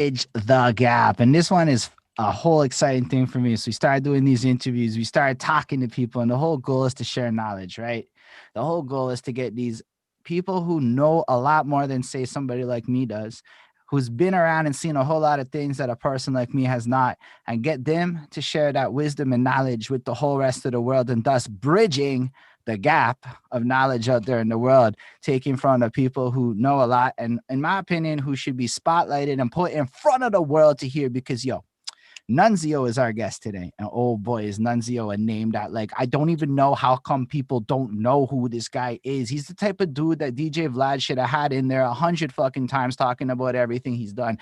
Bridge the gap. And this one is a whole exciting thing for me. So we started doing these interviews, we started talking to people, and the whole goal is to share knowledge, right? The whole goal is to get these people who know a lot more than, say, somebody like me does, who's been around and seen a whole lot of things that a person like me has not, and get them to share that wisdom and knowledge with the whole rest of the world, and thus bridging the gap of knowledge out there in the world, taking from the people who know a lot, and in my opinion, who should be spotlighted and put in front of the world to hear. Because Nunzio is our guest today. And oh boy, is Nunzio a name that, like, I don't even know how come people don't know who this guy is. He's the type of dude that DJ Vlad should have had in there 100 fucking times talking about everything he's done.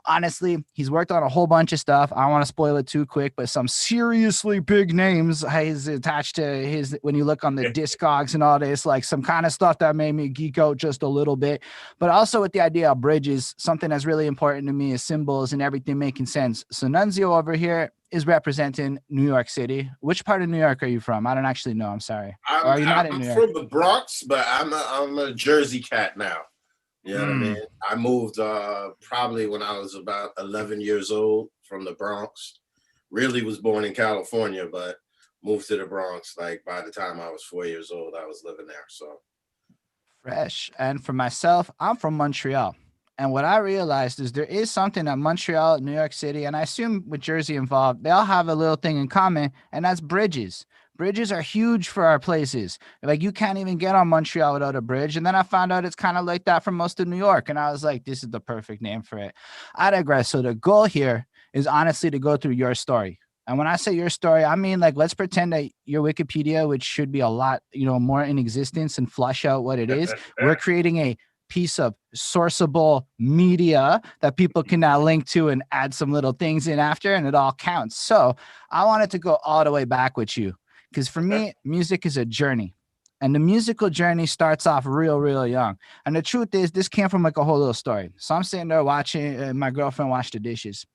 Honestly, he's worked on a whole bunch of stuff. I don't want to spoil it too quick, but some seriously big names he's attached to his, when you look on the Discogs and all this, like some kind of stuff that made me geek out just a little bit. But also with the idea of bridges, something that's really important to me is symbols and everything making sense. So Nunzio over here is representing New York City. Which part of New York are you from? I don't actually know. I'm sorry. Or are you not in I'm New York? from the Bronx, but I'm a Jersey cat now. You know what I mean? Mm. I moved probably when I was about 11 years old from the Bronx. Really was born in California, but moved to the Bronx. Like by the time I was 4 years old, I was living there. So Fresh. And for myself, I'm from Montreal. And what I realized is there is something that Montreal, New York City, and I assume with Jersey involved, they all have a little thing in common, and that's bridges. Bridges are huge for our places. Like, you can't even get on Montreal without a bridge. And then I found out it's kind of like that for most of New York. And I was like, this is the perfect name for it. I digress. So the goal here is honestly to go through your story. And when I say your story, I mean, like, let's pretend that your Wikipedia, which should be a lot, more in existence, and flush out what it is. We're creating a piece of sourceable media that people can now link to and add some little things in after, and it all counts. So I wanted to go all the way back with you, because for me, music is a journey. And the musical journey starts off real, real young. And the truth is, this came from like a whole little story. So I'm sitting there watching my girlfriend wash the dishes,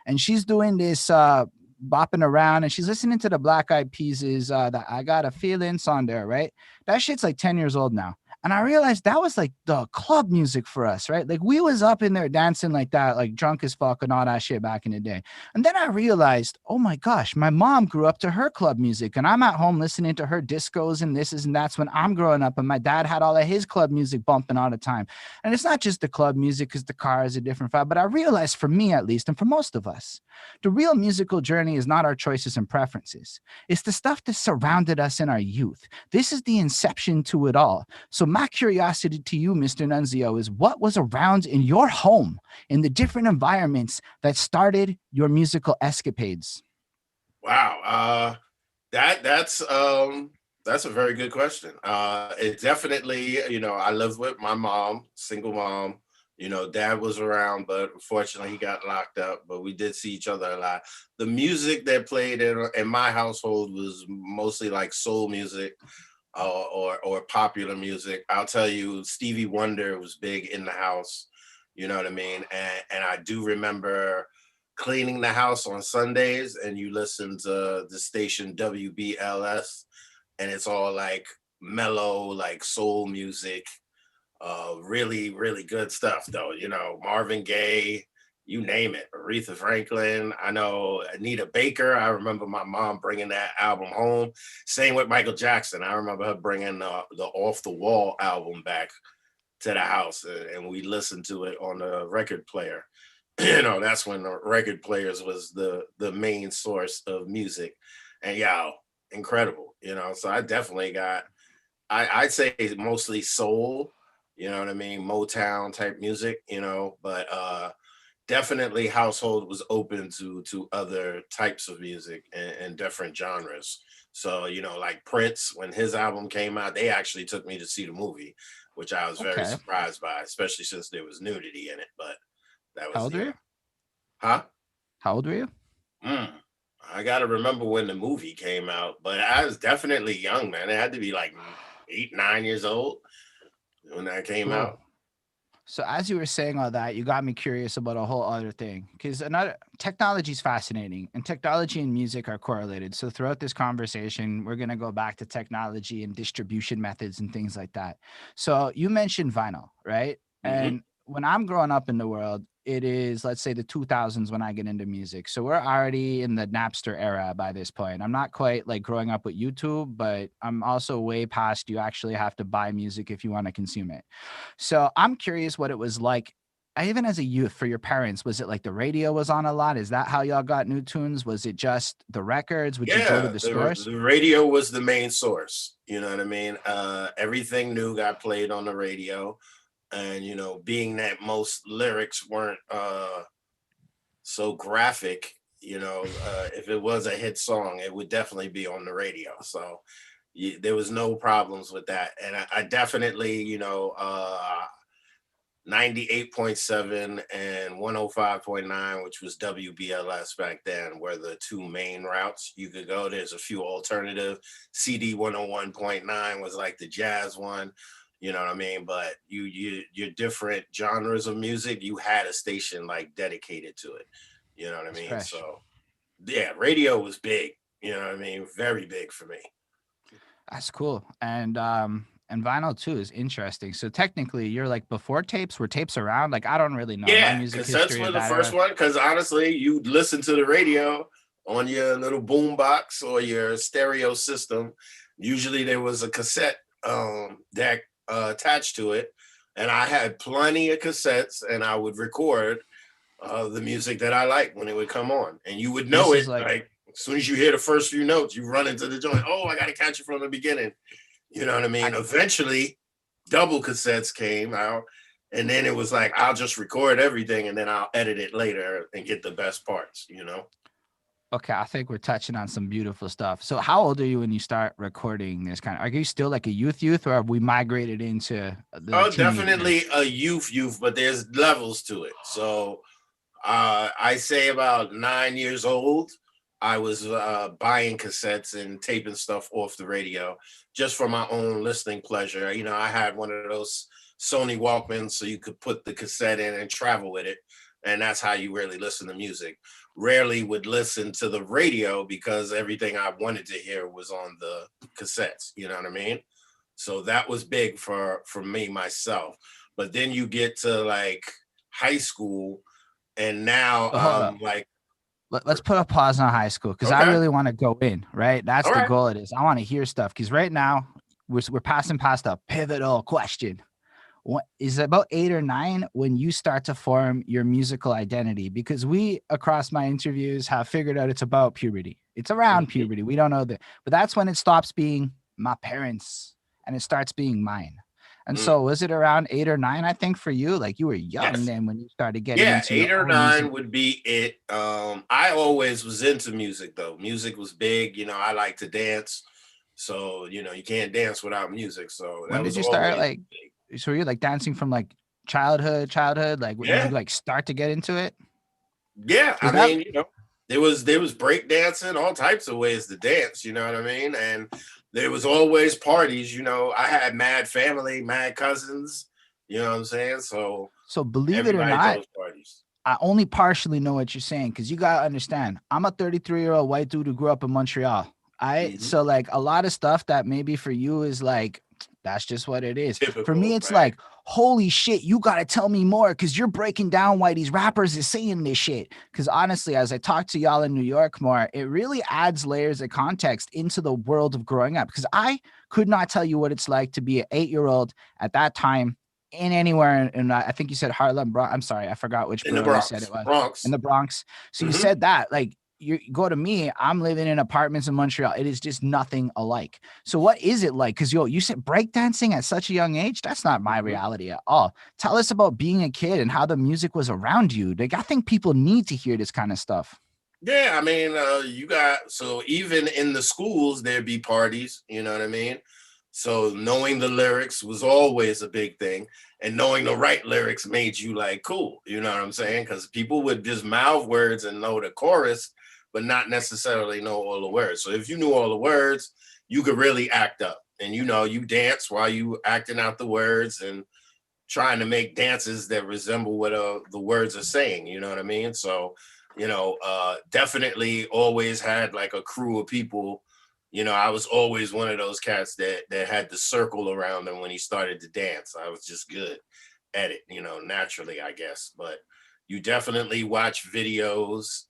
and she's doing this bopping around, and she's listening to the Black Eyed Peas' that I Got a Feeling song there, right? That shit's like 10 years old now. And I realized that was like the club music for us, right? Like, we was up in there dancing like that, like drunk as fuck and all that shit back in the day. And then I realized, oh my gosh, my mom grew up to her club music, and I'm at home listening to her discos and this is, and that's when I'm growing up. And my dad had all of his club music bumping all the time. And it's not just the club music, because the car is a different vibe. But I realized, for me at least, and for most of us, the real musical journey is not our choices and preferences. It's the stuff that surrounded us in our youth. This is the inception to it all. So my curiosity to you, Mr. Nunzio, is what was around in your home, in the different environments that started your musical escapades? wow, that's a very good question. It definitely, I lived with my mom, single mom. Dad was around, but unfortunately he got locked up. But we did see each other a lot. The music that played in my household was mostly like soul music, or popular music. I'll tell you, Stevie Wonder was big in the house. You know what I mean? And I do remember cleaning the house on Sundays, and you listen to the station WBLS, and it's all like mellow, like soul music. Really, really good stuff though. Marvin Gaye, you name it. Aretha Franklin. I know Anita Baker. I remember my mom bringing that album home. Same with Michael Jackson. I remember her bringing the Off the Wall album back to the house, and we listened to it on the record player. That's when the record players was the main source of music. And incredible. So I definitely got, I'd say mostly soul, you know what I mean, Motown type music, but definitely household was open to other types of music and different genres. So, like Prince, when his album came out, they actually took me to see the movie, which I was very Okay. surprised by, especially since there was nudity in it. But that How was, old were you? huh? How old were you? Mm. I got to remember when the movie came out, but I was definitely young, man. It had to be like 8, 9 years old when that came Cool. out. So as you were saying all that, you got me curious about a whole other thing, because another technology is fascinating, and technology and music are correlated. So throughout this conversation, we're gonna go back to technology and distribution methods and things like that. So you mentioned vinyl, right? Hmm. And when I'm growing up in the world, it is, let's say, the 2000s when I get into music. So we're already in the Napster era by this point. I'm not quite like growing up with YouTube, but I'm also way past you actually have to buy music if you want to consume it. So I'm curious what it was like, even as a youth, for your parents. Was it like the radio was on a lot? Is that how y'all got new tunes? Was it just the records? Would you go to Yeah, the the stores? the radio was the main source. You know what I mean? Everything new got played on the radio, and being that most lyrics weren't so graphic, if it was a hit song, it would definitely be on the radio. So there was no problems with that, and I definitely, 98.7 and 105.9, which was WBLS back then, were the two main routes you could go. There's a few alternative. CD 101.9 was like the jazz one, you know what I mean? But your different genres of music, you had a station like dedicated to it. You know what I It's mean? fresh. So yeah, radio was big, you know what I mean? Very big for me. That's cool. And vinyl too is interesting. So technically you're like before tapes, were tapes around? Like I don't really know my Yeah, music cassettes history were of the that first era. one because honestly, you listen to the radio on your little boom box or your stereo system. Usually there was a cassette deck attached to it, and I had plenty of cassettes, and I would record the music that I liked when it would come on, and you would know This is it like like as soon as you hear the first few notes, you run into the joint. Oh, I got to catch it from the beginning. You know what I I mean? Eventually, double cassettes came out, and then it was like I'll just record everything and then I'll edit it later and get the best parts. okay, I think we're touching on some beautiful stuff. So how old are you when you start recording this kind of, are you still like a youth or have we migrated into the Oh, teenage definitely years? a youth, but there's levels to it. So I say about 9 years old, I was buying cassettes and taping stuff off the radio just for my own listening pleasure. I had one of those Sony Walkmans, so you could put the cassette in and travel with it. And that's how you really listen to music. Rarely would listen to the radio because everything I wanted to hear was on the cassettes. You know what I mean? So that was big for me myself. But then you get to like high school, and now So hold up. like Let's put a pause on high school because I okay, really want to go in, right? That's all the right. goal. It is. I want to hear stuff because right now we're passing past a pivotal question. What is it, about 8 or 9 when you start to form your musical identity? Because we across my interviews have figured out it's about puberty. It's around Mhm. puberty. We don't know that, but that's when it stops being my parents and it starts being mine. And Mm, so was it around 8 or 9? I think for you, like you were young yes. then when you started getting Yeah, into your eight or own music. nine would be it. I always was into music though. Music was big. I like to dance. So, you can't dance without music. So When that did was you start always like big. so were you like dancing from like childhood? Like did you Yeah. like start to get into it? Yeah. I Is that mean, there was break dancing, all types of ways to dance, you know what I mean? And there was always parties, I had mad family, mad cousins, you know what I'm saying? So so believe it or everybody not, throws parties. I only partially know what you're saying because you gotta understand. I'm a 33-year-old white dude who grew up in Montreal. I Hmm. so like a lot of stuff that maybe for you is like that's just what it is. For me, Typical, it's right? like, holy shit, you gotta tell me more because you're breaking down why these rappers is saying this shit. Because honestly, as I talk to y'all in New York more, it really adds layers of context into the world of growing up. Because I could not tell you what it's like to be an 8-year-old at that time in anywhere in I think you said Harlem, I'm sorry, I forgot which In the borough you said it Bronx. was. In Bronx. the Bronx. So you Hmm. said that like you go to me, I'm living in apartments in Montreal. It is just nothing alike. So what is it like? Because you said breakdancing at such a young age. That's not my Hmm. reality at all. Tell us about being a kid and how the music was around you. Like I think people need to hear this kind of stuff. Yeah, I mean, you got so even in the schools there'd be parties, you know what I mean? So knowing the lyrics was always a big thing, and knowing the right lyrics made you like cool, you know what I'm saying? Because people would just mouth words and know the chorus, but not necessarily know all the words. So if you knew all the words, you could really act up, and you dance while you acting out the words and trying to make dances that resemble what the words are saying. You know what I mean? So, definitely always had like a crew of people. I was always one of those cats that had the circle around him when he started to dance. I was just good at it, naturally, I guess. But You definitely watch videos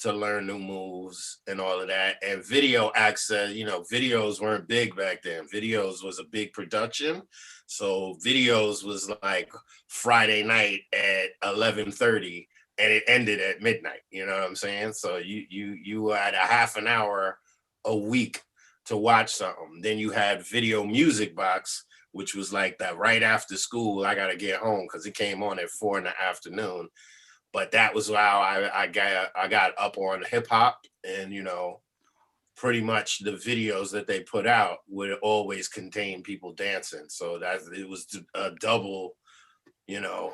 to learn new moves and all of that. And video access, videos weren't big back then. Videos was a big production. So videos was like Friday night at 11:30 and it ended at midnight. You know what I'm saying? So you had a half an hour a week to watch something. Then you had Video Music Box, which was like that right after school. I gotta get home because it came on at 4 in the afternoon. But that was how I got up on hip hop, and pretty much the videos that they put out would always contain people dancing. So that it was a you know,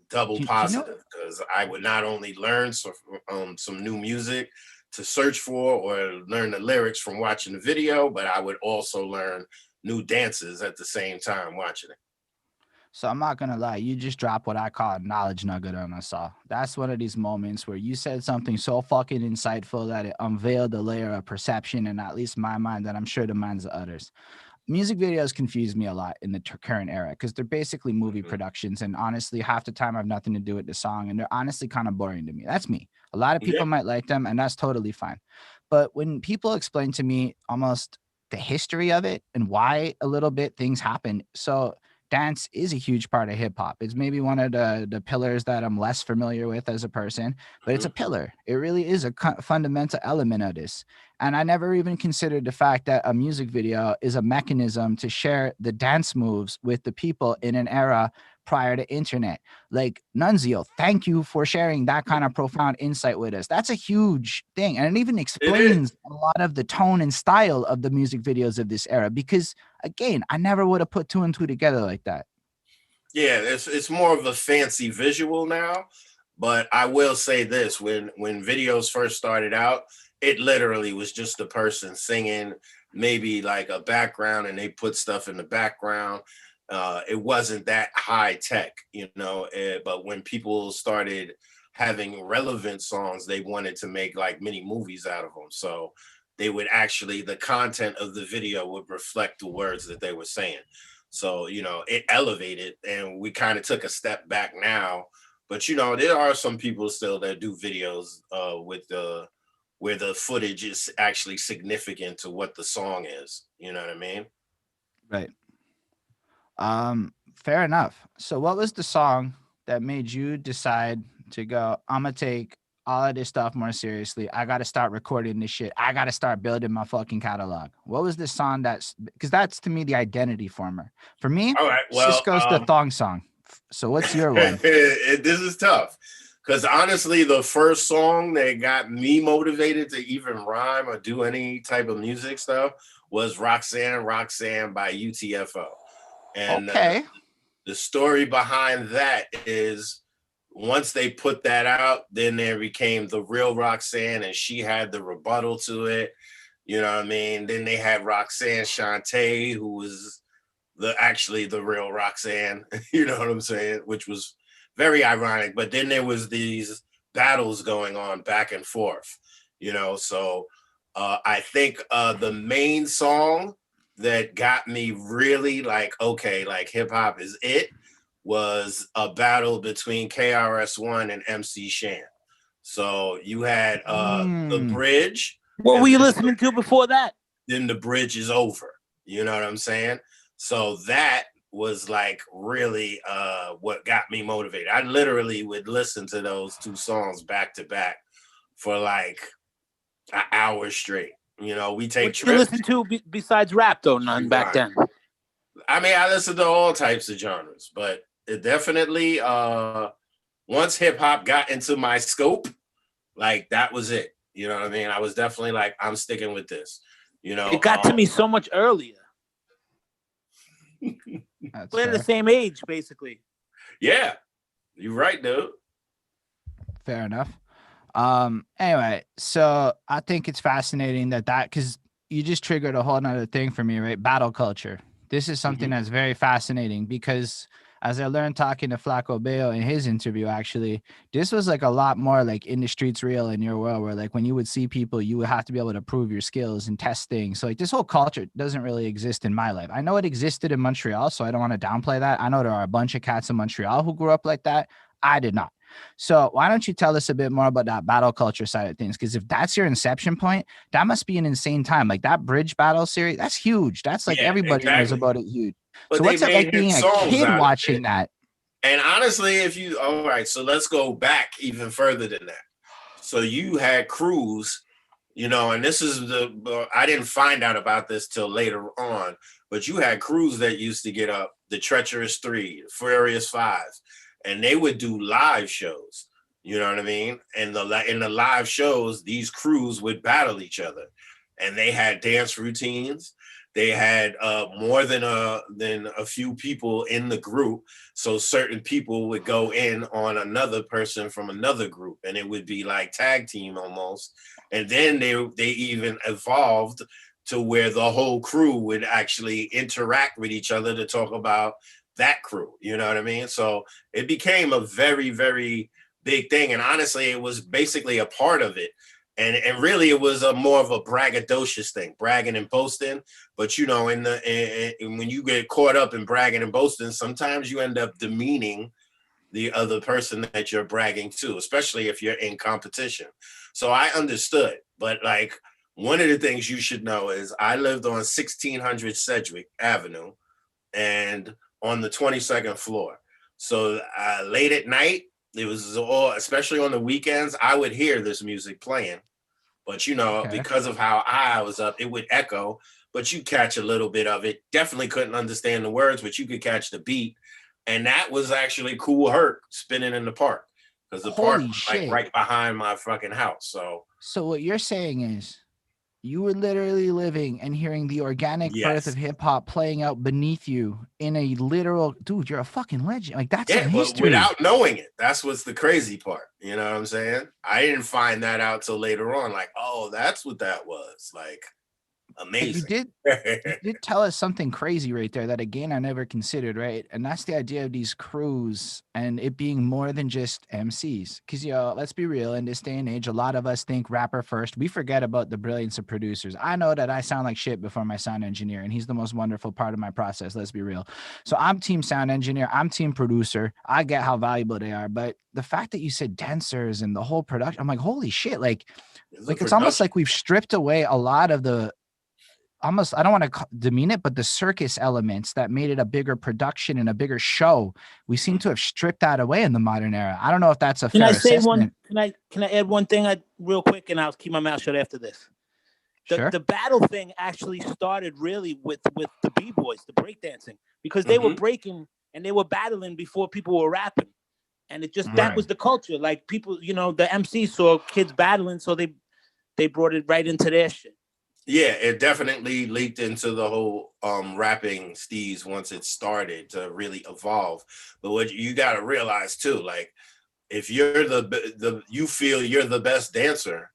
double Do you know? positive because I would not only learn some new music to search for or learn the lyrics from watching the video, but I would also learn new dances at the same time watching it. So I'm not gonna lie, you just dropped what I call a knowledge nugget on us all. That's one of these moments where you said something so fucking insightful that it unveiled a layer of perception in at least my mind, that I'm sure the minds of others. Music videos confuse me a lot in the current era because they're basically movie Mhm. productions, and honestly half the time I have nothing to do with the song, and they're honestly kind of boring to me. That's me. A lot of Yeah, people might like them, and that's totally fine. But when people explain to me almost the history of it and why a little bit things happen, so dance is a huge part of hip hop. It's maybe one of the pillars that I'm less familiar with as a person, but it's mhm. a pillar. It really is a fundamental element of this. And I never even considered the fact that a music video is a mechanism to share the dance moves with the people in an era prior to internet. Like, Nunzio, thank you for sharing that kind of profound insight with us. That's a huge thing. And it even It is. explains a lot of the tone and style of the music videos of this era. Because again, I never would have put two and two together like that. Yeah, it's more of a fancy visual now, but I will say this: when videos first started out, it literally was just a person singing, maybe like a background, and they put stuff in the background. It wasn't that high tech, but when people started having relevant songs, they wanted to make like mini movies out of them. So they would actually, the content of the video would reflect the words that they were saying. So, it elevated and we kind of took a step back now. But there are some people still that do videos with the where the footage is actually significant to what the song is. You know what I mean? Right. Fair enough. So what was the song that made you decide to go, I'm gonna take all of this stuff more seriously. I gotta start recording this shit. I gotta start building my fucking catalog. What was the song that's, because that's to me the identity former. For me, All right. Well, Cisco's the thong song. So what's your one? this is tough because honestly, the first song that got me motivated to even rhyme or do any type of music stuff was Roxanne, Roxanne by UTFO. And Okay. the story behind that is once they put that out, then there became the real Roxanne, and she had the rebuttal to it. You know what I mean? Then they had Roxanne Shante, who was actually the real Roxanne, you know what I'm saying? Which was very ironic. But then there was these battles going on back and forth, So I think the main song that got me really like, okay, like hip hop is it, was a battle between KRS-One and MC Shan. So you had the Mm, bridge, What were and you listening to before that? then the bridge is over. You know what I'm saying? So that was like really what got me motivated. I literally would listen to those two songs back to back for like an hour straight. We take What did you trips. listen to besides rap, though? None back Rewind. then. I mean, I listen to all types of genres, but it definitely once hip hop got into my scope, like that was it. You know what I mean? I was definitely like, I'm sticking with this. It got to me so much earlier. that's We're the fair. same age, basically. Yeah, you're right, dude. Fair enough. Anyway, so I think it's fascinating that because you just triggered a whole nother thing for me, right? Battle culture. This is something Mhm. that's very fascinating because as I learned talking to Flaco Bayo in his interview, actually, this was like a lot more like in the streets real in your world, where like when you would see people, you would have to be able to prove your skills and test things. So like this whole culture doesn't really exist in my life. I know it existed in Montreal, so I don't want to downplay that. I know there are a bunch of cats in Montreal who grew up like that. I did not. So why don't you tell us a bit more about that battle culture side of things? Because if that's your inception point, that must be an insane time. Like that bridge battle series, that's huge. That's like Yeah, everybody knows exactly. about it huge. But So they what's it like made hit being a songs kid out of watching it. that? And honestly, all right, so let's go back even further than that. So you had crews, and this is I didn't find out about this till later on, but you had crews that used to get up, the Treacherous Three, Furious Five, and they would do live shows. You know what I mean? And in the live shows, these crews would battle each other, and they had dance routines. They had more than a few people in the group, so certain people would go in on another person from another group, and it would be like tag team almost. And then they even evolved to where the whole crew would actually interact with each other to talk about that crew. You know what I mean? So it became a very, very big thing. And honestly, it was basically a part of it. And really, it was more of a braggadocious thing, bragging and boasting. But when you get caught up in bragging and boasting, sometimes you end up demeaning the other person that you're bragging to, especially if you're in competition. So I understood, but like one of the things you should know is I lived on 1600 Sedgwick Avenue and on the 22nd floor. So late at night, it was all, especially on the weekends, I would hear this music playing. But Okay. because of how I was up, it would echo, but you catch a little bit of it. Definitely couldn't understand the words, but you could catch the beat. And that was actually Cool Herc spinning in the park because the park Holy was like shit. right behind my fucking house. So what you're saying is you were literally living and hearing the organic birth Yes. of hip hop playing out beneath you in a literal dude, you're a fucking legend. Like that's some Yeah, but history. without knowing it, that's what's the crazy part. You know what I'm saying? I didn't find that out till later on. Like, oh, that's what that was. Like, But you amazing. did tell us something crazy right there that again I never considered, right? And that's the idea of these crews and it being more than just MCs. Because let's be real, in this day and age, a lot of us think rapper first. We forget about the brilliance of producers. I know that I sound like shit before my sound engineer, and he's the most wonderful part of my process. Let's be real. So I'm team sound engineer, I'm team producer. I get how valuable they are, but the fact that you said dancers and the whole production, I'm like, holy shit, like it's almost like we've stripped away a lot of the almost, I don't want to demean it, but the circus elements that made it a bigger production and a bigger show, we seem to have stripped that away in the modern era. I don't know if that's a Can fair I say assessment. Can I add one thing real quick, and I'll keep my mouth shut after this. Sure. The battle thing actually started really with the b-boys, the breakdancing, because they were breaking and they were battling before people were rapping, and it just that was the culture. Like people, the MC saw kids battling, so they brought it right into their shit. Yeah, it definitely leaked into the whole rapping steez once it started to really evolve. But what you got to realize too, like if you're you feel you're the best dancer,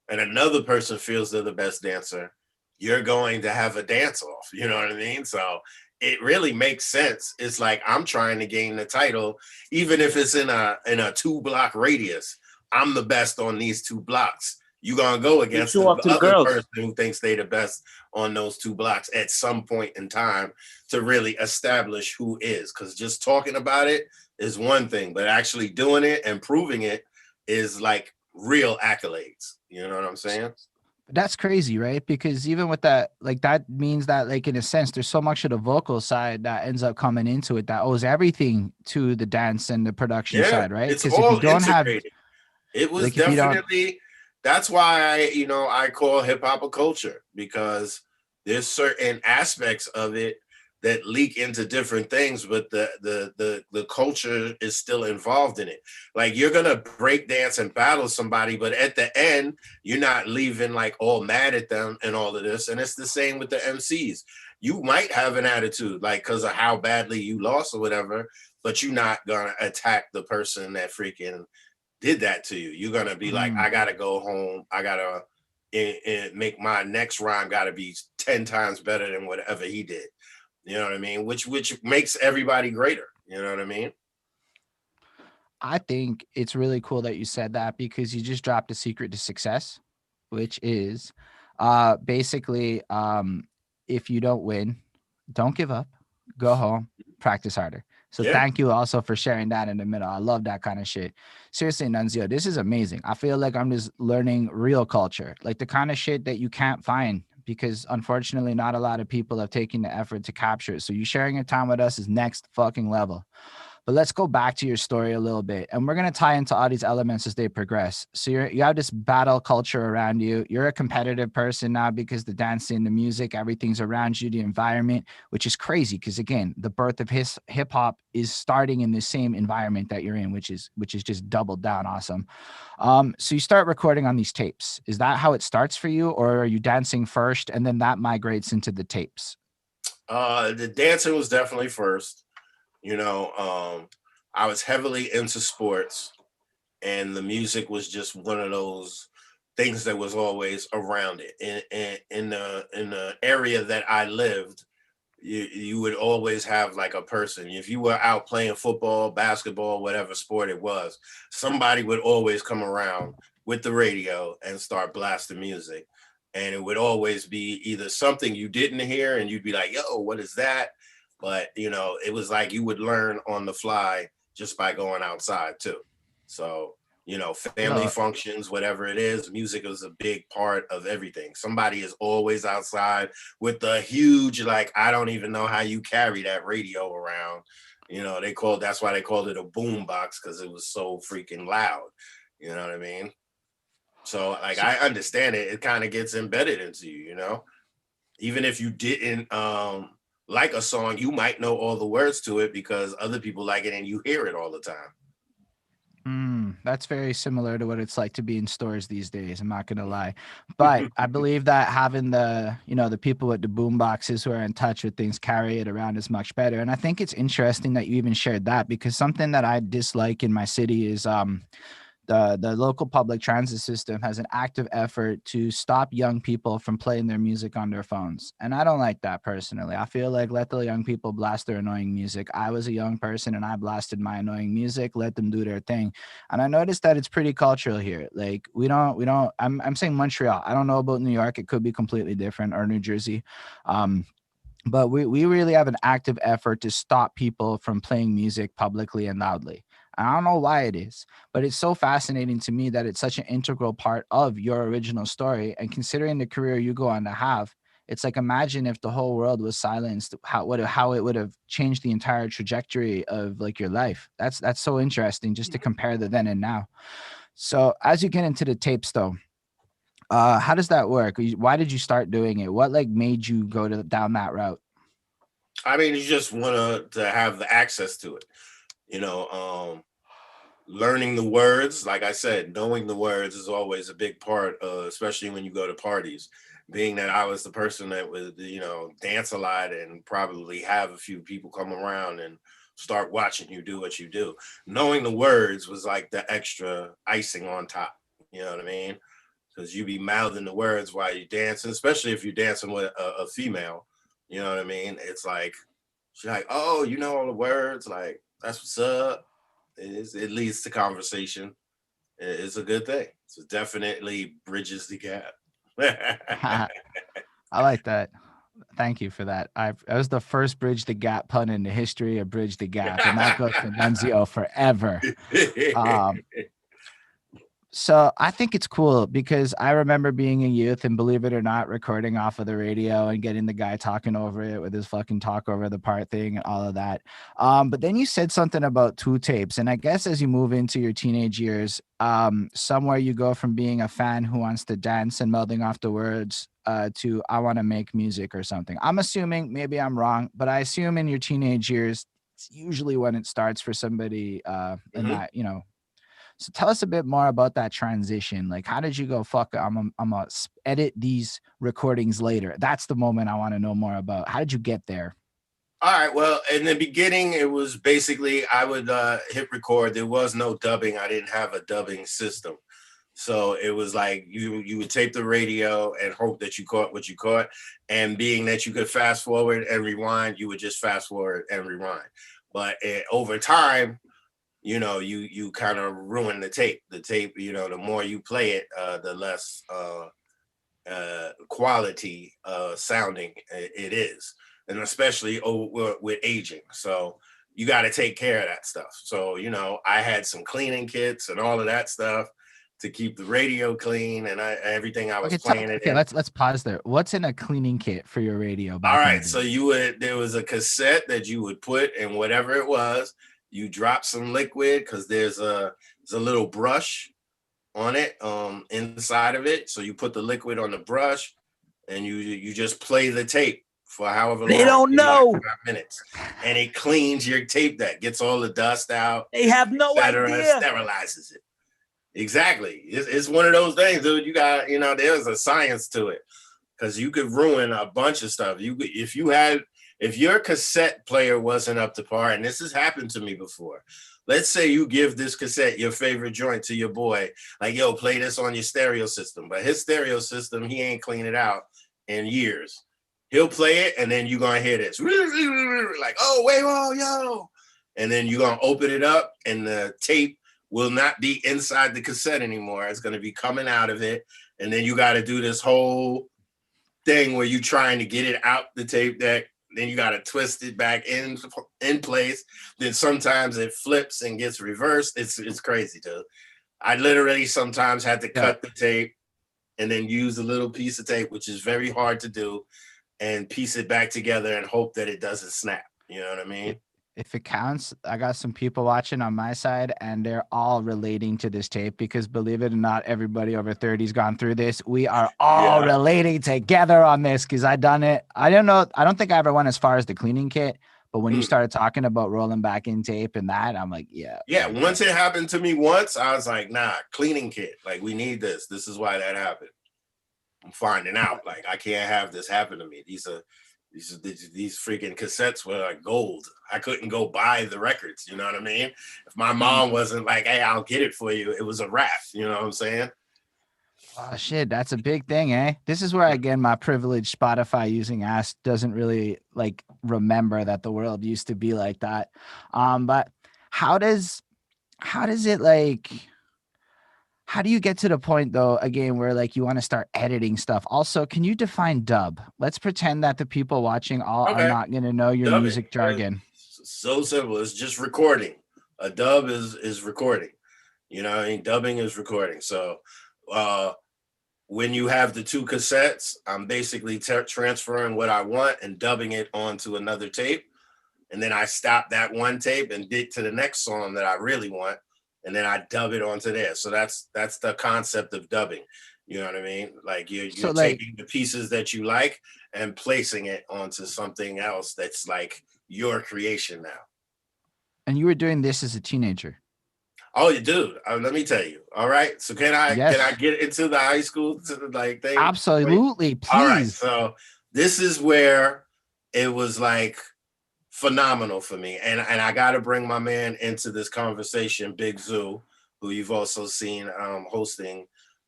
and another person feels they're the best dancer, you're going to have a dance off. You know what I mean? So it really makes sense. It's like I'm trying to gain the title, even if it's in a 2-block radius. I'm the best on these 2 blocks. You're going to go against the other person who thinks they're the best on those 2 blocks at some point in time to really establish who is. Because just talking about it is one thing, but actually doing it and proving it is like real accolades. You know what I'm saying? That's crazy, right? Because even with that, like that means that, like in a sense, there's so much of the vocal side that ends up coming into it that owes everything to the dance and the production side, right? It's Because if you all don't have, integrated. It was like, if you don't, definitely, that's why I call hip hop a culture, because there's certain aspects of it that leak into different things, but the culture is still involved in it. Like you're gonna break dance and battle somebody, but at the end, you're not leaving like all mad at them and all of this. And it's the same with the MCs. You might have an attitude like because of how badly you lost or whatever, but you're not gonna attack the person that freaking did that to you. You're gonna be like, I gotta go home. I gotta make my next rhyme gotta be 10 times better than whatever he did. You know what I mean? Which makes everybody greater. You know what I mean? I think it's really cool that you said that because you just dropped a secret to success, which is basically if you don't win, don't give up, go home, practice harder. So Yeah. thank you also for sharing that in the middle. I love that kind of shit. Seriously, Nunzio, this is amazing. I feel like I'm just learning real culture, like the kind of shit that you can't find because unfortunately not a lot of people have taken the effort to capture it. So you sharing your time with us is next fucking level. But let's go back to your story a little bit, and we're gonna tie into all these elements as they progress. So you have this battle culture around you. You're a competitive person now because the dancing, the music, everything's around you, the environment, which is crazy. Because again, the birth of hip hop is starting in the same environment that you're in, which is just doubled down awesome. So you start recording on these tapes. Is that how it starts for you, or are you dancing first and then that migrates into the tapes? The dancing was definitely first. You know, I was heavily into sports, and the music was just one of those things that was always around it. In the area that I lived, you would always have like a person. If you were out playing football, basketball, whatever sport it was, somebody would always come around with the radio and start blasting music. And it would always be either something you didn't hear and you'd be like, yo, what is that? But it was like you would learn on the fly just by going outside too. So, family No, functions, whatever it is, music is a big part of everything. Somebody is always outside with the huge, like, I don't even know how you carry that radio around. That's why they called it a boom box, because it was so freaking loud. You know what I mean? So, like, so I understand it. It kind of gets embedded into you, even if you didn't like a song, you might know all the words to it because other people like it and you hear it all the time. That's very similar to what it's like to be in stores these days. I'm not gonna lie, but I believe that having the people with the boom boxes who are in touch with things carry it around is much better. And I think it's interesting that you even shared that because something that I dislike in my city is the local public transit system has an active effort to stop young people from playing their music on their phones. And I don't like that personally. I feel like let the young people blast their annoying music. I was a young person and I blasted my annoying music, let them do their thing. And I noticed that it's pretty cultural here. Like I'm saying Montreal. I don't know about New York. It could be completely different, or New Jersey. Um, but we really have an active effort to stop people from playing music publicly and loudly. I don't know why it is, but it's so fascinating to me that it's such an integral part of your original story. And considering the career you go on to have, it's like imagine if the whole world was silenced, how it would have changed the entire trajectory of like your life. That's so interesting just to compare the then and now. So as you get into the tapes though, how does that work? Why did you start doing it? What like made you go down that route? I mean, you just want to have the access to it, you know. Learning the words, like I said, knowing the words is always a big part, especially when you go to parties. Being that I was the person that would, dance a lot and probably have a few people come around and start watching you do what you do. Knowing the words was like the extra icing on top. You know what I mean? Because you be mouthing the words while you dancing, especially if you're dancing with a female. You know what I mean? It's like she's like, "Oh, you know all the words. Like that's what's up." It leads to conversation. It's a good thing. So definitely bridges the gap. I like that. Thank you for that. That was the first bridge the gap pun in the history of bridge the gap, and that goes to Nunzio forever. Um, So I think it's cool because I remember being a youth and believe it or not, recording off of the radio and getting the guy talking over it with his fucking talk over the part thing and all of that. But then you said something about two tapes. And I guess as you move into your teenage years, somewhere you go from being a fan who wants to dance and melding off the words to I want to make music or something. I'm assuming, maybe I'm wrong, but I assume in your teenage years, it's usually when it starts for somebody in Mhm. that. So tell us a bit more about that transition. Like, how did you go? Fuck, I'm a edit these recordings later. That's the moment I want to know more about. How did you get there? All right. Well, in the beginning, it was basically I would hit record. There was no dubbing. I didn't have a dubbing system. So it was like you would tape the radio and hope that you caught what you caught. And being that you could fast forward and rewind, you would just fast forward and rewind. But over time, you kind of ruin the tape. The tape, the more you play it, the less quality sounding it is, and especially with aging. So you got to take care of that stuff. So, you know, I had some cleaning kits and all of that stuff to keep the radio clean and everything I was playing it in. Let's pause there. What's in a cleaning kit for your radio back All in the right, day? so there was a cassette that you would put in whatever it was. You drop some liquid because there's a little brush on it, inside of it. So you put the liquid on the brush, and you just play the tape for however long. They don't know. Like 5 minutes, and it cleans your tape deck, gets all the dust out. They have no idea. Sterilizes it. Exactly. It's one of those things, dude. You got, you know, there's a science to it because you could ruin a bunch of stuff. If your cassette player wasn't up to par, and this has happened to me before. Let's say you give this cassette, your favorite joint, to your boy, like, yo, play this on your stereo system. But his stereo system, he ain't cleaned it out in years. He'll play it, and then you're going to hear this. Like, oh, wait, whoa, yo. And then you're going to open it up, and the tape will not be inside the cassette anymore. It's going to be coming out of it. And then you got to do this whole thing where you're trying to get it out the tape deck. Then you got to twist it back in place. Then sometimes it flips and gets reversed. It's crazy, dude. I literally sometimes had to cut the tape and then use a little piece of tape, which is very hard to do, and piece it back together and hope that it doesn't snap. You know what I mean? If it counts, I got some people watching on my side, and they're all relating to this tape because, believe it or not, everybody over 30's gone through this. We are all relating together on this because I done it. I don't think I ever went as far as the cleaning kit, but when you started talking about rolling back in tape and that, I'm like, yeah. Once it happened to me once, I was like, nah, cleaning kit. Like, we need this. This is why that happened. I'm finding out. Like, I can't have this happen to me. These freaking cassettes were like gold. I couldn't go buy the records. You know what I mean? If my mom wasn't like, hey, I'll get it for you, it was a wrap. You know what I'm saying? Oh, shit. That's a big thing, eh? This is where, again, my privileged Spotify using ass doesn't really like remember that the world used to be like that. But how does it like, how do you get to the point, though, again, where like you want to start editing stuff? Also, can you define dub? Let's pretend that the people watching are not going to know your Dubbing. music jargon. So simple. It's just recording. A dub is recording. You know what I mean? Dubbing is recording. So when you have the two cassettes, I'm basically transferring what I want and dubbing it onto another tape. And then I stop that one tape and get to the next song that I really want. And then I dub it onto there. So that's the concept of dubbing. You know what I mean? Like you're taking the pieces that you like and placing it onto something else that's like your creation now. And you were doing this as a teenager. Oh, dude, let me tell you. All right. So can I get into the high school thing? Absolutely, please. All right. So this is where it was like phenomenal for me. And I got to bring my man into this conversation, Big Zoo, who you've also seen hosting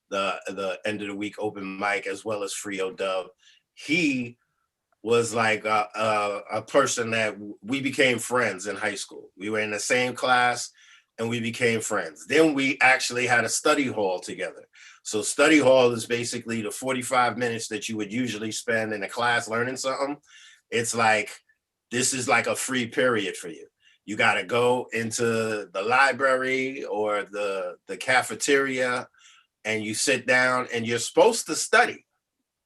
the end of the week open mic, as well as Frio Dub. He was like a person that we became friends in high school. We were in the same class and we became friends. Then we actually had a study hall together. So study hall is basically the 45 minutes that you would usually spend in a class learning something. It's like, this is like a free period for you. You got to go into the library or the cafeteria and you sit down and you're supposed to study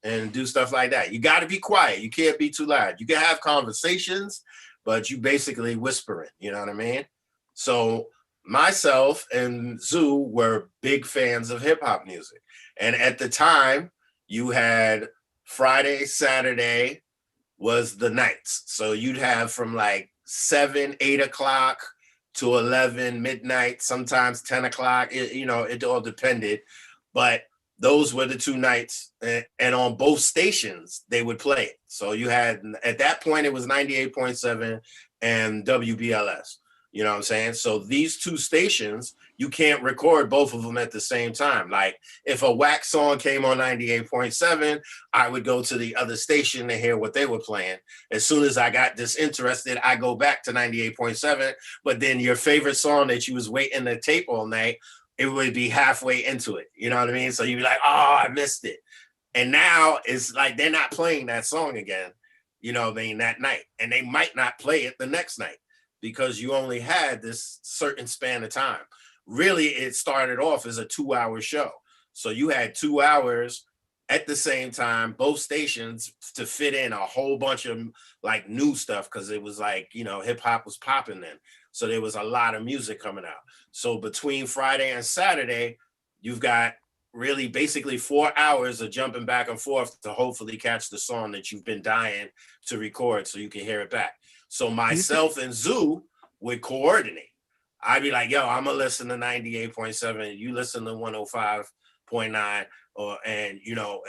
and do stuff like that. You got to be quiet. You can't be too loud. You can have conversations, but you basically whispering, you know what I mean? So myself and Zoo were big fans of hip hop music. And at the time you had Friday, Saturday, was the nights. So you'd have from like 7, 8 o'clock to 11, midnight, sometimes 10 o'clock. It all depended. But those were the two nights. And on both stations, they would play it. So you had, at that point, it was 98.7 and WBLS. You know what I'm saying? So these two stations, you can't record both of them at the same time. Like if a Wax song came on 98.7, I would go to the other station to hear what they were playing. As soon as I got disinterested, I go back to 98.7. But then your favorite song that you was waiting to tape all night, it would be halfway into it. You know what I mean? So you'd be like, oh, I missed it. And now it's like they're not playing that song again, you know what I mean, that night. And they might not play it the next night. because you only had this certain span of time. Really, it started off as a 2-hour show. So you had 2 hours at the same time, both stations, to fit in a whole bunch of like new stuff, because it was like, you know, hip hop was popping then. So there was a lot of music coming out. So between Friday and Saturday, you've got really basically 4 hours of jumping back and forth to hopefully catch the song that you've been dying to record so you can hear it back. So myself and Zoo would coordinate. I'd be like, yo, I'm gonna listen to 98.7, you listen to 105.9, and you know,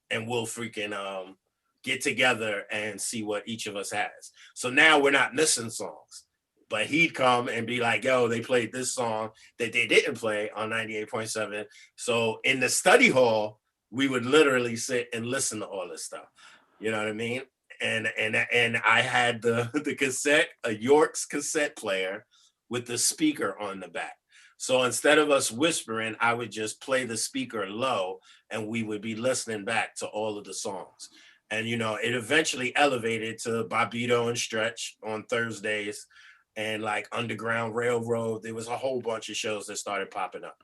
and we'll freaking get together and see what each of us has. So now we're not missing songs. But he'd come and be like, yo, they played this song that they didn't play on 98.7. So in the study hall, we would literally sit and listen to all this stuff. You know what I mean? And I had the cassette, a York's cassette player with the speaker on the back. So instead of us whispering, I would just play the speaker low and we would be listening back to all of the songs. And, you know, it eventually elevated to Bobbito and Stretch on Thursdays, and like Underground Railroad. There was a whole bunch of shows that started popping up.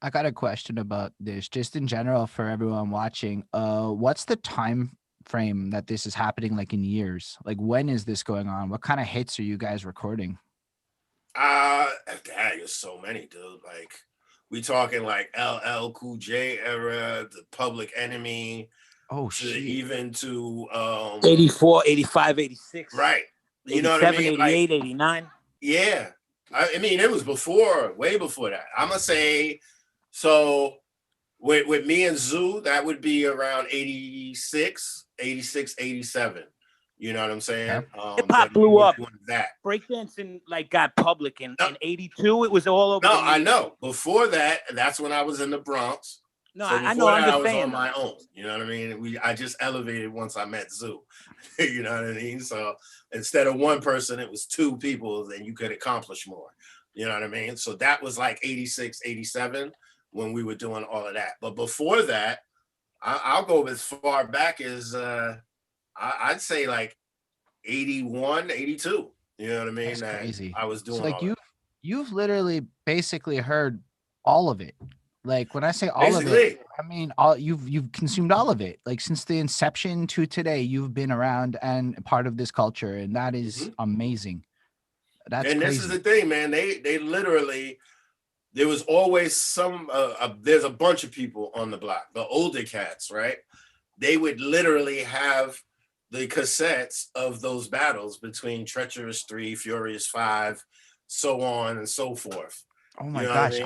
I got a question about this, just in general for everyone watching. What's the time frame that this is happening, like in years? Like, when is this going on? What kind of hits are you guys recording? There's so many, dude. Like, we talking like LL Cool J era, the Public Enemy, Oh shit. even to 84, 85, 86. Right. You know what I mean? 88, 89. Yeah. I mean, it was before, way before that. I'm going to say, so with me and Zoo, that would be around 86, 87. You know what I'm saying? Hip hop blew up. That. Breakdancing like got public in 82. It was all over. No, I know. Before that, that's when I was in the Bronx. No, so I know. I'm just saying. I was on my own. You know what I mean? I just elevated once I met Zoo. You know what I mean? So instead of one person, it was two people, then you could accomplish more. You know what I mean? So that was like 86, 87 when we were doing all of that. But before that, I'll go as far back as I'd say like 81, 82. You know what I mean? That's crazy. I was doing so, like, all you've literally basically heard all of it. Like, when I say all basically of it, I mean all you've consumed all of it. Like, since the inception to today, you've been around and part of this culture, and that is amazing. That's and crazy. This is the thing, man. They literally, there was always some there's a bunch of people on the block, the older cats, right? They would literally have the cassettes of those battles between Treacherous 3, Furious 5, so on and so forth. Oh my gosh.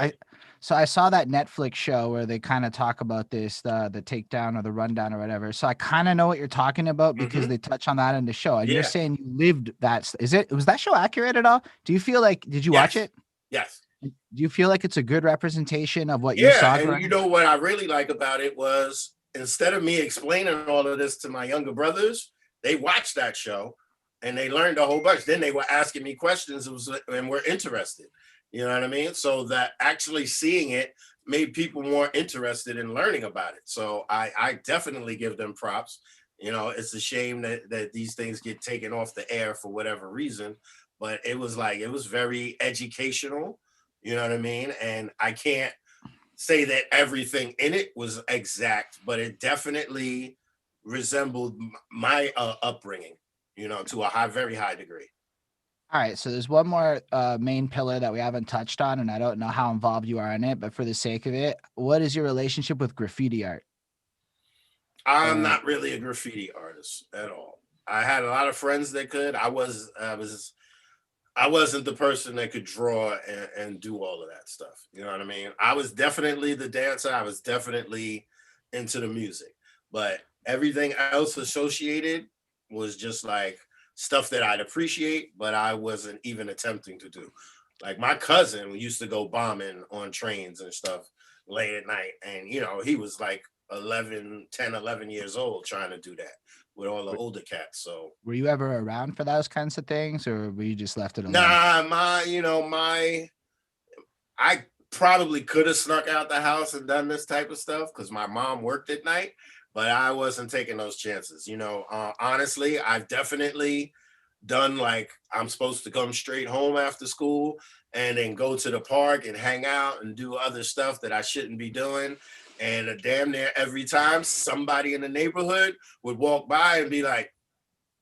So I saw that Netflix show where they kind of talk about this, the takedown or the rundown or whatever. So I kind of know what you're talking about because they touch on that in the show. And you're saying you lived that. Was that show accurate at all? Do you feel like, did you watch it? Yes. Do you feel like it's a good representation of what you saw? And you know what I really like about it was, instead of me explaining all of this to my younger brothers, they watched that show and they learned a whole bunch. Then they were asking me questions and were interested. You know what I mean? So that actually seeing it made people more interested in learning about it. So I definitely give them props. You know, it's a shame that these things get taken off the air for whatever reason, but it was very educational. You know what I mean? And I can't say that everything in it was exact, but it definitely resembled my upbringing, you know, to a very high degree. All right, so there's one more main pillar that we haven't touched on, and I don't know how involved you are in it, but for the sake of it, what is your relationship with graffiti art? I'm not really a graffiti artist at all. I had a lot of friends that could. I wasn't the person that could draw and do all of that stuff. You know what I mean? I was definitely the dancer. I was definitely into the music, but everything else associated was just like stuff that I'd appreciate, but I wasn't even attempting to do. Like, my cousin used to go bombing on trains and stuff late at night. And, you know, he was like 11 years old trying to do that with all the older cats. So were you ever around for those kinds of things, or were you just left it alone? Nah, I probably could have snuck out the house and done this type of stuff because my mom worked at night, but I wasn't taking those chances. You know, honestly, I've definitely done like I'm supposed to come straight home after school and then go to the park and hang out and do other stuff that I shouldn't be doing. And damn near every time somebody in the neighborhood would walk by and be like,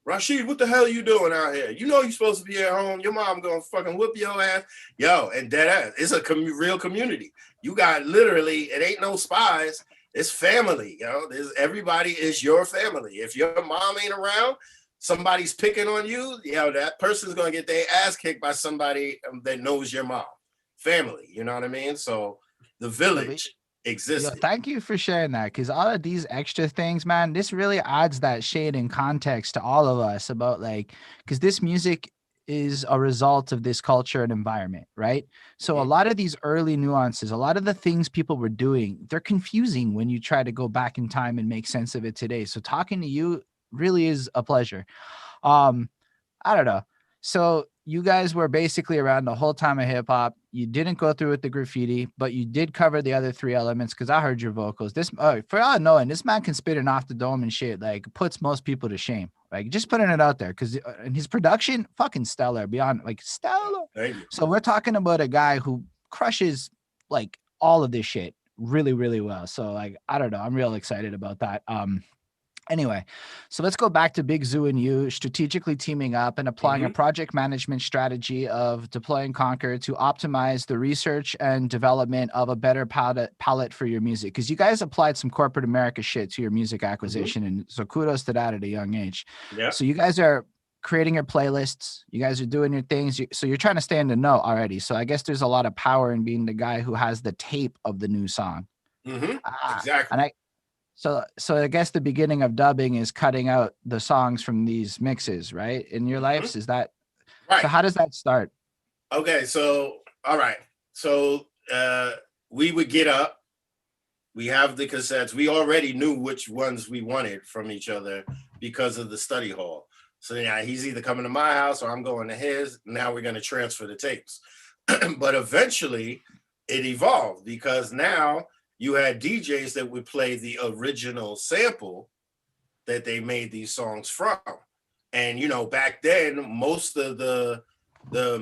Rashid, what the hell are you doing out here? You know you're supposed to be at home. Your mom gonna fucking whoop your ass. Yo, and dead ass. It's a real community. You got literally, it ain't no spies. It's family, yo. Everybody is your family. If your mom ain't around, somebody's picking on you, yo, that person's gonna get their ass kicked by somebody that knows your mom. Family, you know what I mean? So the village existed. Yo, thank you for sharing that, because all of these extra things, man, this really adds that shade and context to all of us about like, because this music is a result of this culture and environment, right? So a lot of these early nuances, a lot of the things people were doing, they're confusing when you try to go back in time and make sense of it today. So talking to you really is a pleasure. I don't know. So you guys were basically around the whole time of hip hop. You didn't go through with the graffiti, but you did cover the other three elements because I heard your vocals. This, for all knowing, this man can spit it off the dome and shit. Like puts most people to shame. Like just putting it out there because in his production, fucking stellar, beyond like stellar. Thank you. So we're talking about a guy who crushes like all of this shit really, really well. So like I don't know, I'm real excited about that. Anyway, so let's go back to Big Zoo and you strategically teaming up and applying a project management strategy of deploy and conquer to optimize the research and development of a better palette for your music. Because you guys applied some corporate America shit to your music acquisition. And so kudos to that at a young age. Yeah. So you guys are creating your playlists. You guys are doing your things. So you're trying to stay in the know already. So I guess there's a lot of power in being the guy who has the tape of the new song. Exactly. And So I guess the beginning of dubbing is cutting out the songs from these mixes, right? In your lives, is that right? So how does that start? Okay, so all right. So we would get up, we have the cassettes. We already knew which ones we wanted from each other because of the study hall. So yeah, he's either coming to my house or I'm going to his. Now we're going to transfer the tapes. But eventually it evolved because now you had DJs that would play the original sample that they made these songs from. And, you know, back then, most of the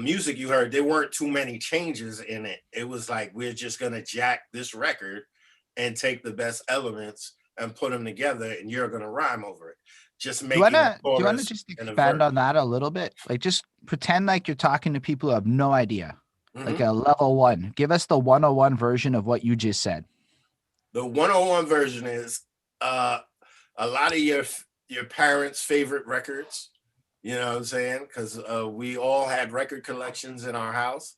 music you heard, there weren't too many changes in it. It was like, we're just going to jack this record and take the best elements and put them together and you're going to rhyme over it. Just make it. Do you want to just expand on that a little bit? Like just pretend like you're talking to people who have no idea, like a level one. Give us the 101 version of what you just said. The 101 version is a lot of your parents' favorite records. You know what I'm saying? Because we all had record collections in our house.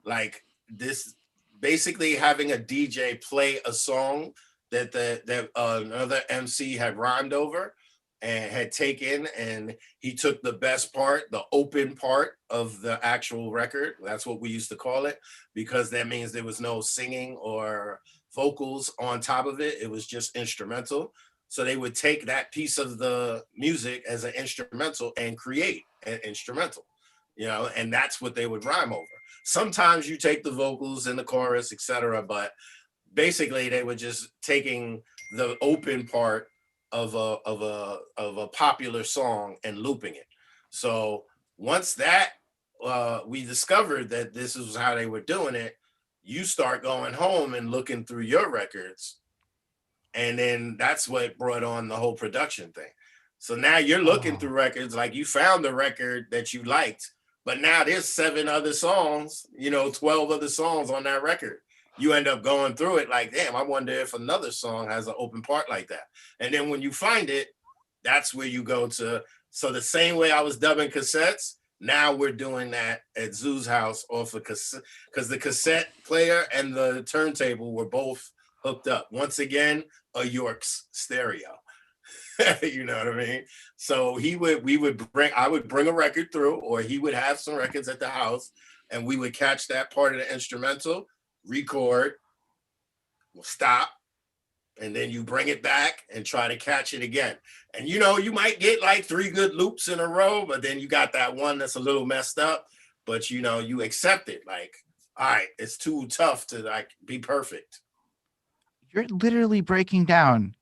Like this, basically having a DJ play a song that another MC had rhymed over and had taken, and he took the best part, the open part of the actual record. That's what we used to call it, because that means there was no singing or vocals on top of it. It was just instrumental. So they would take that piece of the music as an instrumental and create an instrumental, you know, and that's what they would rhyme over. Sometimes you take the vocals and the chorus, etc., but basically they were just taking the open part of a popular song and looping it. So once that we discovered that this is how they were doing it, you start going home and looking through your records. And then that's what brought on the whole production thing. So now you're looking through records, like you found the record that you liked, but now there's 7 other songs, you know, 12 other songs on that record. You end up going through it like, damn, I wonder if another song has an open part like that. And then when you find it, that's where you go to. So the same way I was dubbing cassettes, now we're doing that at Zoo's house off of cassette, because the cassette player and the turntable were both hooked up. Once again, a York's stereo. You know what I mean? So I would bring a record through, or he would have some records at the house, and we would catch that part of the instrumental, record, stop, and then you bring it back and try to catch it again. And you know, you might get like 3 good loops in a row, but then you got that one that's a little messed up, but you know, you accept it. Like, all right, it's too tough to like be perfect. You're literally breaking down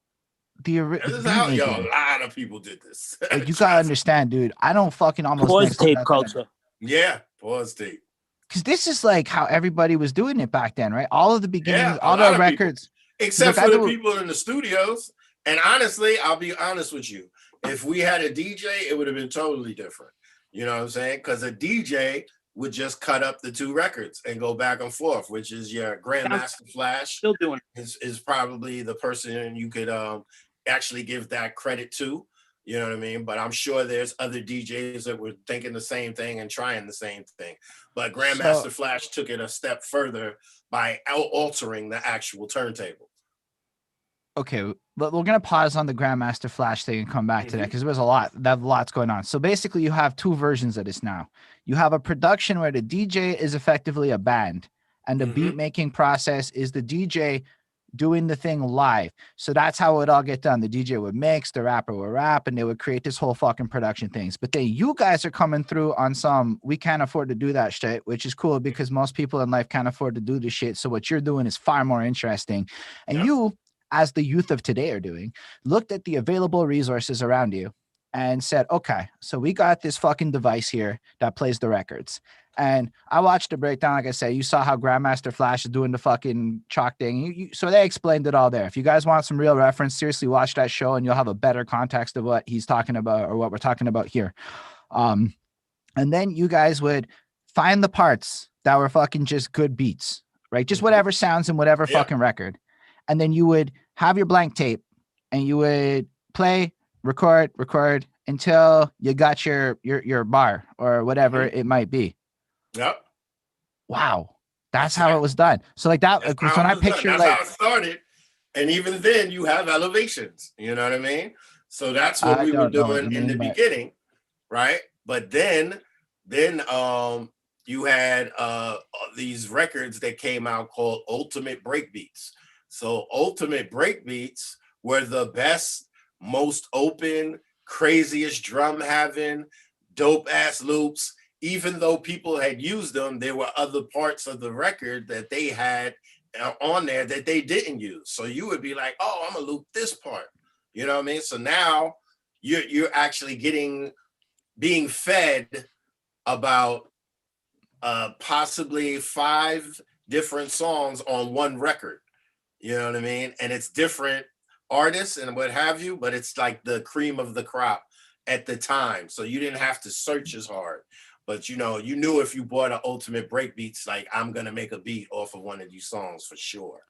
the This is how, yo, a lot lot of people did this. Like, you gotta understand, dude. I don't fucking almost Pause next to tape nothing. culture. Yeah, pause tape. Because this is like how everybody was doing it back then, right? All of the beginnings, Yeah, a all lot the of records. people, except Like, for the people in the studios. And honestly, I'll be honest with you. If we had a DJ, it would have been totally different. You know what I'm saying? Because a DJ would just cut up the two records and go back and forth, which is your Grandmaster Flash. Still doing is probably the person you could actually give that credit to. You know what I mean? But I'm sure there's other DJs that were thinking the same thing and trying the same thing. But Grandmaster Flash took it a step further by altering the actual turntable. Okay, but we're gonna pause on the Grandmaster Flash thing and come back to that because there was a lot's going on. So basically, you have two versions of this now. You have a production where the DJ is effectively a band, and the beat making process is the DJ doing the thing live. So that's how it would all get done. The DJ would mix, the rapper would rap, and they would create this whole fucking production things. But then you guys are coming through on some, we can't afford to do that shit, which is cool because most people in life can't afford to do this shit. So what you're doing is far more interesting. And you, as the youth of today are doing, looked at the available resources around you and said, okay, so we got this fucking device here that plays the records. And I watched the breakdown. Like I said, you saw how Grandmaster Flash is doing the fucking chalk thing. So they explained it all there. If you guys want some real reference, seriously watch that show and you'll have a better context of what he's talking about or what we're talking about here. And then you guys would find the parts that were fucking just good beats, right? Just whatever sounds in whatever fucking record. And then you would have your blank tape and you would play, record until you got your bar or whatever it might be. Yep. Wow. That's how it was done. So like that, because when I picture that's like how it started. And even then you have elevations, you know what I mean? So that's what we were doing in the beginning, right? But then you had these records that came out called Ultimate Breakbeats. So Ultimate Breakbeats were the best, most open, craziest drum having, dope ass loops. Even though people had used them, there were other parts of the record that they had on there that they didn't use. So you would be like, oh, I'm gonna loop this part. You know what I mean? So now you're actually being fed about possibly 5 different songs on one record. You know what I mean? And it's different artists and what have you, but it's like the cream of the crop at the time. So you didn't have to search as hard. But you knew if you bought an Ultimate Breakbeats, like I'm gonna make a beat off of one of these songs for sure.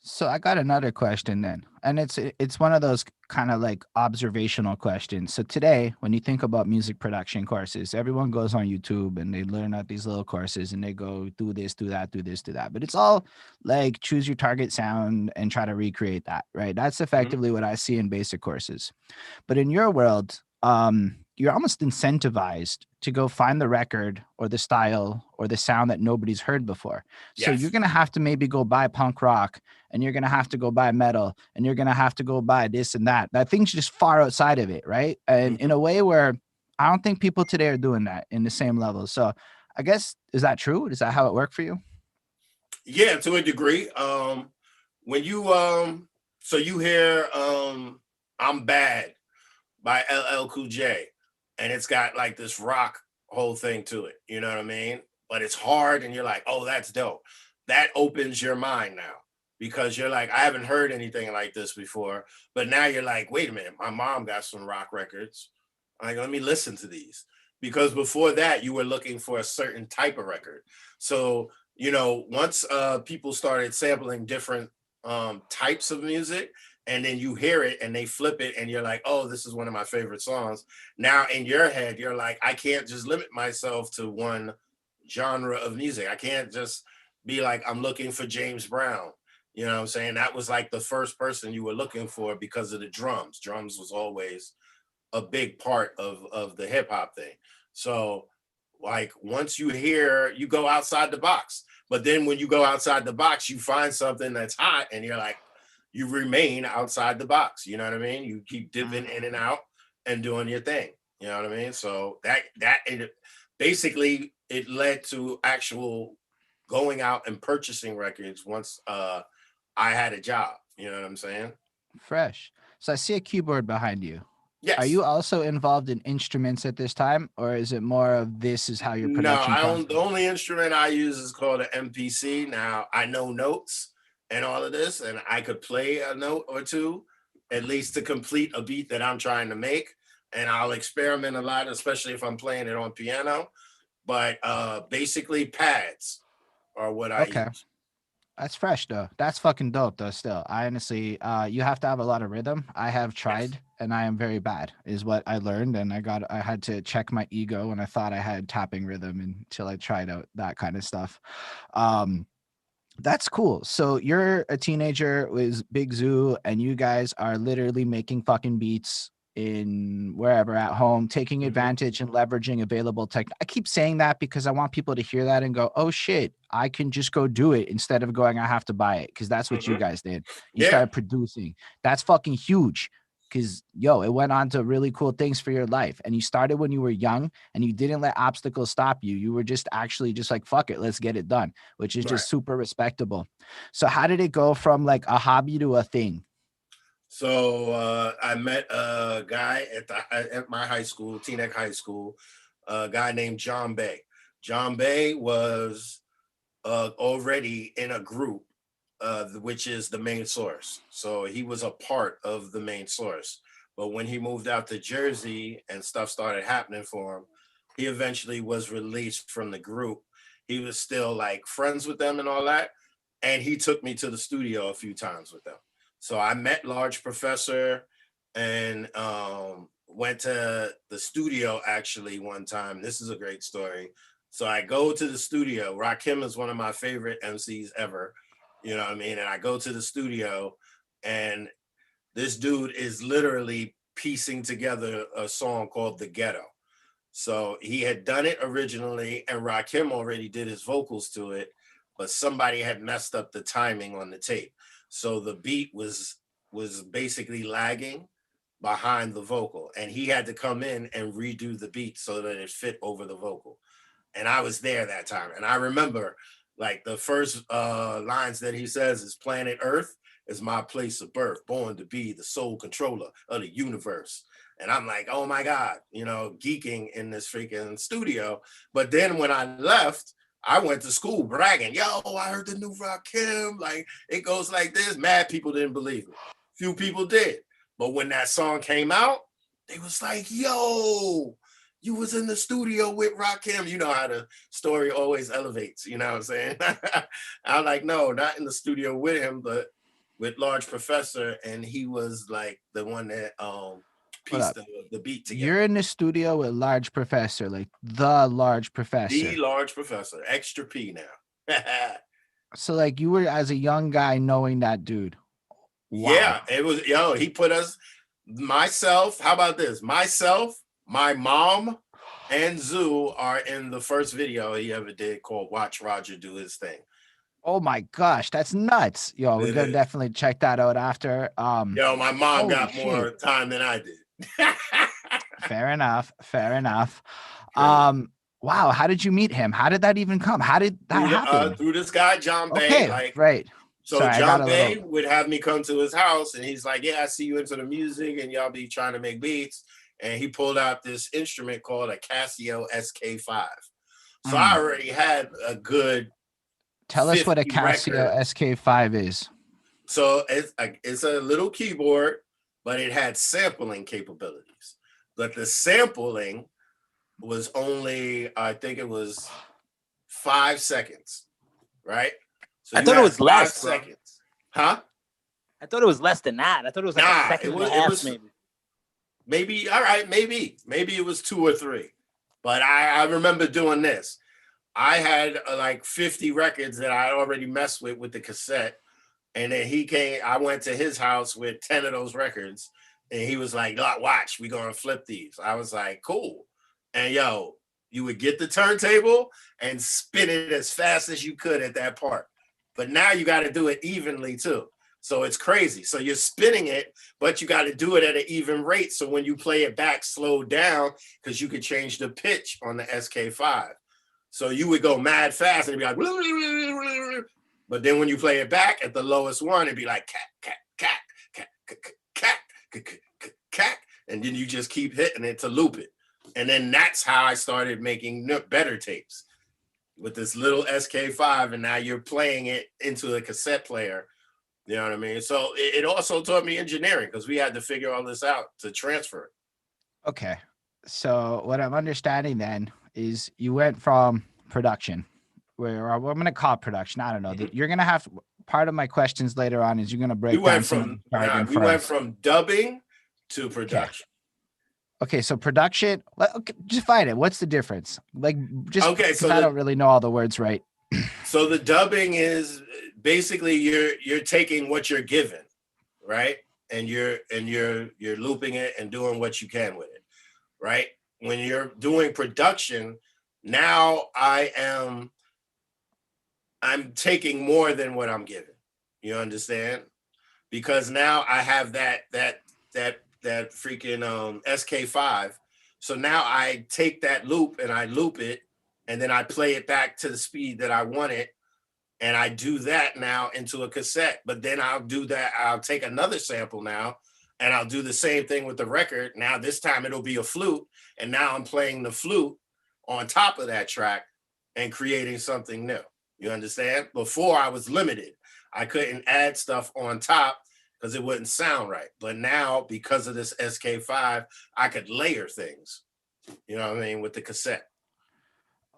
So I got another question then, and it's one of those kind of like observational questions. So today, when you think about music production courses, everyone goes on YouTube and they learn out these little courses and they go do this, do that, do this, do that. But it's all like choose your target sound and try to recreate that, right? That's effectively what I see in basic courses. But in your world, you're almost incentivized to go find the record or the style or the sound that nobody's heard before. So you're going to have to maybe go buy punk rock and you're going to have to go buy metal and you're going to have to go buy this and that. That thing's just far outside of it, right? And in a way where I don't think people today are doing that in the same level. So I guess, is that true? Is that how it worked for you? Yeah, to a degree. When you so you hear I'm Bad by LL Cool J, and it's got like this rock whole thing to it, you know what I mean? But it's hard and you're like, oh, that's dope. That opens your mind now because you're like, I haven't heard anything like this before. But now you're like, wait a minute, my mom got some rock records. Like, let me listen to these. Because before that, you were looking for a certain type of record. So, once people started sampling different types of music, and then you hear it and they flip it and you're like, oh, this is one of my favorite songs. Now in your head, you're like, I can't just limit myself to one genre of music. I can't just be like, I'm looking for James Brown. You know what I'm saying? That was like the first person you were looking for because of the drums. Drums was always a big part of the hip hop thing. So like once you hear, you go outside the box. But then when you go outside the box, you find something that's hot and you're like, you remain outside the box. You know what I mean? You keep dipping in and out and doing your thing. You know what I mean? So basically it led to actual going out and purchasing records once I had a job. You know what I'm saying? Fresh. So I see a keyboard behind you. Yes. Are you also involved in instruments at this time, or is it more of this is how your No, production comes? the only instrument I use is called an MPC. Now I know notes and all of this, and I could play a note or two, at least to complete a beat that I'm trying to make. And I'll experiment a lot, especially if I'm playing it on piano. But basically, pads are what I Okay. use. That's fresh though. That's fucking dope though. Still, I honestly, you have to have a lot of rhythm. I have Yes. tried, and I am very bad, is what I learned. And I had to check my ego, and I thought I had tapping rhythm until I tried out that kind of stuff. Um, that's cool. So you're a teenager with Big Zoo, and you guys are literally making fucking beats in wherever at home, taking Mm-hmm. advantage and leveraging available tech. I keep saying that because I want people to hear that and go, "Oh shit, I can just go do it," instead of going, "I have to buy it," because that's what you Mm-hmm. guys did. You Yeah. started producing. That's fucking huge. Because it went on to really cool things for your life, and you started when you were young, and you didn't let obstacles stop you. You were just actually just like, fuck it, let's get it done, which is Right. just super respectable. So how did it go from like a hobby to a thing? So I met a guy at my high school, Teaneck High School, a guy named John Bay. John Bay was already in a group, which is the main source. So he was a part of the main source. But when he moved out to Jersey and stuff started happening for him, he eventually was released from the group. He was still like friends with them and all that. And he took me to the studio a few times with them. So I met Large Professor and went to the studio actually one time. This is a great story. So I go to the studio. Rakim is one of my favorite MCs ever. You know what I mean? And I go to the studio, and this dude is literally piecing together a song called The Ghetto. So he had done it originally, and Rakim already did his vocals to it, but somebody had messed up the timing on the tape. So the beat was basically lagging behind the vocal, and he had to come in and redo the beat so that it fit over the vocal. And I was there that time, and I remember like the first lines that he says is "Planet Earth is my place of birth, born to be the sole controller of the universe." And I'm like, oh my God, geeking in this freaking studio. But then when I left, I went to school bragging, yo, I heard the new Rakim. Like, it goes like this. Mad people didn't believe me. Few people did. But when that song came out, they was like, yo, you was in the studio with Rakim. You know how the story always elevates, you know what I'm saying? I'm like, no, not in the studio with him, but with Large Professor. And he was like the one that Hold pieced up. the beat together. You're in the studio with Large Professor, like the Large The Professor. Large Professor, extra P now. So like you were as a young guy knowing that dude. Yeah, Wow. it was, he put us, myself, how about this? Myself, my mom, and Zoo are in the first video he ever did called Watch Roger Do His Thing. Oh my gosh, that's nuts. Yo, we're It gonna is. definitely check that out after. Yo, my mom Holy got shit. more time than I did. Fair enough. Fair enough. Crazy. Wow, how did you meet him? How did that even come? How did that happen? Through this guy, John Bay. Okay, Like, right. so Sorry, I got John a Bay little would have me come to his house, and he's like, yeah, I see you into the music and y'all be trying to make beats. And he pulled out this instrument called a Casio SK5. So I already had a good Tell us what a 50 Casio records. SK5 is. So it's a little keyboard, but it had sampling capabilities. But the sampling was only, I think it was 5 seconds, right? So I you thought it had was five less, bro. seconds. Huh? I thought it was less than that. I thought it was like a Nah, second and a it half, was maybe. maybe, all right, maybe it was 2 or 3. But I remember doing this. I had like 50 records that I already messed with the cassette. And then he came, I went to his house with 10 of those records. And he was like, watch, we're going to flip these. I was like, cool. And yo, you would get the turntable and spin it as fast as you could at that part. But now you got to do it evenly too. So it's crazy. So you're spinning it, but you got to do it at an even rate. So when you play it back, slow down, because you could change the pitch on the SK5. So you would go mad fast and it'd be like, but then when you play it back at the lowest one, it'd be like cat, cat, cat, cat, cat, cat, cat, cat. and then you just keep hitting it to loop it. And then that's how I started making better tapes with this little SK5, and now you're playing it into a cassette player. You know what I mean? So it also taught me engineering because we had to figure all this out to transfer it. Okay. So what I'm understanding then is you went from production, where I'm going to call it production. I don't know. You're going to have part of my questions later on is you're going to break down some of the jargon we went from dubbing to production. Okay, so production. Okay, just find it. What's the difference? Like, just okay, so I don't really know all the words right. So the dubbing is basically you're taking what you're given, right? And you're looping it and doing what you can with it, right? When you're doing production, now I'm taking more than what I'm given. You understand? Because now I have that freaking SK5. So now I take that loop and I loop it, and then I play it back to the speed that I want it. And I do that now into a cassette. But then I'll take another sample now, and I'll do the same thing with the record. Now this time it'll be a flute, and now I'm playing the flute on top of that track and creating something new. You understand? Before I was limited. I couldn't add stuff on top because it wouldn't sound right. But now, because of this SK5, I could layer things, you know what I mean, with the cassette.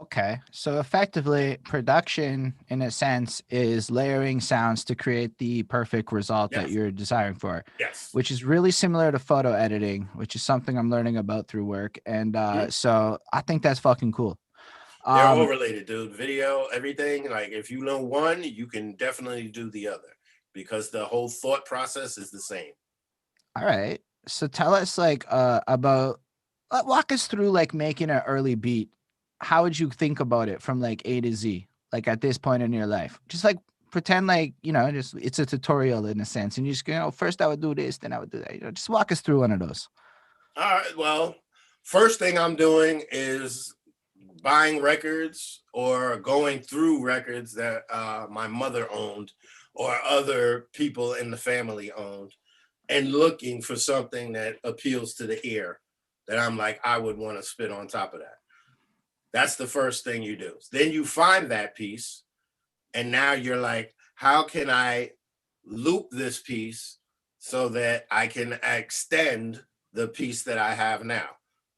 Okay. So effectively, production, in a sense, is layering sounds to create the perfect result that you're desiring for. Yes. Which is really similar to photo editing, which is something I'm learning about through work. And so I think that's fucking cool. They're all related, dude. Video, everything. Like, if you know one, you can definitely do the other because the whole thought process is the same. All right. So tell us, like, about, walk us through, like, making an early beat. How would you think about it from, like, A to Z, like, at this point in your life? Just, like, pretend like, just it's a tutorial in a sense. And you just go, first I would do this, then I would do that. Just walk us through one of those. All right. Well, first thing I'm doing is buying records or going through records that my mother owned or other people in the family owned, and looking for something that appeals to the ear that I'm like, I would want to spit on top of that. That's the first thing you do. Then you find that piece, and now you're like, how can I loop this piece so that I can extend the piece that I have now?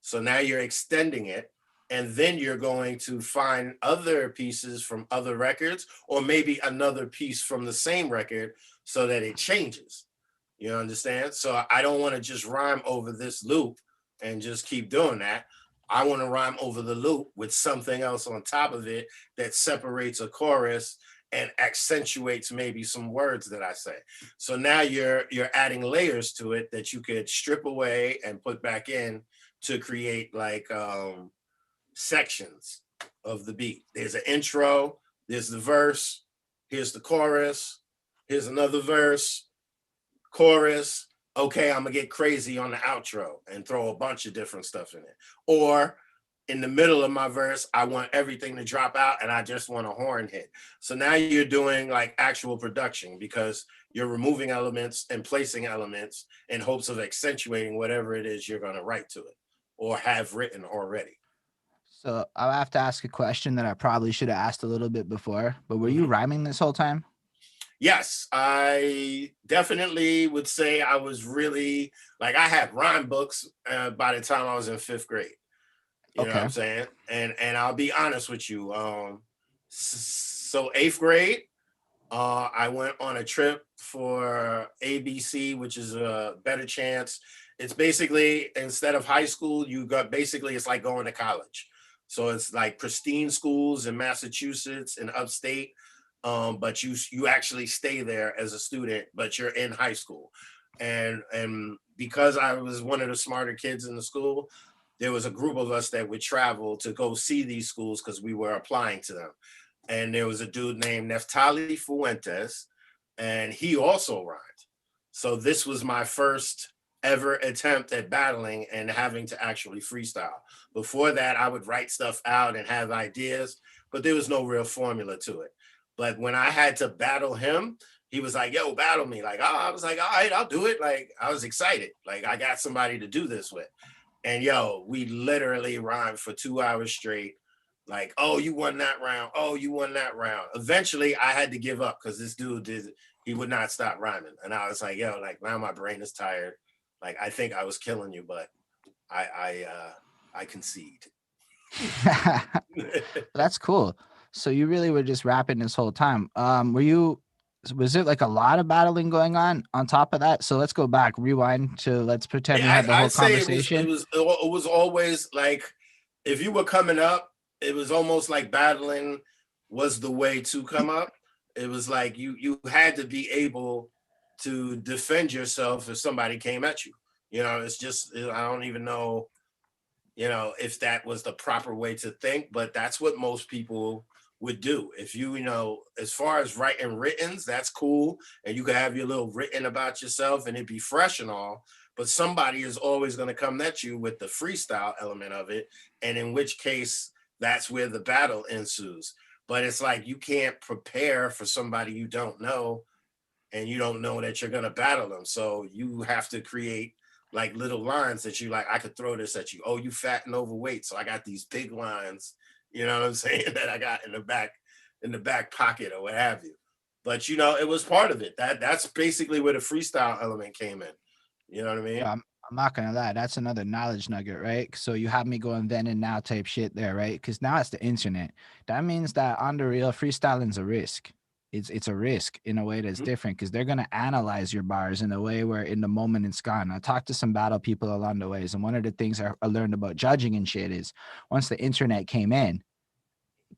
So now you're extending it, and then you're going to find other pieces from other records, or maybe another piece from the same record so that it changes. You understand? So I don't want to just rhyme over this loop and just keep doing that. I want to rhyme over the loop with something else on top of it that separates a chorus and accentuates maybe some words that I say. So now you're adding layers to it that you could strip away and put back in to create like sections of the beat. There's an intro, there's the verse, here's the chorus, here's another verse, chorus. Okay, I'm gonna get crazy on the outro and throw a bunch of different stuff in it. Or in the middle of my verse, I want everything to drop out and I just want a horn hit. So now you're doing like actual production because you're removing elements and placing elements in hopes of accentuating whatever it is you're gonna write to it or have written already. So I'll have to ask a question that I probably should have asked a little bit before, but were you rhyming this whole time? Yes, I definitely would say I was really, like, I had rhyme books by the time I was in 5th grade. You know what I'm saying? And I'll be honest with you. So 8th grade, I went on a trip for ABC, which is a better chance. It's basically, instead of high school, it's like going to college. So it's like pristine schools in Massachusetts and upstate. But you actually stay there as a student, but you're in high school. And because I was one of the smarter kids in the school, there was a group of us that would travel to go see these schools because we were applying to them. And there was a dude named Neftali Fuentes, and he also rhymed. So this was my first ever attempt at battling and having to actually freestyle. Before that, I would write stuff out and have ideas, but there was no real formula to it. But when I had to battle him, he was like, yo, battle me. Like, oh, I was like, all right, I'll do it. Like, I was excited. Like, I got somebody to do this with. And yo, we literally rhymed for 2 hours straight. Like, oh, you won that round. Oh, you won that round. Eventually, I had to give up because this dude he would not stop rhyming. And I was like, yo, like now my brain is tired. Like, I think I was killing you, but I concede. That's cool. So you really were just rapping this whole time. Was it like a lot of battling going on top of that? So let's go back, rewind to, let's pretend we had the whole I'd say conversation. it was always like, if you were coming up, it was almost like battling was the way to come up. It was like you had to be able to defend yourself if somebody came at you. You know, it's just, I don't even know, you know, if that was the proper way to think, but that's what most people would do. If you know, as far as writing writtens, that's cool. And you can have your little written about yourself and it'd be fresh and all, but somebody is always going to come at you with the freestyle element of it. And in which case, that's where the battle ensues. But it's like, you can't prepare for somebody you don't know, and you don't know that you're going to battle them. So you have to create like little lines that you like, I could throw this at you. Oh, you fat and overweight. So I got these big lines, you know what I'm saying, that I got in the back pocket or what have you. But you know, it was part of it. That's basically where the freestyle element came in. You know what I mean? Yeah, I'm not gonna lie. That's another knowledge nugget, right? So you have me going then and now type shit there, right? Because now it's the internet. That means that on the real, freestyling's a risk. It's a risk in a way that's different, because they're gonna analyze your bars in a way where in the moment it's gone. I talked to some battle people along the ways, and one of the things I learned about judging and shit is once the internet came in,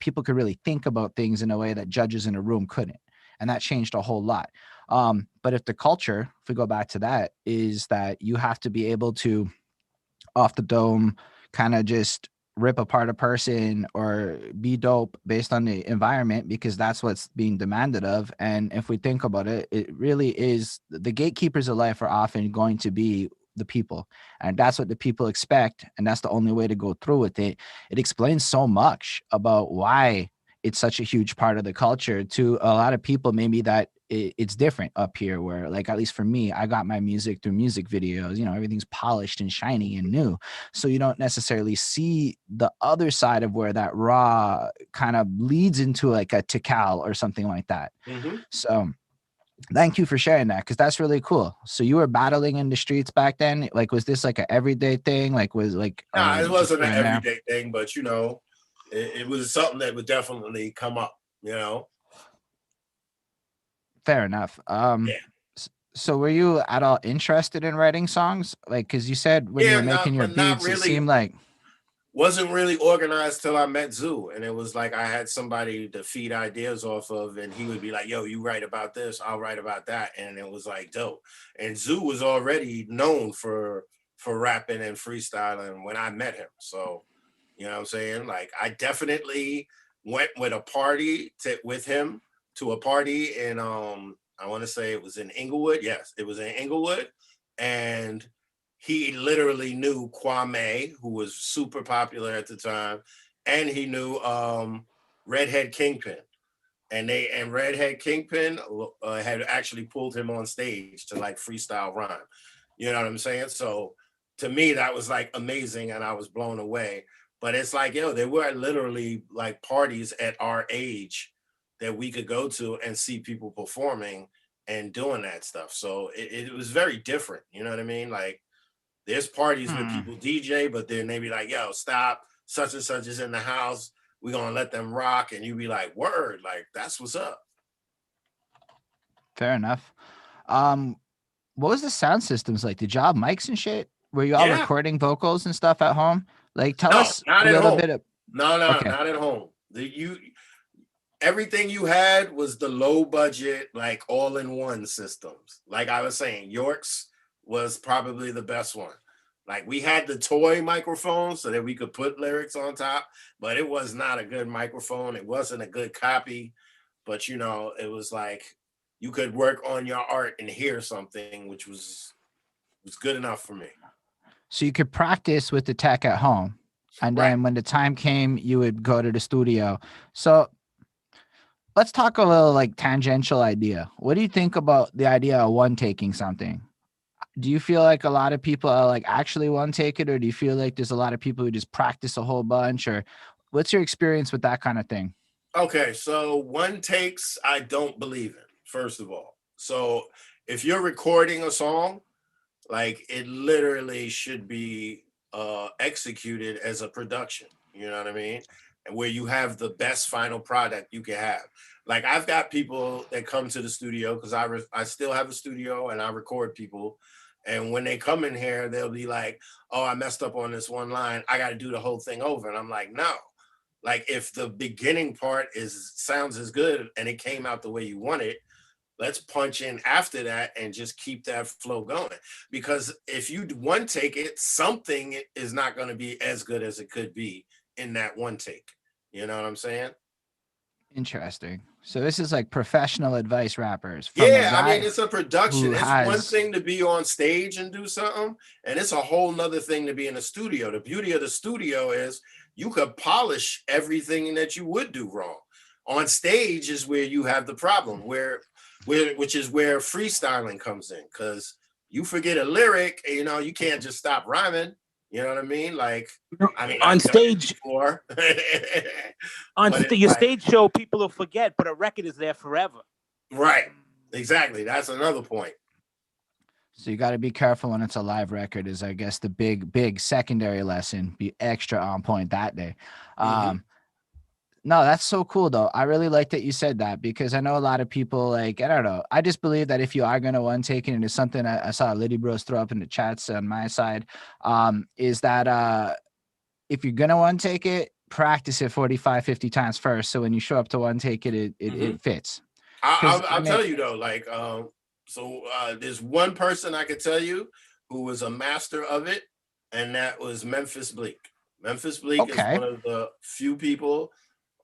people could really think about things in a way that judges in a room couldn't. And that changed a whole lot. But if the culture, if we go back to that, is that you have to be able to, off the dome, kind of just rip apart a person or be dope based on the environment, because that's what's being demanded of. And if we think about it, it really is, the gatekeepers of life are often going to be the people, and that's what the people expect, and that's the only way to go through with it. It explains so much about why it's such a huge part of the culture to a lot of people. Maybe that it's different up here, where, like, at least for me, I got my music through music videos. You know, everything's polished and shiny and new, so you don't necessarily see the other side of where that raw kind of leads into like a Tikal or something like that. So thank you for sharing that, because that's really cool. So you were battling in the streets back then. Like, was this like an everyday thing? Like, was like, nah, it wasn't an everyday thing, but you know, it was something that would definitely come up, you know. Fair enough. Yeah. So were you at all interested in writing songs? Like, because you said when you were making your not beats, really. it seemed like Wasn't really organized till I met Zoo, and it was like I had somebody to feed ideas off of, and he would be like, "Yo, you write about this, I'll write about that," and it was like dope. And Zoo was already known for rapping and freestyling when I met him, so you know what I'm saying. Like, I definitely went with with him to a party in I want to say it was in Inglewood. Yes, it was in Inglewood, and he literally knew Kwame, who was super popular at the time, and he knew Redhead Kingpin, and Redhead Kingpin had actually pulled him on stage to like freestyle rhyme. You know what I'm saying? So to me, that was like amazing, and I was blown away. But it's like, yo, there were literally like parties at our age that we could go to and see people performing and doing that stuff. So it was very different. You know what I mean? Like, there's parties where people DJ, but then they be like, yo, stop, such and such is in the house, we're gonna let them rock. And you be like, word, like, that's what's up. fair enough. What was the sound systems like? Did y'all have mics and shit? Were you all recording vocals and stuff at home? Like, tell us not a at little home. bit of. No, Okay. not at home. Everything you had was the low budget, like all-in-one systems. Like I was saying, York's was probably the best one. Like, we had the toy microphone so that we could put lyrics on top, but it was not a good microphone. It wasn't a good copy, but you know, it was like you could work on your art and hear something, which was good enough for me. So you could practice with the tech at home, and then when the time came, you would go to the studio. So let's talk a little like tangential idea. What do you think about the idea of one taking something? Do you feel like a lot of people are like actually one take it, or do you feel like there's a lot of people who just practice a whole bunch, or what's your experience with that kind of thing? Okay, so one takes I don't believe in, first of all. So if you're recording a song, like it literally should be executed as a production. You know what I mean? And where you have the best final product you can have. Like I've got people that come to the studio because I still have a studio and I record people. And when they come in here, they'll be like, "Oh, I messed up on this one line. I got to do the whole thing over." And I'm like, "No." Like if the beginning part is sounds as good and it came out the way you want it, let's punch in after that and just keep that flow going. Because if you one take it, something is not going to be as good as it could be in that one take. You know what I'm saying? Interesting. So this is like professional advice rappers from a Yeah, I mean, guy it's a production. who It's one has thing to be on stage and do something, and it's a whole nother thing to be in the studio. The beauty of the studio is you could polish everything that you would do wrong. On stage is where you have the problem, which is where freestyling comes in, because you forget a lyric, and, you know, you can't just stop rhyming. You know what I mean? Like, I mean, On I've done it stage, before, on but it's your like, stage show, people will forget, but a record is there forever. right, exactly. That's another point. so you got to be careful when it's a live record is I guess the big secondary lesson. Be extra on point that day. Mm-hmm. No, that's so cool though. I really like that you said that because I know a lot of people like, I don't know. I just believe that if you are going to one take it, and it's something I saw Liddy Bros throw up in the chats on my side, is that if you're going to one take it, practice it 45, 50 times first. So when you show up to one take it, Mm-hmm. it fits. Cause I'll I mean, tell you though, like, there's one person I could tell you who was a master of it, and that was Memphis Bleak. Memphis Bleak is okay. one of the few people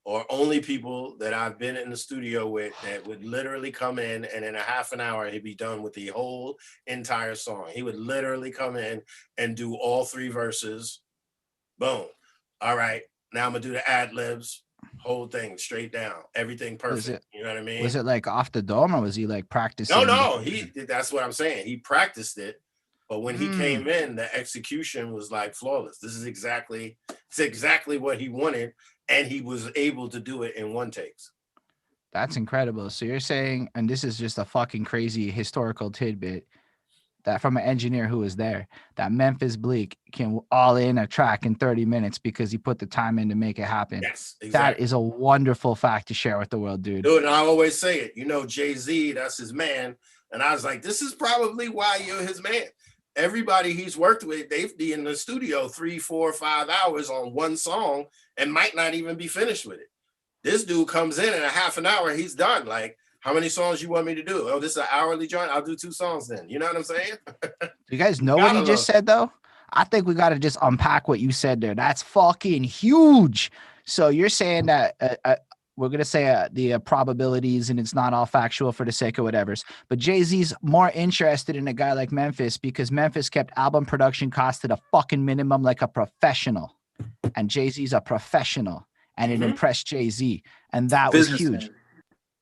or only people that I've been in the studio with that would literally come in and in a half an hour he'd be done with the whole entire song. He would literally come in and do all three verses. Boom. All right. Now I'm gonna do the ad libs, whole thing straight down, everything Was perfect. it, You know what I was mean? it like off the dome or was he like No, practicing no, before? he that's what I'm saying. He practiced it, but when he Mm. came in, the execution was like flawless. It's exactly what he wanted, and he was able to do it in one takes. That's incredible. So you're saying, and this is just a fucking crazy historical tidbit that from an engineer who was there, that Memphis Bleak can all in a track in 30 minutes because he put the time in to make it happen. Yes, That exactly. is a wonderful fact to share with the world, dude. Dude, and I always say it, you know, Jay-Z, that's his man. And I was like, this is probably why you're his man. Everybody he's worked with, they've be in the studio 3, 4, 5 hours on one song and might not even be finished with it. This dude comes in a half an hour, he's done. Like, how many songs you want me to do? Oh, this is an hourly joint. I'll do 2 songs then. You know what I'm saying? Do you guys know what Gotta he just love said though? I think we got to just unpack what you said there. That's fucking huge. So you're saying that we're gonna say the probabilities, and it's not all factual for the sake of whatever's. But Jay Z's more interested in a guy like Memphis because Memphis kept album production costs at a fucking minimum, like a professional, and Jay Z's a professional, and it it. impressed Jay Z, and that was huge. Businessman.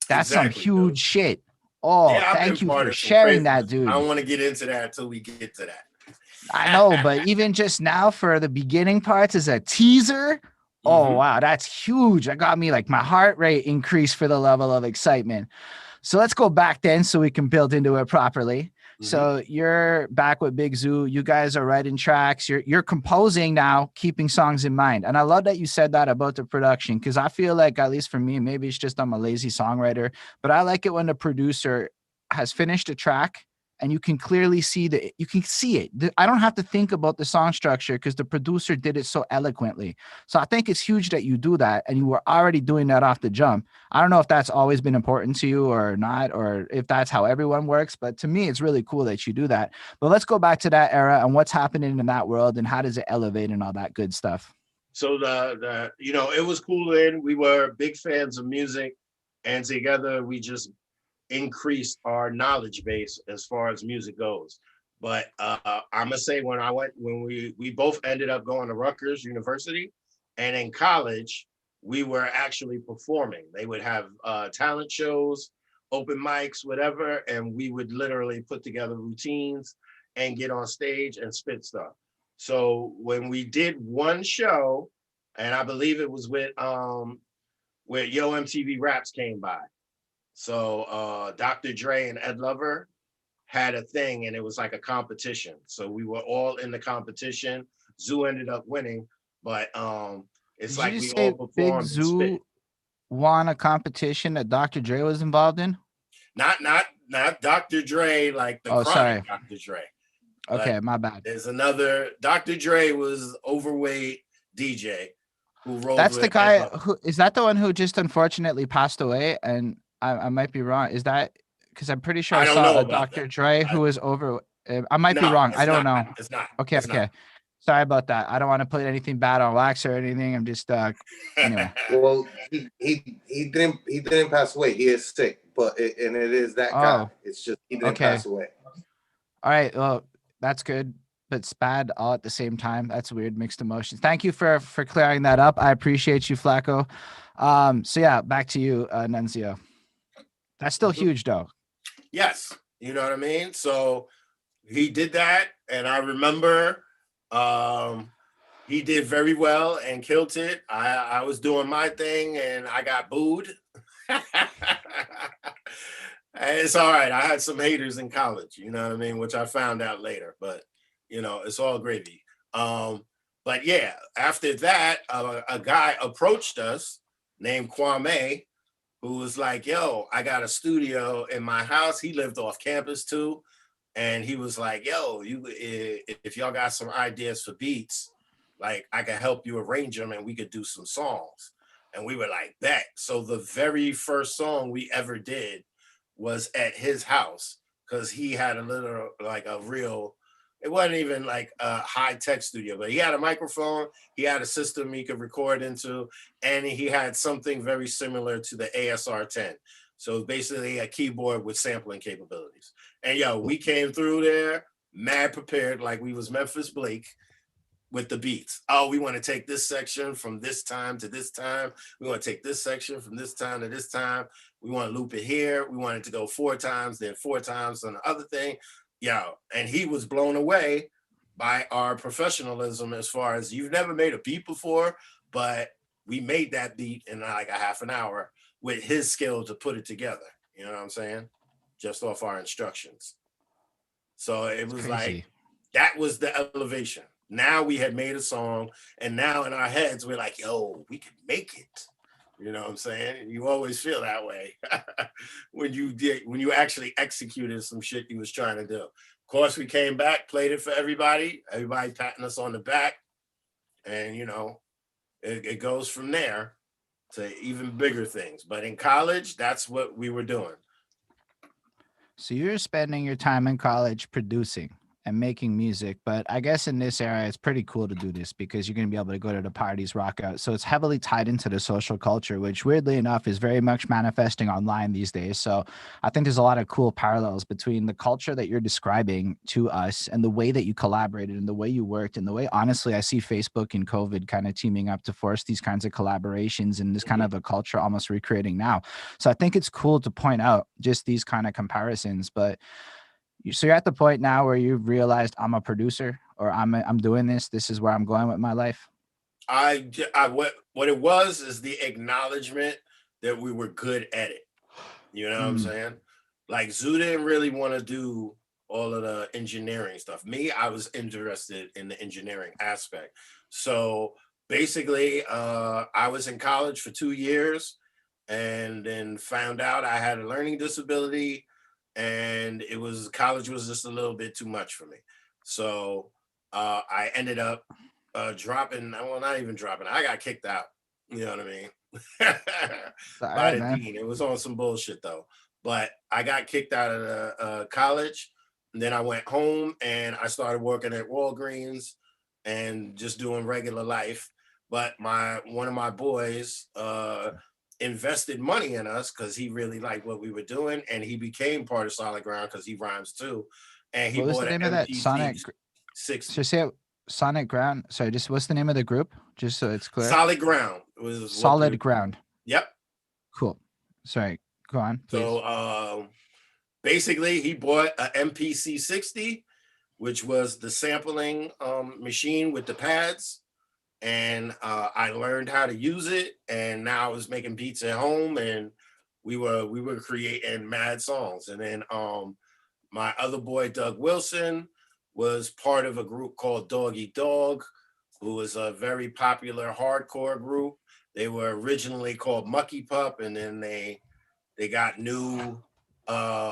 That's some Exactly, dude. huge shit. Oh, Yeah, I've been thank you part for of some sharing crazy. that, I dude. don't want to get into that until we get to I know, but that. even just now for the beginning parts as a teaser, oh Mm-hmm. wow, that's huge. That got me like my heart rate increased for the level of excitement. So let's go back then so we can build into it properly. Mm-hmm. So you're back with Big Zoo. You guys are writing tracks. You're composing now, keeping songs in mind. And I love that you said that about the production because I feel like, at least for me, maybe it's just I'm a lazy songwriter, but I like it when the producer has finished a track and you can clearly see that you can see it. I don't have to think about the song structure because the producer did it so eloquently. So I think it's huge that you do that and you were already doing that off the jump. I don't know if that's always been important to you or not, or if that's how everyone works, but to me, it's really cool that you do that. But let's go back to that era and what's happening in that world and how does it elevate and all that good stuff. So the you know, it was cool then. We were big fans of music, and together we just increased our knowledge base as far as music goes. But I'm gonna say when we both ended up going to Rutgers University, and in college we were actually performing. They would have talent shows, open mics, whatever, and we would literally put together routines and get on stage and spit stuff. So when we did one show, and I believe it was with where Yo MTV Raps came by. So Dr. Dre and Ed Lover had a thing, and it was like a competition. So we were all in the competition. Zoo ended up winning, but it's Did like you we just all say Big performed and spit. Zoo won a competition that Dr. Dre was involved in? Not Dr. Dre, like the Oh, chronic sorry. Dr. Dre. Okay, my bad. There's another Dr. Dre was overweight DJ who rolled That's with the Ed guy Lover. who is that the one who just unfortunately passed away? And I might be wrong. Is that because I'm pretty sure I I don't saw know a about Dr. that. Dre who was over. I might be No, wrong. I it's don't not. know. It's not. Okay, It's okay. not. Sorry about that. I don't want to put anything bad on wax or anything. I'm just anyway. Well, he didn't pass away. He is sick, but it is that guy. Oh, It's just he didn't okay. pass away. All right. Well, that's good, but it's bad all at the same time. That's weird, mixed emotions. Thank you for clearing that up. I appreciate you, Flacco. So yeah, back to you, Nunzio. That's still huge, though. Yes, you know what I mean? So he did that, and I remember he did very well and killed it. I was doing my thing and I got booed. It's all right. I had some haters in college, you know what I mean, which I found out later, but you know, it's all gravy. But yeah, after that, a guy approached us named Kwame, who was like, yo, I got a studio in my house. He lived off campus too. And he was like, yo, if y'all got some ideas for beats, like I can help you arrange them and we could do some songs. And we were like, bet. So the very first song we ever did was at his house because he had a little, like a real, it wasn't even like a high-tech studio, but he had a microphone, he had a system he could record into, and he had something very similar to the ASR-10. So basically a keyboard with sampling capabilities. And yo, we came through there mad prepared, like we was Memphis Blake with the beats. Oh, we want to take this section from this time to this time. We want to take this section from this time to this time. We want to loop it here. We want it to go 4 times, then 4 times on the other thing. Yo, and he was blown away by our professionalism as far as you've never made a beat before, but we made that beat in like a half an hour with his skill to put it together. You know what I'm saying? Just off our instructions. So it was like, that was the elevation. Now we had made a song, and now in our heads, we're like, yo, we can make it. You know what I'm saying? You always feel that way when you actually executed some shit you was trying to do. Of course, we came back, played it for everybody patting us on the back. And, you know, it goes from there to even bigger things. But in college, that's what we were doing. So you're spending your time in college producing and making music, but I guess in this era, it's pretty cool to do this because you're going to be able to go to the parties, rock out. So it's heavily tied into the social culture, which weirdly enough is very much manifesting online these days. So I think there's a lot of cool parallels between the culture that you're describing to us and the way that you collaborated and the way you worked and the way, honestly, I see Facebook and COVID kind of teaming up to force these kinds of collaborations and this kind of a culture almost recreating now. So I think it's cool to point out just these kind of comparisons, but so you're at the point now where you've realized I'm a producer or I'm doing this. This is where I'm going with my life. What it was is the acknowledgement that we were good at it. You know what I'm saying? Like Zoo didn't really want to do all of the engineering stuff. Me, I was interested in the engineering aspect. So basically, I was in college for 2 years and then found out I had a learning disability. And college was just a little bit too much for me. So I ended up dropping, well, not even dropping, I got kicked out. You know what I mean? By the dean. It was on some bullshit though. But I got kicked out of college. And then I went home and I started working at Walgreens and just doing regular life. But one of my boys, invested money in us because he really liked what we were doing, and he became part of Solid Ground because he rhymes too. And he bought an MPC 60. So say Sonic Ground. Sorry, just what's the name of the group? Just so it's clear. Solid Ground. was Solid ground. Yep. Cool. Sorry. Go on, please. So basically, he bought a MPC 60, which was the sampling machine with the pads. And I learned how to use it, and now I was making beats at home, and we were creating mad songs. And then my other boy Doug Wilson was part of a group called Doggy Dog, who was a very popular hardcore group. They were originally called Mucky Pup, and then they got new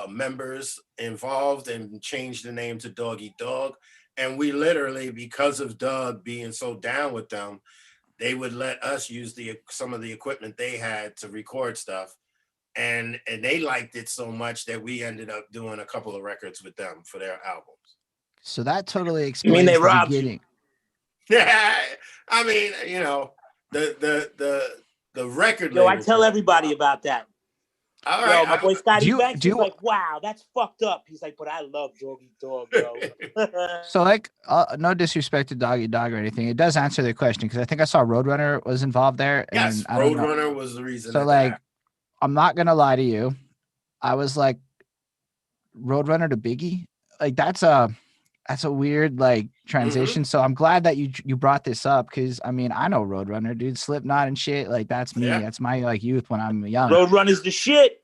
members involved and changed the name to Doggy Dog. And we literally, because of Doug being so down with them, they would let us use some of the equipment they had to record stuff. And they liked it so much that we ended up doing a couple of records with them for their albums. So that totally explains they the robbed beginning. Yeah, I mean, you know, the record Yo, I label. tell everybody about that. All right. Yo, my boy Scotty Banks do is you- like, wow, that's fucked up. He's like, but I love Doggy Dog, yo. So, like, no disrespect to Doggy Dog or anything. It does answer the question because I think I saw Roadrunner was involved there. Yes, And I don't know. Roadrunner was the reason. So, that like, happened. I'm not gonna lie to you. I was like, Roadrunner to Biggie. Like, that's a weird like transition. So I'm glad that you brought this up because I mean I know Roadrunner, dude, Slipknot and shit. Like that's me. Yeah. That's my like youth when I'm young. Roadrunner's the shit.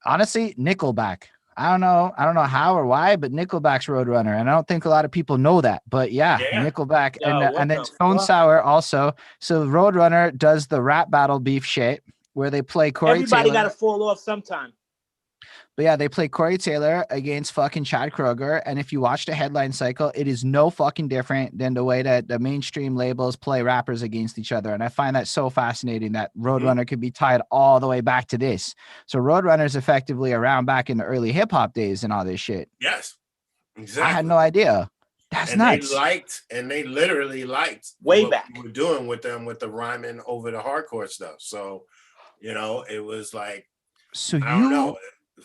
Honestly, Nickelback. I don't know how or why, but Nickelback's Roadrunner, and I don't think a lot of people know that. But yeah. Nickelback, Yo, what and then the Stone fuck? Sour also. So Roadrunner does the rap battle beef shit where they play Corey Everybody Taylor. got to fall off sometime. But yeah, they play Corey Taylor against fucking Chad Kroeger. And if you watch the headline cycle, it is no fucking different than the way that the mainstream labels play rappers against each other. And I find that so fascinating that Roadrunner could be tied all the way back to this. So Roadrunner is effectively around back in the early hip hop days and all this shit. Yes, exactly. I had no idea. That's nuts. They literally liked Way what back. we were doing with them with the rhyming over the hardcore stuff. So, you know, it was like, So I don't know. you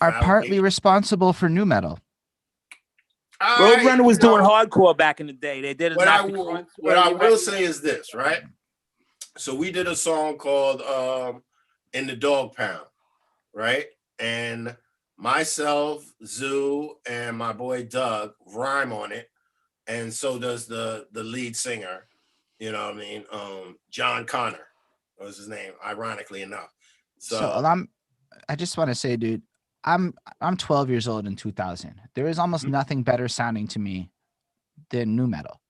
are partly responsible for nu metal. Roadrunner was doing hardcore back in the day. They did it. What I will say is this, right? So we did a song called "In the Dog Pound," right? And myself, Zoo, and my boy Doug rhyme on it, and so does the lead singer. You know what I mean? John Connor was his name, ironically enough. So I just want to say, dude, I'm 12 years old in 2000. There is almost nothing better sounding to me than nu metal.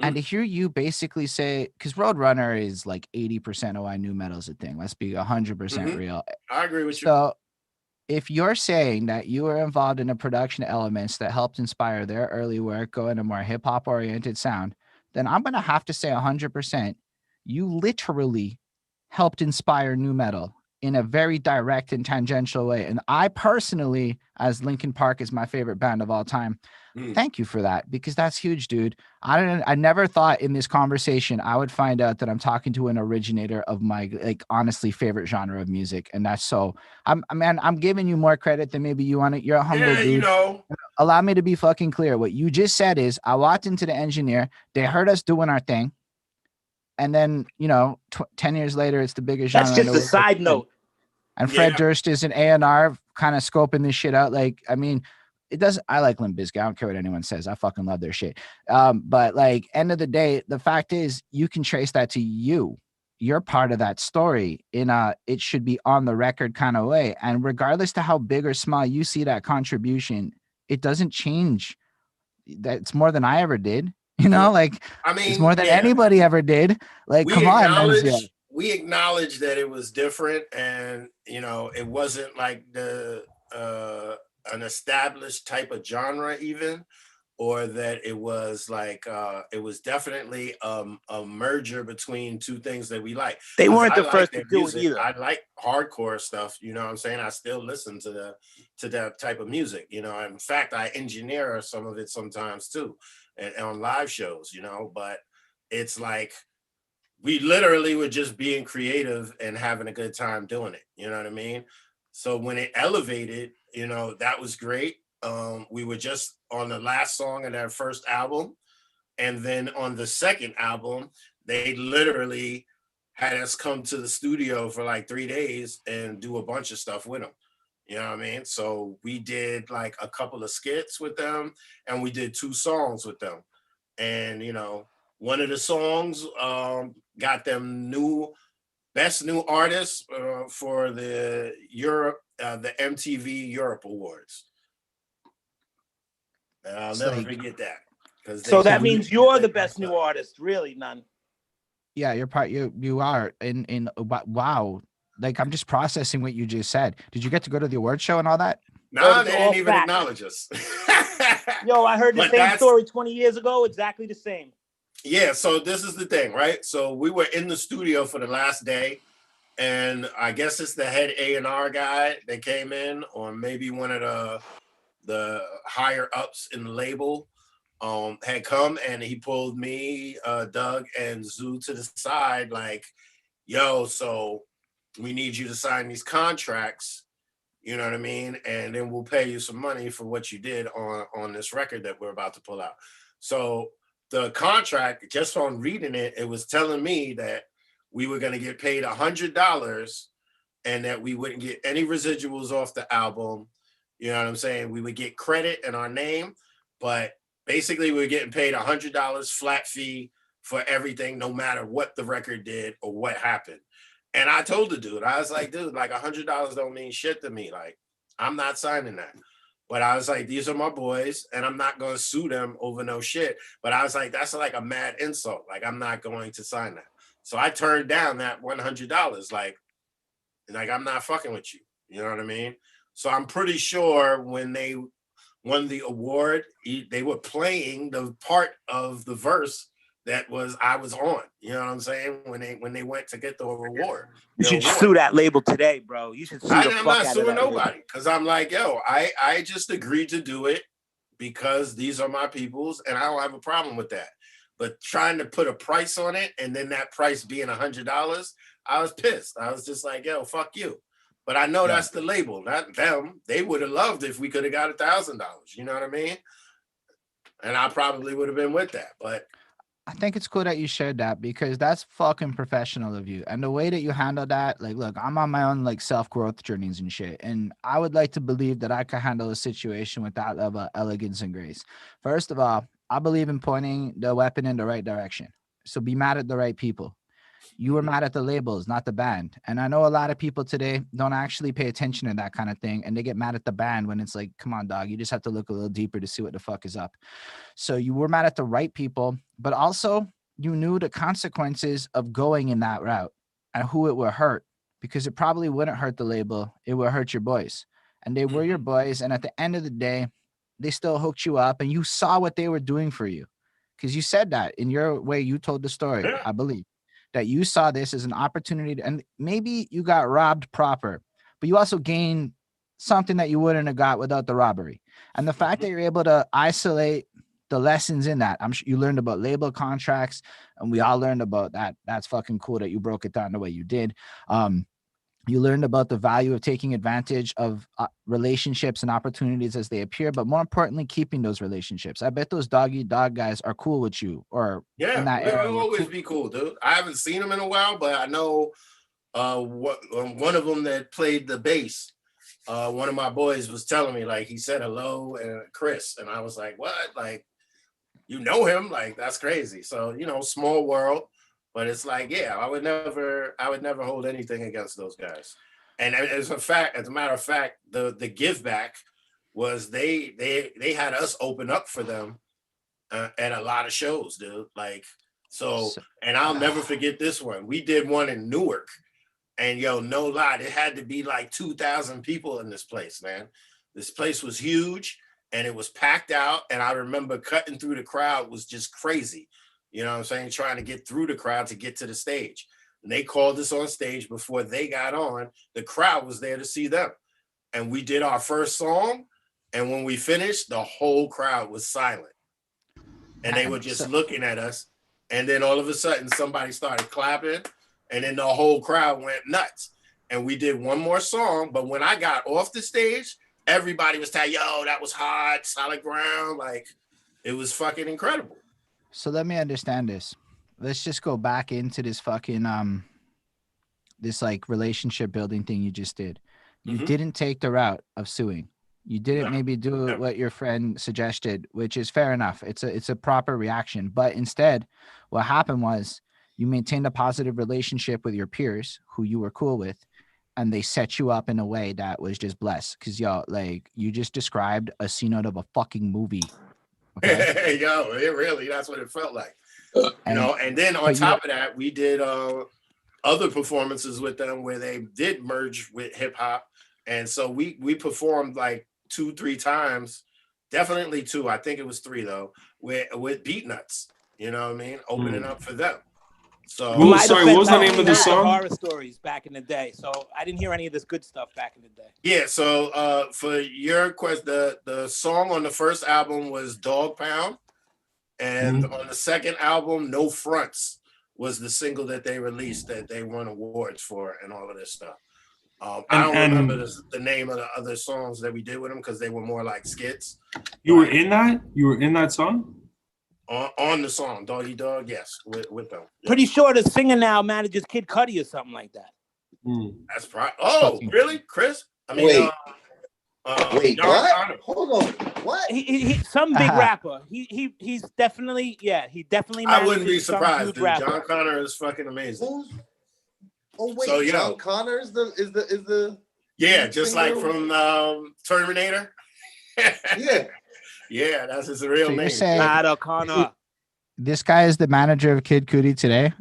And to hear you basically say, because Roadrunner is like 80% of why nu metal is a thing. Let's be 100% real. I agree with you. So if you're saying that you were involved in the production elements that helped inspire their early work, go in a more hip hop oriented sound, then I'm going to have to say 100%. You literally helped inspire nu metal in a very direct and tangential way. And I personally, as Linkin Park is my favorite band of all time, thank you for that, because that's huge, dude. I never thought in this conversation I would find out that I'm talking to an originator of my like honestly favorite genre of music. And that's so I'm giving you more credit than maybe you want it. You're a humble dude. You know. Allow me to be fucking clear. What you just said is I walked into the engineer, they heard us doing our thing. And then, 10 years later, it's the biggest genre. That's just a side note. And Fred Durst is an A&R kind of scoping this shit out. Like, I mean, it doesn't, I like Limp Bizkit. I don't care what anyone says. I fucking love their shit. But like, end of the day, the fact is you can trace that to you. You're part of that story in it should be on the record kind of way. And regardless to how big or small you see that contribution, it doesn't change. That's more than I ever did. Like, I mean, it's more than anybody ever did. Like, come on. We acknowledge that it was different, and it wasn't like an established type of genre even, or that it was like it was definitely a merger between two things that we like. They weren't the first to do it either. I like hardcore stuff, you know what I'm saying? I still listen to that type of music, in fact I engineer some of it sometimes too, and on live shows, but it's like we literally were just being creative and having a good time doing it. You know what I mean? So when it elevated, that was great. We were just on the last song of that first album. And then on the second album, they literally had us come to the studio for like 3 days and do a bunch of stuff with them. You know what I mean? So we did like a couple of skits with them, and we did 2 songs with them. And you know, one of the songs got them best new artist for the MTV Europe Awards. And I'll never forget that. So that means you're the best new artist, really, none. Yeah, you're part. You are in. Wow. Like, I'm just processing what you just said. Did you get to go to the award show and all that? No, they didn't even acknowledge us. Yo, I heard the same story 20 years ago. Exactly the same. Yeah. So this is the thing, right? So we were in the studio for the last day, and I guess it's the head A&R guy that came in, or maybe one of the higher ups in the label had come, and he pulled me, Doug, and Zoo to the side, like, yo, so we need you to sign these contracts, you know what I mean? And then we'll pay you some money for what you did on this record that we're about to pull out. So the contract, just on reading it, it was telling me that we were going to get paid $100 and that we wouldn't get any residuals off the album. You know what I'm saying? We would get credit in our name, but basically we were getting paid $100 flat fee for everything, no matter what the record did or what happened. And I told the dude, I was like, dude, like $100 don't mean shit to me. Like, I'm not signing that. But I was like, these are my boys, and I'm not going to sue them over no shit. But I was like, that's like a mad insult. Like, I'm not going to sign that. So I turned down that $100. Like I'm not fucking with you. You know what I mean? So I'm pretty sure when they won the award, they were playing the part of the verse that I was on. You know what I'm saying? When they went to get the award. You should sue that label today, bro. You should sue I'm not suing nobody, because I'm like, yo, I just agreed to do it because these are my peoples, and I don't have a problem with that. But trying to put a price on it, and then that price being $100, I was pissed. I was just like, yo, fuck you. But I know that's the label, not them. They would have loved if we could have got $1,000. You know what I mean? And I probably would have been with that. But I think it's cool that you shared that, because that's fucking professional of you. And the way that you handle that, like, look, I'm on my own like self-growth journeys and shit. And I would like to believe that I could handle a situation with that level of elegance and grace. First of all, I believe in pointing the weapon in the right direction. So be mad at the right people. You were mad at the labels, not the band. And I know a lot of people today don't actually pay attention to that kind of thing. And they get mad at the band when it's like, come on, dog, you just have to look a little deeper to see what the fuck is up. So you were mad at the right people, but also you knew the consequences of going in that route and who it would hurt, because it probably wouldn't hurt the label. It would hurt your boys, and they were your boys. And at the end of the day, they still hooked you up, and you saw what they were doing for you. Because you said that in your way, you told the story, I believe, that you saw this as an opportunity and maybe you got robbed proper, but you also gained something that you wouldn't have got without the robbery. And the fact that you're able to isolate the lessons in that, I'm sure you learned about label contracts, and we all learned about that. That's fucking cool that you broke it down the way you did. You learned about the value of taking advantage of relationships and opportunities as they appear, but more importantly, keeping those relationships. I bet those dog guys are cool with you, or in that area. They'll always be cool, dude. I haven't seen them in a while, but I know one of them that played the bass. One of my boys was telling me, like, he said hello and Chris, and I was like, what? Like, you know him? Like, that's crazy. So, you know, small world. But it's like, yeah, I would never hold anything against those guys. And as a matter of fact, the give back was they had us open up for them at a lot of shows, dude. Like, so, and I'll never forget this one. We did one in Newark, and yo, no lie, it had to be like 2,000 people in this place, man. This place was huge, and it was packed out. And I remember cutting through the crowd was just crazy. You know what I'm saying? Trying to get through the crowd to get to the stage. And they called us on stage before they got on. The crowd was there to see them. And we did our first song. And when we finished, the whole crowd was silent. And they were just looking at us. And then all of a sudden, somebody started clapping. And then the whole crowd went nuts. And we did one more song. But when I got off the stage, everybody was telling, yo, that was hot, solid ground. Like, it was fucking incredible. So let me understand this. Let's just go back into this fucking this like relationship building thing you just did, you Mhm. didn't take the route of suing. You didn't No, maybe do never. what your friend suggested, which is fair enough. It's a proper reaction. But instead, what happened was you maintained a positive relationship with your peers who you were cool with, and they set you up in a way that was just blessed. Cause yo, like you just described a scene out of a fucking movie. Okay. Yo, it really, that's what it felt like. And And then on but you top of that, we did other performances with them where they did merge with hip hop. And so we performed like 2-3 times, definitely 2. I think it was 3 though, with Beat Nuts. You know what I mean? Opening up for them. So In my Sorry, what was defense, the I name only of the heard song? horror stories back in the day, so I didn't hear any of this good stuff back in the day. yeah, so for your question, the song on the first album was Dog Pound, and on the second album, No Fronts was the single that they released that they won awards for and all of this stuff. I don't remember the name of the other songs that we did with them because they were more like skits. You were in that? You were in that song? On the song Doggy Dog, yes, with them. Yeah. Pretty sure the singer now manages Kid Cudi or something like that. That's right. Oh, really, Chris? I mean, Wait, John what? Connor. Hold on, what? He some big rapper. He's definitely he definitely. I wouldn't be manages some surprised, huge dude. rapper. John Connor is fucking amazing. Who's? Oh wait, So, John Connor is the yeah, just like from Terminator. yeah. Yeah, that's his real so name. you're saying Matt O'Connor. this guy is the manager of Kid Cudi today?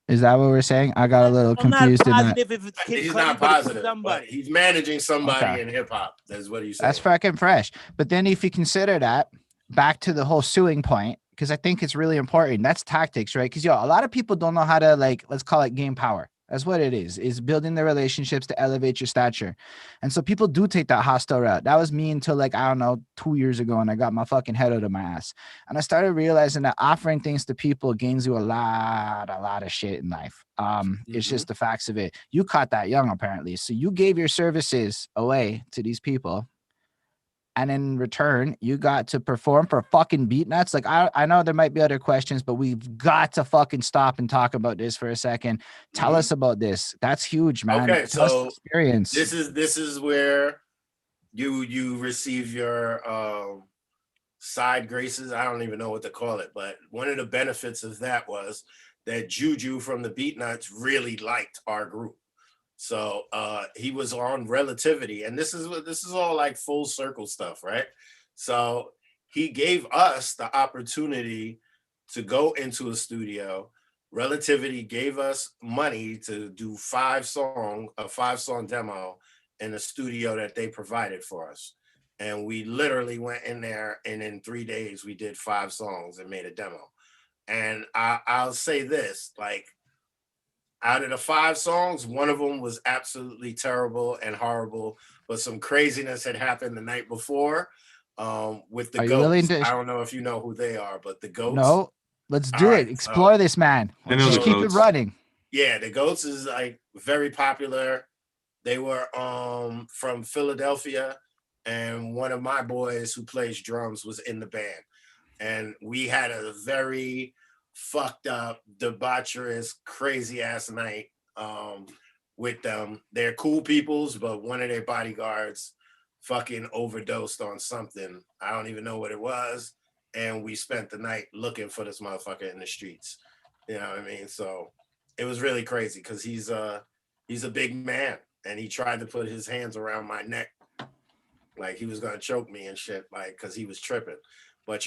Is that what we're saying? I got a little I'm not confused in that. positive if it's Kid He's Cudi, not but it's positive, but somebody. he's managing somebody Okay. in hip hop. That's what he's saying. That's fucking fresh. But then if you consider that, back to the whole suing point, because I think it's really important. That's tactics, right? Because a lot of people don't know how to, like, let's call it gain power. That's what it is building the relationships to elevate your stature. And so people do take that hostile route. That was me until, like, I don't know, 2 years ago, and I got my fucking head out of my ass. And I started realizing that offering things to people gains you a lot of shit in life. It's just the facts of it. You caught that young, apparently. So you gave your services away to these people. And in return, you got to perform for fucking Beat Nuts. Like, I know there might be other questions, but we've got to fucking stop and talk about this for a second. Tell us about this. That's huge, man. Okay, Tell us the so experience. this is where you receive your side graces. I don't even know what to call it, but one of the benefits of that was that Juju from the Beat Nuts really liked our group. So he was on Relativity, and this is all like full circle stuff, right? So he gave us the opportunity to go into a studio. Relativity gave us money to do a 5-song demo in a studio that they provided for us. And we literally went in there, and in 3 days we did 5 songs and made a demo. And I'll say this, like, out of the 5 songs, one of them was absolutely terrible and horrible, but some craziness had happened the night before with the Are you Goats. willing to? I don't know if you know who they are, but the Goats. No, let's do All it. right, Explore this, man. I know Just the keep Goats. it running. Yeah, the Goats is like very popular. They were from Philadelphia, and one of my boys who plays drums was in the band. And we had a very fucked up, debaucherous, crazy ass night with them. They're cool peoples, but one of their bodyguards fucking overdosed on something. I don't even know what it was. And we spent the night looking for this motherfucker in the streets. You know what I mean? So it was really crazy because he's a big man, and he tried to put his hands around my neck like he was gonna choke me and shit, like, because he was tripping. But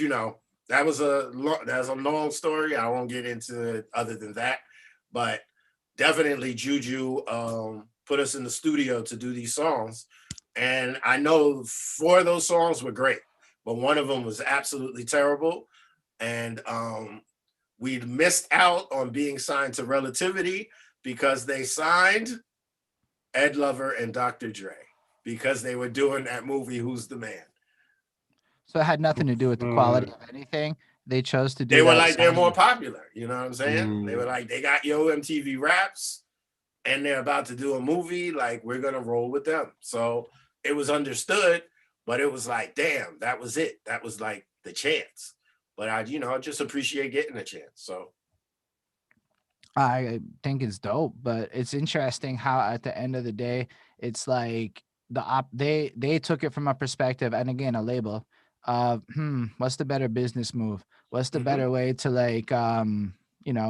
that was a long story. I won't get into it other than that. But definitely Juju put us in the studio to do these songs. And I know 4 of those songs were great, but one of them was absolutely terrible. And we'd missed out on being signed to Relativity because they signed Ed Lover and Dr. Dre because they were doing that movie, Who's the Man? So it had nothing to do with the quality of anything. They chose to do They were that like, they're sound. more popular. You know what I'm saying? They were like, they got Yo MTV Raps and they're about to do a movie. Like, we're going to roll with them. So it was understood, but it was like, damn, that was it. That was like the chance. But I just appreciate getting a chance. So. I think it's dope, but it's interesting how at the end of the day, it's like they took it from a perspective, and again, a label of what's the better business move? What's the Mm-hmm. better way to like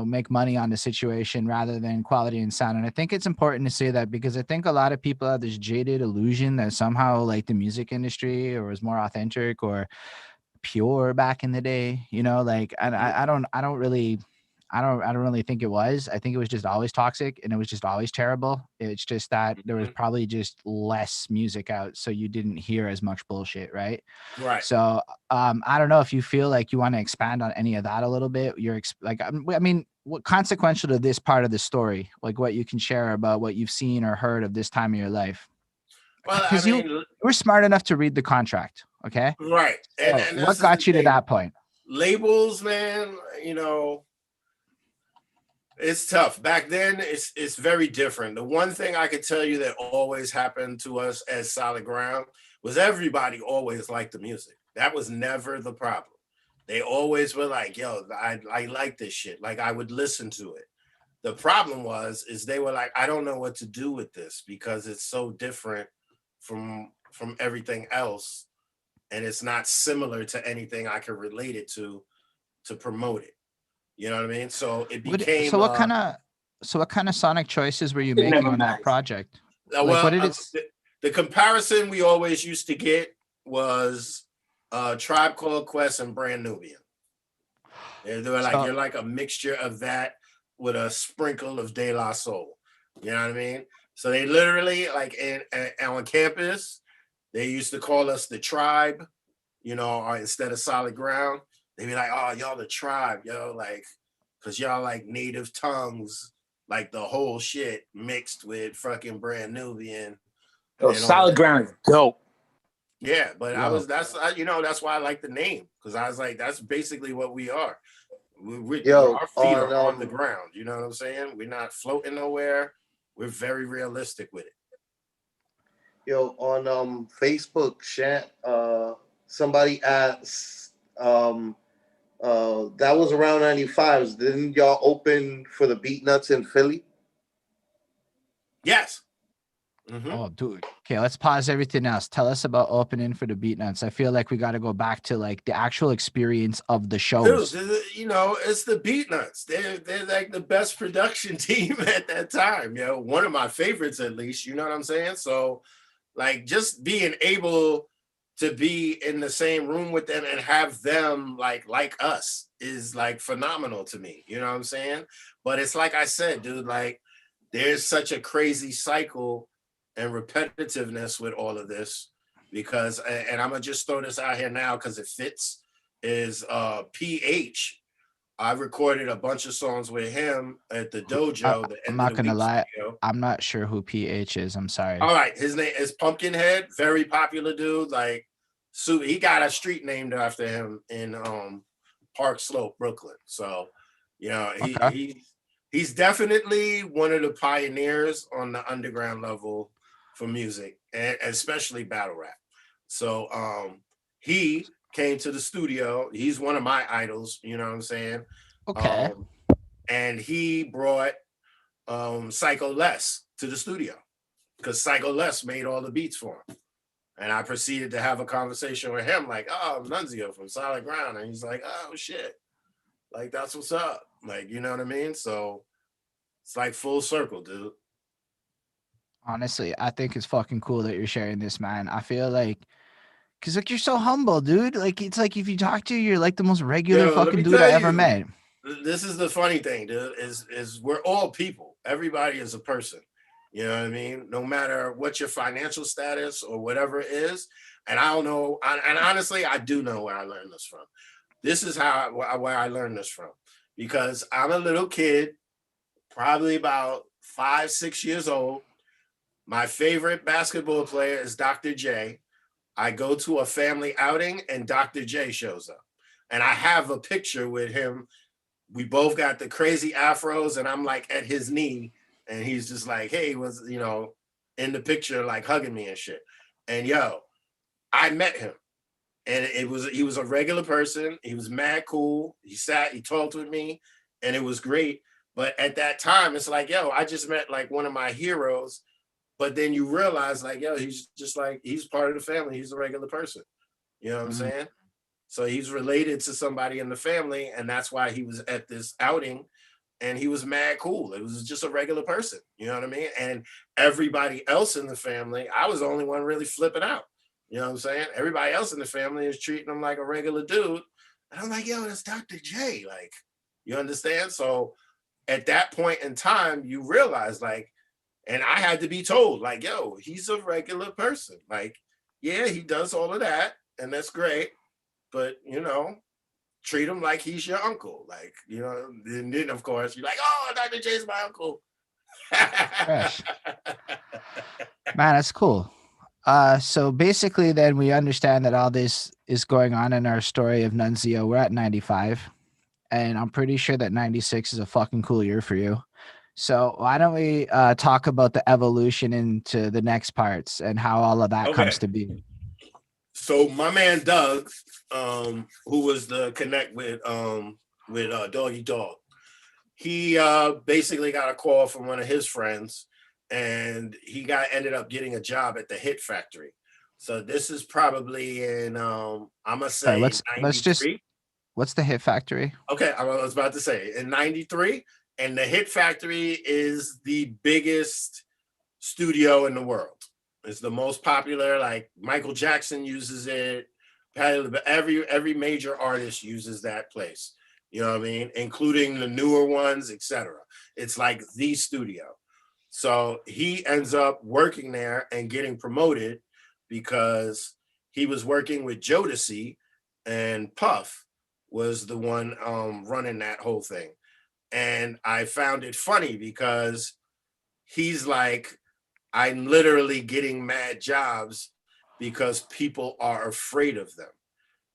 make money on the situation rather than quality and sound? And I think it's important to say that because I think a lot of people have this jaded illusion that somehow like the music industry or is more authentic or pure back in the day, like, and I don't really think it was. I think it was just always toxic and it was just always terrible. It's just that there was Mm-hmm. probably just less music out, so you didn't hear as much bullshit, right? Right. So I don't know if you feel like you want to expand on any of that a little bit. I mean, what consequential to this part of the story, like what you can share about what you've seen or heard of this time of your life, Well, I because you mean, were smart enough to read the contract, okay? right. And So this what is the got you to thing. that point? Labels, man, it's tough. Back then, it's very different. The one thing I could tell you that always happened to us as Solid Ground was everybody always liked the music. That was never the problem. They always were like, yo, I like this shit. Like I would listen to it. The problem is they were like, I don't know what to do with this because it's so different from everything else. And it's not similar to anything I could relate it to promote it. You know what I mean? So it What became so what kind of sonic choices were you making on that project? Like what well did it the comparison we always used to get was Tribe Called Quest and Brand Nubian. They were like so you're like a mixture of that with a sprinkle of De La Soul. You know what I mean? So they literally like on campus, they used to call us the Tribe, or instead of Solid Ground, they'd be like, "Oh, y'all the Tribe, yo," like, cause y'all like native tongues, like the whole shit mixed with fucking Brand Nubian Yo, and all Solid that. Ground is dope. Yeah, but yo that's why I like the name because I was like, that's basically what we are. Yo, Our feet on are on the ground. You know what I'm saying? We're not floating nowhere. We're very realistic with it. Facebook chat, somebody asked, that was around 95. Didn't y'all open for the Beat Nuts in Philly? Yes. Mm-hmm. Oh, dude. Okay, let's pause everything else. Tell us about opening for the Beatnuts. I feel like we got to go back to like the actual experience of the Dude, shows. it's the Beat Nuts. They're like the best production team at that time. One of my favorites at least. You know what I'm saying? So, like, just being able to be in the same room with them and have them like us is like phenomenal to me. You know what I'm saying? But it's like I said, dude. Like, there's such a crazy cycle and repetitiveness with all of this because, and I'm gonna just throw this out here now because it fits is PH. I recorded a bunch of songs with him at the dojo the I'm end of not the gonna week lie. studio. I'm not sure who PH is. I'm sorry. All right, his name is Pumpkinhead, very popular dude. Like, so he got a street named after him in Park Slope, Brooklyn. So, Okay. he's definitely one of the pioneers on the underground level for music, and especially battle rap. So, he came to the studio. He's one of my idols. You know what I'm saying? Okay. Um, and he brought Psycho Les to the studio because Psycho Les made all the beats for him. And I proceeded to have a conversation with him, like, "Oh, I'm Nunzio from Solid Ground," and he's like, "Oh shit, like that's what's up." Like, you know what I mean? So it's like full circle, dude. Honestly, I think it's fucking cool that you're sharing this, man. I feel like, cause like you're so humble, dude. Like it's like if you talk to you, you're like the most regular Yo, let fucking me dude I tell ever you, met. this is the funny thing, dude. Is we're all people. Everybody is a person. You know what I mean? No matter what your financial status or whatever it is. And I don't know. And honestly, I do know where I learned this from. This is where I learned this from because I'm a little kid, probably about 5, 6 years old. My favorite basketball player is Dr. J. I go to a family outing and Dr. J shows up. And I have a picture with him. We both got the crazy afros, and I'm like at his knee, and he's just like, "Hey," was in the picture, like hugging me and shit. And yo, I met him, and he was a regular person. He was mad cool. He talked with me, and it was great. But at that time, it's like, yo, I just met like one of my heroes. But then you realize, like, yo, he's just like, he's part of the family. He's a regular person. You know what I'm saying? So he's related to somebody in the family. And that's why he was at this outing and he was mad cool. It was just a regular person. You know what I mean? And everybody else in the family, I was the only one really flipping out. You know what I'm saying? Everybody else in the family is treating him like a regular dude. And I'm like, yo, that's Dr. J. Like, you understand? So at that point in time, you realize, like, and I had to be told, like, yo, he's a regular person. Like, yeah, he does all of that, and that's great. But, you know, treat him like he's your uncle. Like, you know, and then of course, you're like, oh, Dr. J's my uncle. Fresh. Man, that's cool. So basically, then we understand that all this is going on in our story of Nunzio. We're at 95, and I'm pretty sure that 96 is a fucking cool year for you. So why don't we talk about the evolution into the next parts and how all of that comes to be? So my man Doug, who was the connect with Doggy Dog, he basically got a call from one of his friends, and he ended up getting a job at the Hit Factory. So this is probably in I'm gonna say let's just what's the Hit Factory? Okay, I was about to say in 93, and the Hit Factory is the biggest studio in the world. It's the most popular. Like Michael Jackson uses it. Every major artist uses that place. You know what I mean? Including the newer ones, etc. It's like the studio. So he ends up working there and getting promoted because he was working with Jodeci, and Puff was the one running that whole thing. And I found it funny because he's like, I'm literally getting mad jobs because people are afraid of them.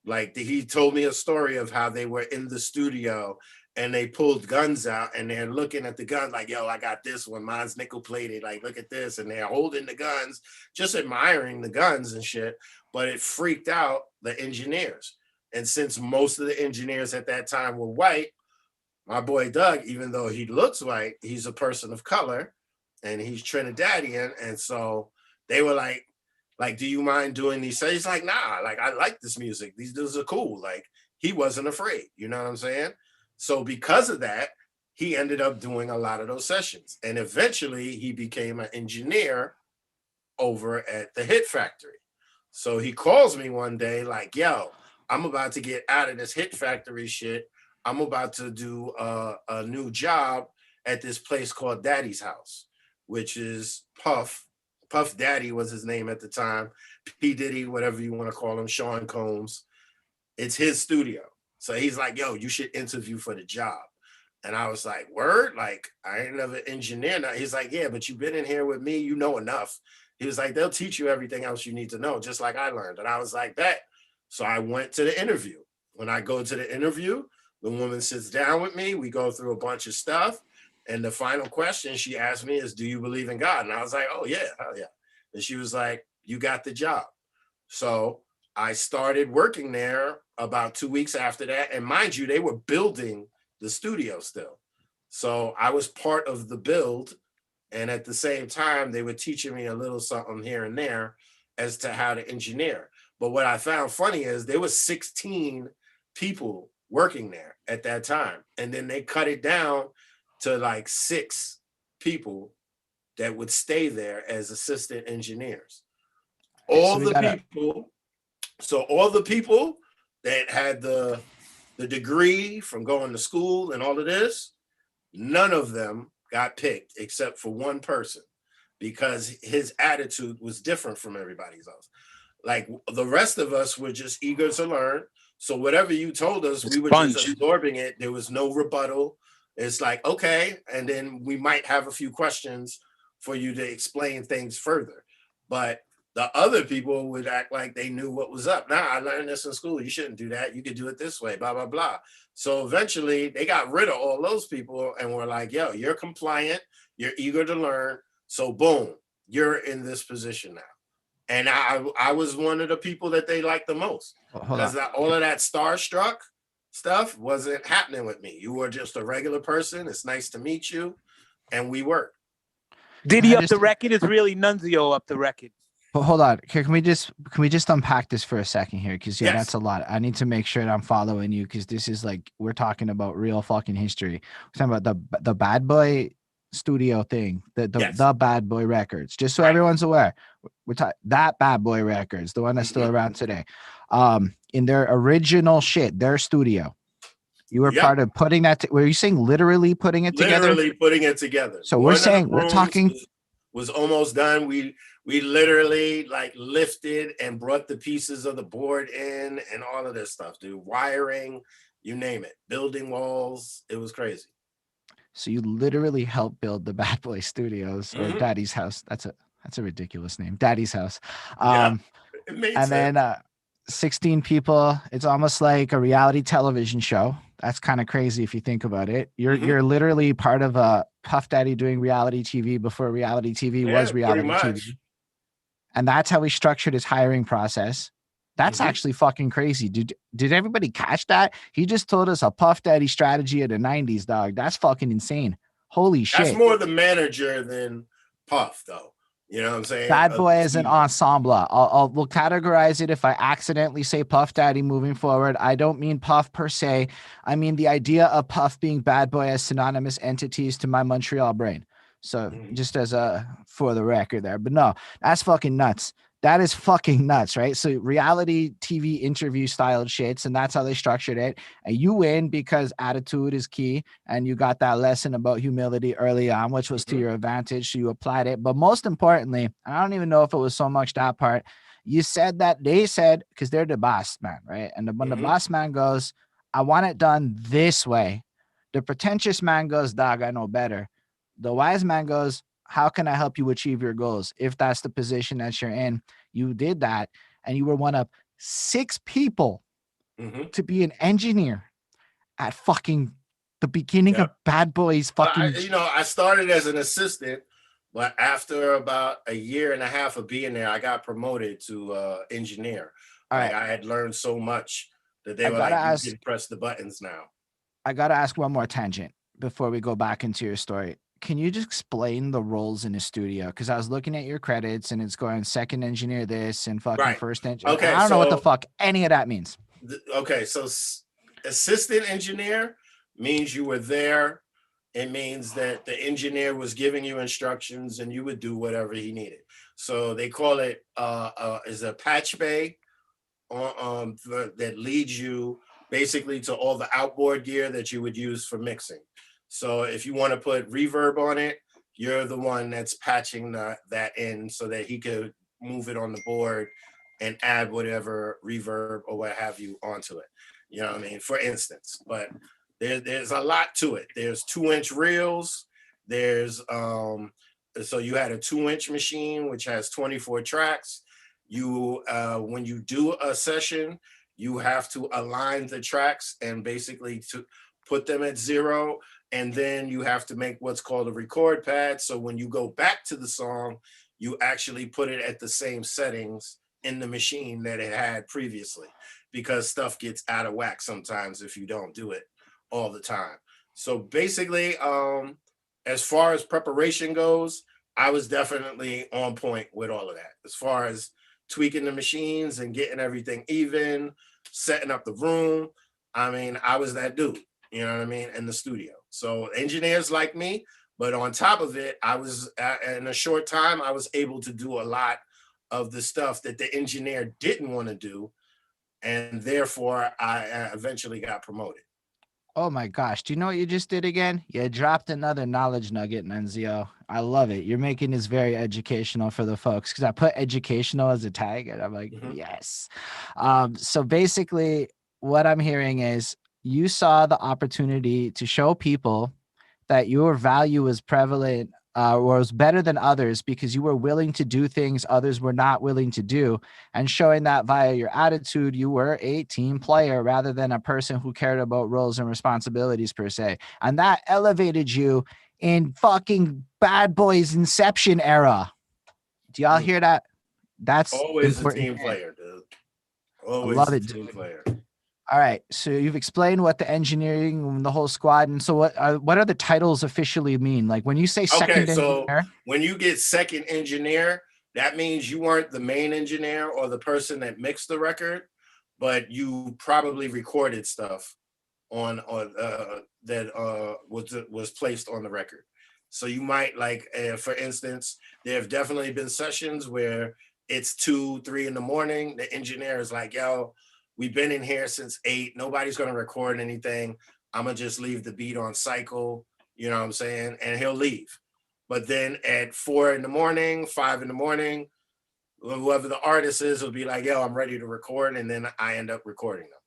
Like he told me a story of how they were in the studio and they pulled guns out and they're looking at the guns like, yo, I got this one. Mine's nickel plated. Like, look at this. And they're holding the guns, just admiring the guns and shit. But it freaked out the engineers. And since most of the engineers at that time were white, my boy Doug, even though he looks white, he's a person of color and he's Trinidadian. And so they were like, do you mind doing these? So he's like, nah, like, I like this music. These dudes are cool. Like, he wasn't afraid. You know what I'm saying? So because of that, he ended up doing a lot of those sessions. And eventually he became an engineer over at the Hit Factory. So he calls me one day like, yo, I'm about to get out of this Hit Factory shit. I'm about to do a new job at this place called Daddy's House, which is Puff. Puff Daddy was his name at the time. P. Diddy, whatever you want to call him, Sean Combs. It's his studio. So he's like, yo, you should interview for the job. And I was like, word? Like, I ain't never engineer now. He's like, yeah, but you've been in here with me. You know enough. He was like, they'll teach you everything else you need to know, just like I learned. And I was like, bet. So I went to the interview. When I go to the interview, the woman sits down with me. We go through a bunch of stuff. And the final question she asked me is, do you believe in God? And I was like, oh, yeah, hell yeah. And she was like, you got the job. So I started working there about 2 weeks after that. And mind you, they were building the studio still. So I was part of the build. And at the same time, they were teaching me a little something here and there as to how to engineer. But what I found funny is there was 16 people working there at that time. And then they cut it down to like 6 people that would stay there as assistant engineers. All the people that had the degree from going to school and all of this, none of them got picked except for one person because his attitude was different from everybody's else. Like the rest of us were just eager to learn. So whatever you told us, we were just absorbing it. There was no rebuttal. It's like, okay. And then we might have a few questions for you to explain things further. But the other people would act like they knew what was up. Nah, I learned this in school. You shouldn't do that. You could do it this way, blah, blah, blah. So eventually they got rid of all those people and were like, yo, you're compliant. You're eager to learn. So boom, you're in this position now. And I was one of the people that they liked the most because all of that starstruck, stuff wasn't happening with me. You were just a regular person. It's nice to meet you, and we work. Diddy up the record is really Nunzio up the record. But hold on, can we just unpack this for a second here? Because Yes. that's a lot. I need to make sure that I'm following you, because this is like, we're talking about real fucking history. We're talking about the Bad Boy studio thing, the Bad Boy Records. Just so everyone's aware, we're talking that Bad Boy Records, the one that's still around today. In their original shit, their studio. You were part of putting that. Were you saying literally putting it together? Literally putting it together. So we're saying, we're talking. Was almost done. We literally like lifted and brought the pieces of the board in and all of this stuff, dude. Wiring, you name it. Building walls. It was crazy. So you literally helped build the Bad Boy Studios, or Daddy's House. That's a ridiculous name. Daddy's House. It made sense. Then 16 people. It's almost like a reality television show. That's kind of crazy if you think about it. You're literally part of a Puff Daddy doing reality TV before reality TV was reality TV. And that's how he structured his hiring process. That's actually fucking crazy. Did everybody catch that? He just told us a Puff Daddy strategy of the 90s, dog. That's fucking insane. Holy shit. That's more the manager than Puff, though. You know what I'm saying? Bad Boy is an ensemble. We'll categorize it if I accidentally say Puff Daddy moving forward. I don't mean Puff per se. I mean the idea of Puff being Bad Boy as synonymous entities to my Montreal brain. So just as for the record there. But no, that's fucking nuts. That is fucking nuts, right? So reality TV interview style shits, and that's how they structured it. And you win because attitude is key, and you got that lesson about humility early on, which was to your advantage. So you applied it. But most importantly, I don't even know if it was so much that part. You said that they said, because they're the boss man, right? And when the boss man goes, I want it done this way. The pretentious man goes, dog, I know better. The wise man goes, how can I help you achieve your goals? If that's the position that you're in, you did that. And you were one of 6 people to be an engineer at fucking the beginning of Bad Boys. Fucking, I started as an assistant, but after about a year and a half of being there, I got promoted to engineer. I had learned so much that they were like, you can press the buttons now. I got to ask one more tangent before we go back into your story. Can you just explain the roles in the studio? Because I was looking at your credits and it's going second engineer this and fucking first engineer. Okay, I don't know what the fuck any of that means. Okay, so assistant engineer means you were there. It means that the engineer was giving you instructions and you would do whatever he needed. So they call it is a patch bay that leads you basically to all the outboard gear that you would use for mixing. So if you want to put reverb on it, you're the one that's patching that in so that he could move it on the board and add whatever reverb or what have you onto it. You know what I mean? For instance, but there's a lot to it. There's 2-inch reels. There's so you had a 2-inch machine which has 24 tracks. You when you do a session, you have to align the tracks and basically to put them at 0. And then you have to make what's called a record pad. So when you go back to the song, you actually put it at the same settings in the machine that it had previously, because stuff gets out of whack sometimes if you don't do it all the time. So basically, as far as preparation goes, I was definitely on point with all of that. As far as tweaking the machines and getting everything even, setting up the room, I mean, I was that dude. You know what I mean? In the studio. So engineers like me, but on top of it, I was in a short time, I was able to do a lot of the stuff that the engineer didn't want to do. And therefore I eventually got promoted. Oh my gosh. Do you know what you just did again? You dropped another knowledge nugget, Nunzio. I love it. You're making this very educational for the folks, because I put educational as a tag and I'm like, yes. So basically what I'm hearing is, you saw the opportunity to show people that your value was prevalent or was better than others because you were willing to do things others were not willing to do. And showing that via your attitude, you were a team player rather than a person who cared about roles and responsibilities per se. And that elevated you in fucking Bad Boys Inception era. Do y'all hear that? That's always important. A team player, dude. Always I love a it, team dude. player. All right. So you've explained what the engineering and the whole squad. And so what are the titles officially mean? Like when you say Okay, second so engineer? when you get second engineer, that means you weren't the main engineer or the person that mixed the record, but you probably recorded stuff on that was placed on the record. So you might like, for instance, there have definitely been sessions where it's 2, 3 in the morning. The engineer is like, "Yo, we've been in here since 8. Nobody's gonna record anything. I'm gonna just leave the beat on cycle." You know what I'm saying? And he'll leave. But then at 4 in the morning, 5 in the morning, whoever the artist is will be like, "Yo, I'm ready to record," and then I end up recording them.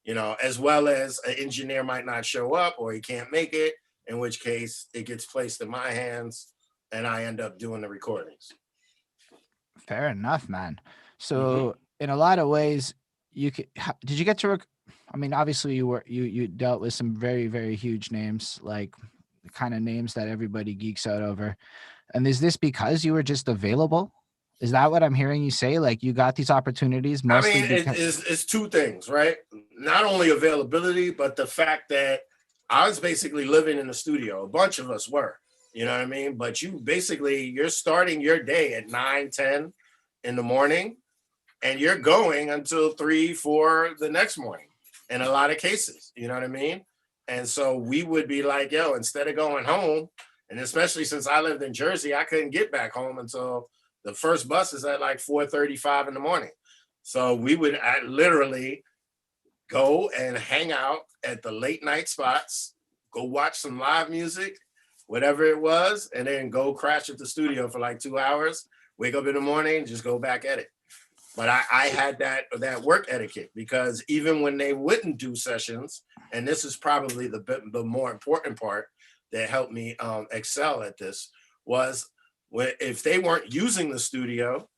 You know, as well as an engineer might not show up or he can't make it, in which case it gets placed in my hands and I end up doing the recordings. Fair enough, man. Mm-hmm. So in a lot of ways, did you get to I mean, obviously you dealt with some very, very huge names, like the kind of names that everybody geeks out over. And is this because you were just available? Is that what I'm hearing you say? Like you got these opportunities I mostly mean, because it's two things, right? Not only availability, but the fact that I was basically living in the studio. A bunch of us were, you know what I mean? But you're starting your day at 9, 10 in the morning, and you're going until 3, 4 the next morning in a lot of cases, you know what I mean? And so we would be like, yo, instead of going home, and especially since I lived in Jersey, I couldn't get back home until the first bus is at like 4:35 in the morning. So we would literally go and hang out at the late night spots, go watch some live music, whatever it was, and then go crash at the studio for like 2 hours, wake up in the morning, just go back at it. But I had that work etiquette because even when they wouldn't do sessions, and this is probably the more important part that helped me excel at this, was if they weren't using the studio,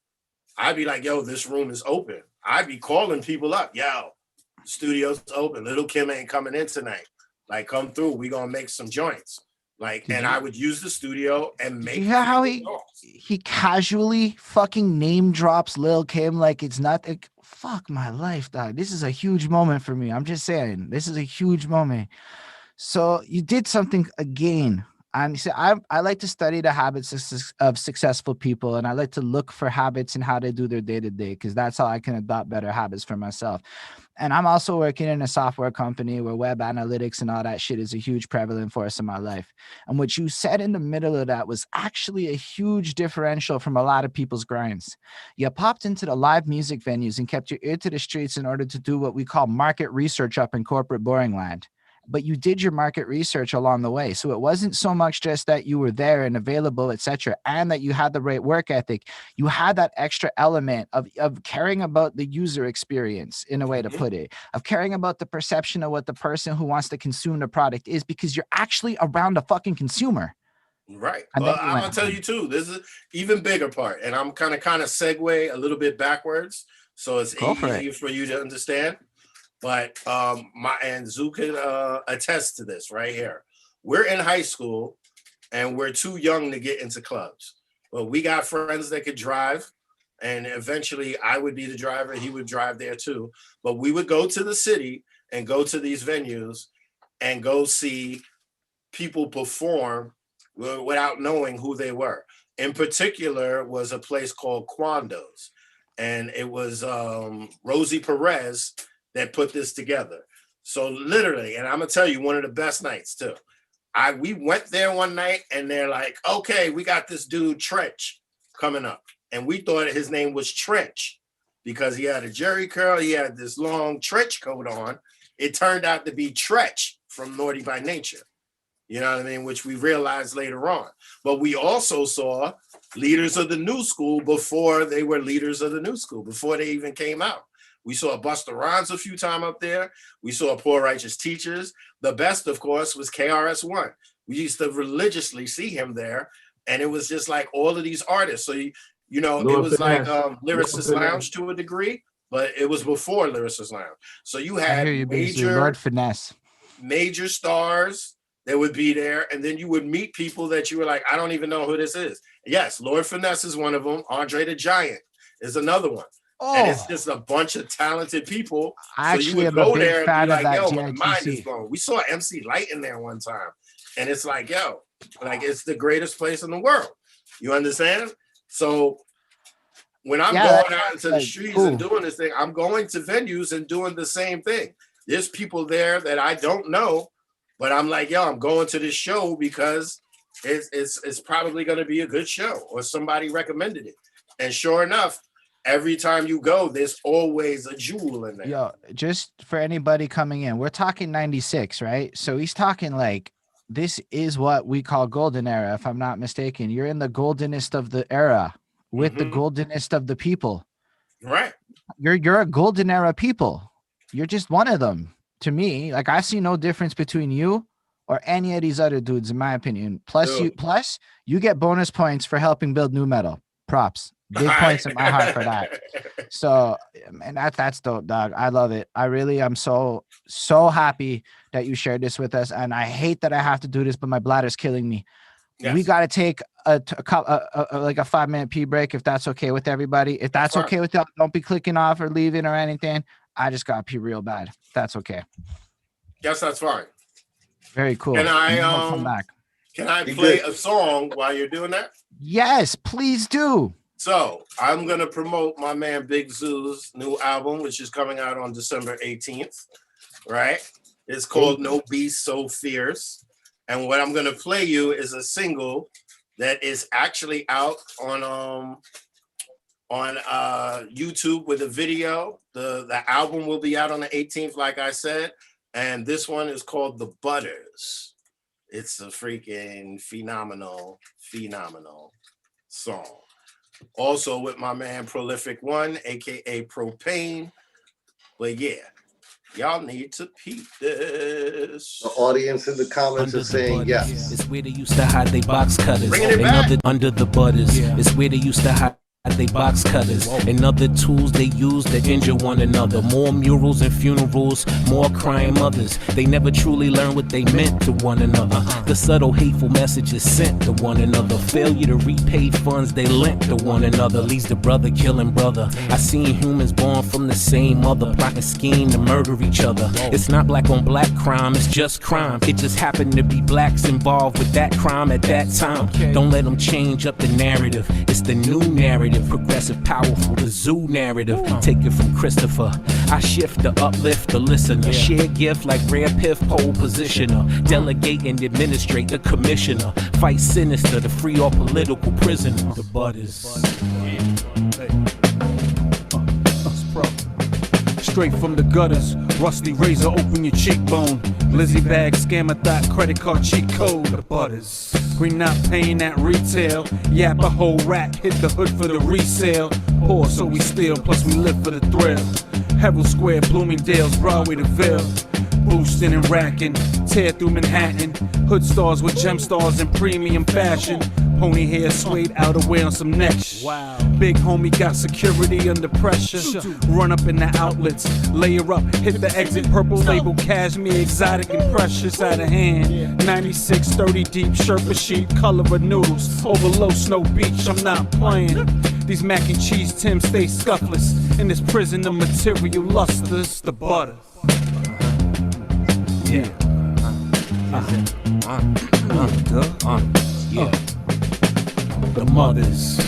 I'd be like, yo, this room is open. I'd be calling people up, yo, the studio's open. Little Kim ain't coming in tonight. Like, come through. We gonna make some joints. Like, I would use the studio and make. you hear how he casually fucking name drops Lil Kim like it's nothing? Fuck my life, dog. This is a huge moment for me. I'm just saying, this is a huge moment. So you did something again. And you see, I like to study the habits of successful people, and I like to look for habits and how they do their day to day, because that's how I can adopt better habits for myself. And I'm also working in a software company where web analytics and all that shit is a huge prevalent force in my life. And what you said in the middle of that was actually a huge differential from a lot of people's grinds. You popped into the live music venues and kept your ear to the streets in order to do what we call market research up in corporate boring land. But you did your market research along the way. So it wasn't so much just that you were there and available, etc., and that you had the right work ethic. You had that extra element of caring about the user experience, in a way to put it, of caring about the perception of what the person who wants to consume the product is, because you're actually around a fucking consumer. Right. And Well, I'm gonna tell you too. This is even bigger part, and I'm kind of segue a little bit backwards, so it's easier for you to understand. But and Zoo can attest to this right here. We're in high school and we're too young to get into clubs. But we got friends that could drive, and eventually I would be the driver, he would drive there too. But we would go to the city and go to these venues and go see people perform without knowing who they were. In particular was a place called Quando's, and it was Rosie Perez that put this together. So literally, and I'm gonna tell you, one of the best nights too. We went there one night and they're like, okay, we got this dude Trench coming up. And we thought his name was Trench because he had a jerry curl, he had this long trench coat on. It turned out to be Tretch from Naughty by Nature. You know what I mean? Which we realized later on. But we also saw Leaders of the New School before they were Leaders of the New School, before they even came out. We saw Busta Rhymes a few times up there. We saw Poor Righteous Teachers. The best, of course, was KRS-One. We used to religiously see him there. And it was just like all of these artists. So, it was like Lyricist Lounge to a degree, but it was before Lyricist Lounge. So you had Lord Finesse, major stars that would be there. And then you would meet people that you were like, I don't even know who this is. Yes, Lord Finesse is one of them. Andre the Giant is another one. And it's just a bunch of talented people. I so you actually would am a go big there and fan be of like, that yo, my mind is GITC. blown. We saw MC Light in there one time. And it's like, yo, like it's the greatest place in the world. You understand? So when I'm going out into the streets and doing this thing, I'm going to venues and doing the same thing. There's people there that I don't know, but I'm like, yo, I'm going to this show because it's probably going to be a good show, or somebody recommended it. And sure enough, every time you go, there's always a jewel in there. Yo, just for anybody coming in, we're talking 96, right? So he's talking like, this is what we call golden era, if I'm not mistaken. You're in the goldenest of the era with the goldenest of the people. Right. You're a golden era people. You're just one of them. To me, like, I see no difference between you or any of these other dudes, in my opinion. Plus, you get bonus points for helping build new metal. Props. Big points in my heart for that. So, and that's dope, dog. I love it. I really am so happy that you shared this with us. And I hate that I have to do this, but my bladder's killing me. Yes. We got to take like a 5-minute pee break, if that's okay with everybody. If that's okay with y'all, don't be clicking off or leaving or anything. I just got to pee real bad. That's okay. Yes, that's fine. Very cool. Can I come back? Can I play a song while you're doing that? Yes, please do. So I'm going to promote my man Big Zoo's new album, which is coming out on December 18th, right? It's called No Beast So Fierce. And what I'm going to play you is a single that is actually out on YouTube with a video. The album will be out on the 18th, like I said. And this one is called The Butters. It's a freaking phenomenal song. Also with my man Prolific One, aka Propane. But yeah, y'all need to peep this. The audience in the comments is saying yes. It's where they used to hide they box cutters. Bringing it back. Under the butters. It's where they used to hide they box cutters and other tools they use to injure one another. More murals and funerals, more crying mothers. They never truly learn what they meant to one another. The subtle hateful messages sent to one another. Failure to repay funds they lent to one another leads to brother killing brother. I seen humans born from the same mother plotting scheme to murder each other. It's not black on black crime, it's just crime. It just happened to be blacks involved with that crime at that time. Don't let them change up the narrative. It's the new narrative. Progressive, powerful, the zoo narrative. Take it from Christopher. I shift the uplift, the listener. Share gift like rare piff, pole positioner. Delegate and administrate the commissioner. Fight sinister to free all political prisoners. The butters. Straight from the gutters, rusty razor, open your cheekbone. Lizzie bag, scammer thought, credit card cheat code. The butters. We not paying at retail. Yap a whole rack, hit the hood for the resale. Poor, so we steal, plus we live for the thrill. Herald Square, Bloomingdale's, Broadway to Ville. Boosting and racking, tear through Manhattan. Hood stars with gem stars in premium fashion. Pony hair suede outerwear on some necks. Wow. Big homie got security under pressure. Run up in the outlets, layer up, hit the exit. Purple label, cashmere, exotic and precious out of hand. 96, 30 deep, Sherpa sheet, color of noodles. Over low snow beach, I'm not playing. These mac and cheese Tims stay scuffless. In this prison of material lusters, the butter. Yeah. The mothers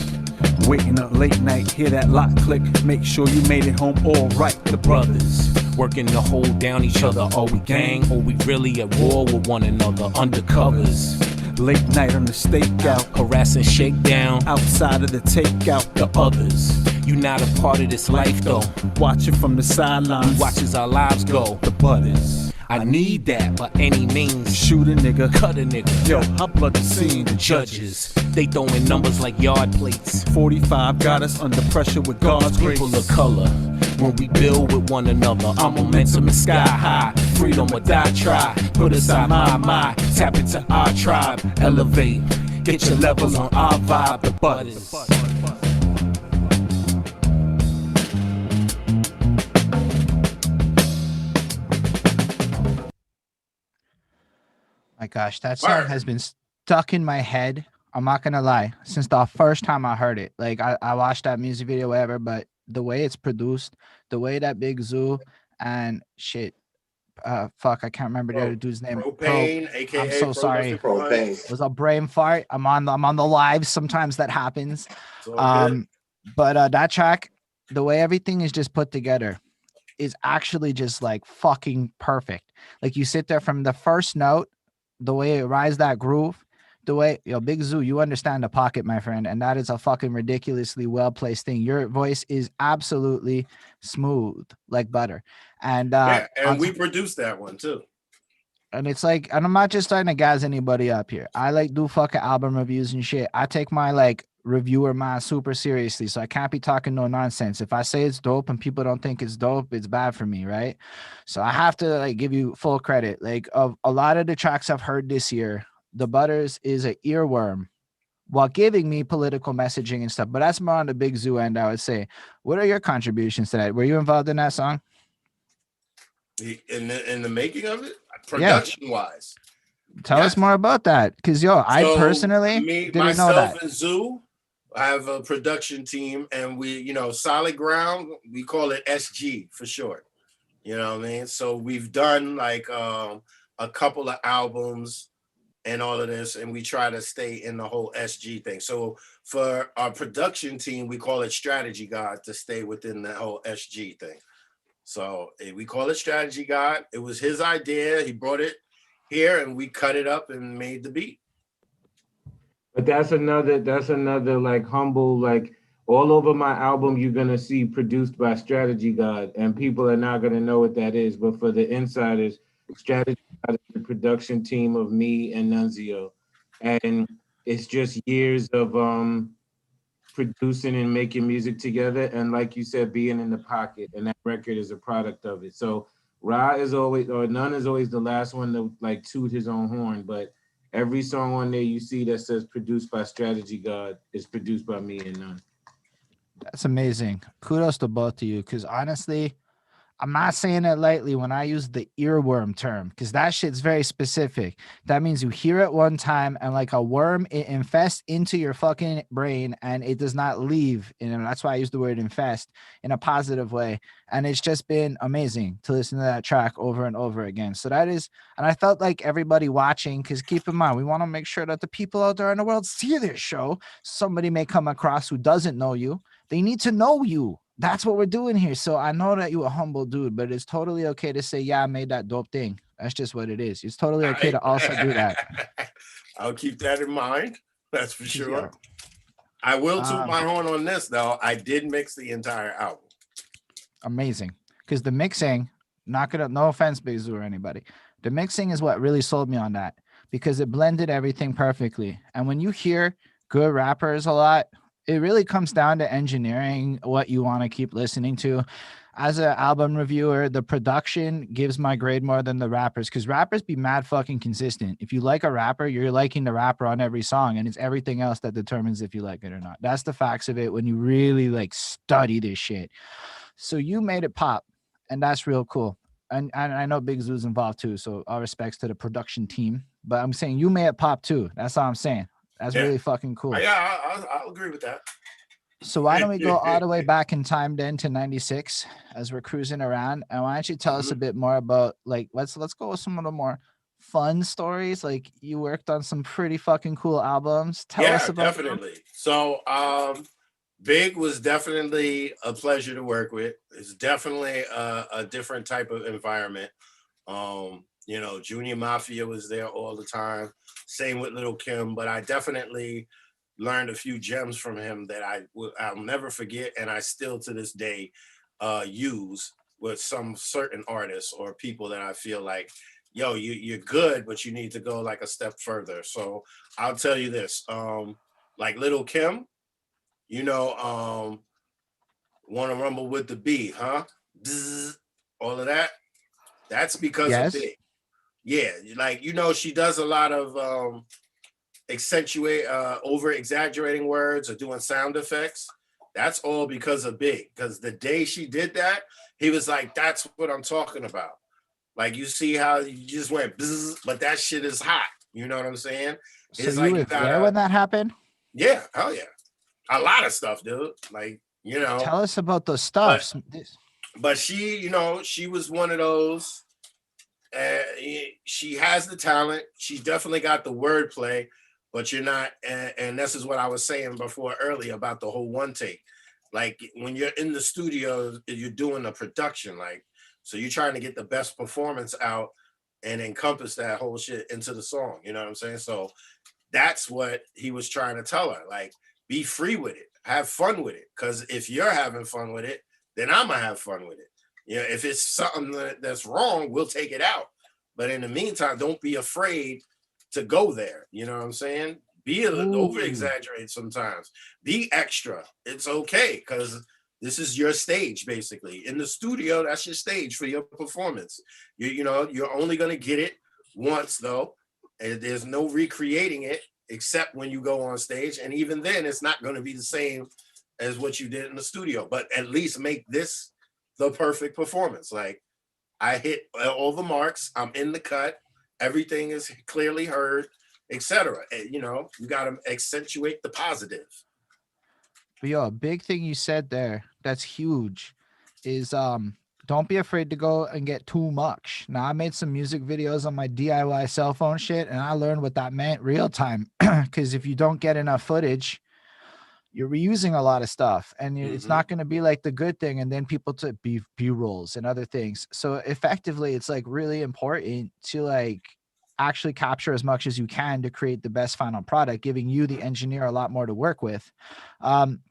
waking up late night, hear that lock click, make sure you made it home all right. The brothers working to hold down each other. Are we gang or we really at war with one another? Undercovers. Late night on the stakeout, harassing shakedown outside of the takeout. The others, you not a part of this life though. Watching from the sidelines, watch as our lives go. The butters. I need that by any means. Shoot a nigga, cut a nigga. Yo, I blood the scene. The judges, they throwing numbers like yard plates. 45 got us under pressure with God's grace. People of color, when we build with one another, our momentum is sky high. Freedom or die try. Put aside my, tap into our tribe. Elevate, get your levels on our vibe. The butters. My gosh, that song has been stuck in my head. I'm not gonna lie, since the first time I heard it. Like I watched that music video, whatever, but the way it's produced, the way that Big Zoo and shit, fuck, I can't remember the other dude's name. Propane, I'm aka so sorry. Prolific One. Propane. Was a brain fart. I'm on the live. Sometimes that happens. It's all good. But that track, the way everything is just put together, is actually just like fucking perfect. Like you sit there from the first note, the way it rides that groove, the way Big Zoo, you understand the pocket, my friend, and that is a fucking ridiculously well placed thing. Your voice is absolutely smooth like butter, and Yeah, and we produced that one too. and it's like, and I'm not just trying to gas anybody up here. I like do fucking album reviews and shit. I take my like reviewer mind super seriously. So I can't be talking no nonsense. If I say it's dope and people don't think it's dope, it's bad for me, right? So I have to like give you full credit. Like of a lot of the tracks I've heard this year, The Butters is an earworm while giving me political messaging and stuff. But that's more on the Big Zoo end, I would say. What are your contributions to that? Were you involved in that song? In the making of it, Yeah. production wise. Tell us more about that. Cause I personally didn't know that. And Zoo, I have a production team, and we, Solid Ground, we call it SG for short. You know what I mean? So we've done like a couple of albums and all of this, and we try to stay in the whole SG thing. So for our production team, we call it Strategy God to stay within the whole SG thing. So we call it Strategy God. It was his idea. He brought it here, and we cut it up and made the beat. But that's another like humble, like all over my album, you're gonna see produced by Strategy God, and people are not gonna know what that is. But for the insiders, Strategy God is the production team of me and Nunzio, and it's just years of producing and making music together, and like you said, being in the pocket, and that record is a product of it. So None is always the last one to like toot his own horn, but every song on there you see that says produced by Strategy God is produced by me and None. That's amazing. Kudos to both of you, because honestly, I'm not saying it lightly when I use the earworm term, because that shit's very specific. That means you hear it one time and like a worm, it infests into your fucking brain and it does not leave. And that's why I use the word infest in a positive way. And it's just been amazing to listen to that track over and over again. So that is, and I felt like everybody watching, because keep in mind, we want to make sure that the people out there in the world see this show. Somebody may come across who doesn't know you. They need to know you. That's what we're doing here. So I know that you're a humble dude, but it's totally okay to say, yeah, I made that dope thing. That's just what it is. It's totally okay to also do that. I'll keep that in mind. That's for sure. Yeah. I will toot my horn on this, though. I did mix the entire album. Amazing. Because the mixing, no offense, Big Zoo or anybody. The mixing is what really sold me on that, because it blended everything perfectly. And when you hear good rappers a lot, it really comes down to engineering what you want to keep listening to. As an album reviewer, the production gives my grade more than the rappers, because rappers be mad fucking consistent. If you like a rapper, you're liking the rapper on every song, and it's everything else that determines if you like it or not. That's the facts of it when you really like study this shit. So you made it pop, and that's real cool. And I know Big Zoo's involved too, so all respects to the production team. But I'm saying you made it pop too. That's all I'm saying. That's really fucking cool. Yeah, I'll agree with that. So why don't we go all the way back in time then to 96 as we're cruising around? And why don't you tell us a bit more about, like, let's go with some of the more fun stories. Like, you worked on some pretty fucking cool albums. Tell us about definitely. Them. So Big was definitely a pleasure to work with. It's definitely a different type of environment. Junior Mafia was there all the time. Same with Little Kim, but I definitely learned a few gems from him that I'll never forget, and I still to this day use with some certain artists or people that I feel like, yo, you're good, but you need to go like a step further. So I'll tell you this, like Little Kim, Want to Rumble with the Bee, huh? Bzz, all of that. That's because of Big. Yeah, like, she does a lot of over exaggerating words or doing sound effects. That's all because of Big. Because the day she did that, he was like, that's what I'm talking about. Like, you see how you just went, bzz, but that shit is hot. You know what I'm saying? So you were there when that happened? Yeah, hell yeah. A lot of stuff, dude. Like, you know. Tell us about the But, stuff. but she, you know, she was one of those. She has the talent. She's definitely got the wordplay, but you're not. And this is what I was saying before earlier about the whole one take. Like when you're in the studio, you're doing a production, like, so you're trying to get the best performance out and encompass that whole shit into the song. You know what I'm saying? So that's what he was trying to tell her. Like, be free with it, have fun with it. Because if you're having fun with it, then I'm gonna have fun with it. You know, if it's something that's wrong, we'll take it out. But in the meantime, don't be afraid to go there. You know what I'm saying? Be a little over exaggerate sometimes. Be extra. It's okay, because this is your stage, basically. In the studio, that's your stage for your performance. You know, you're only gonna get it once, though. And there's no recreating it except when you go on stage. And even then, it's not gonna be the same as what you did in the studio. But at least make this the perfect performance. Like, I hit all the marks. I'm in the cut. Everything is clearly heard, etc. You know, you got to accentuate the positive. But yo, a big thing you said there that's huge is don't be afraid to go and get too much. Now I made some music videos on my DIY cell phone shit, and I learned what that meant real time. Because if you don't get enough footage, you're reusing a lot of stuff, and it's not going to be like the good thing, and then people to B-rolls and other things. So effectively, it's like really important to like actually capture as much as you can to create the best final product, giving you, the engineer, a lot more to work with.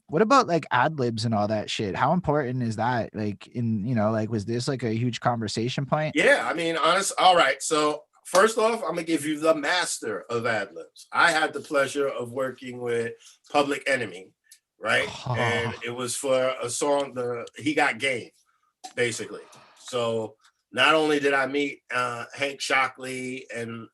What about like ad libs and all that shit? How important is that? Like, in, you know, like, was this like a huge conversation point? Yeah, I mean, all right. So first off, I'm gonna give you the master of ad libs. I had the pleasure of working with Public Enemy, right? And it was for a song, He Got Game, basically. So not only did I meet Hank Shockley and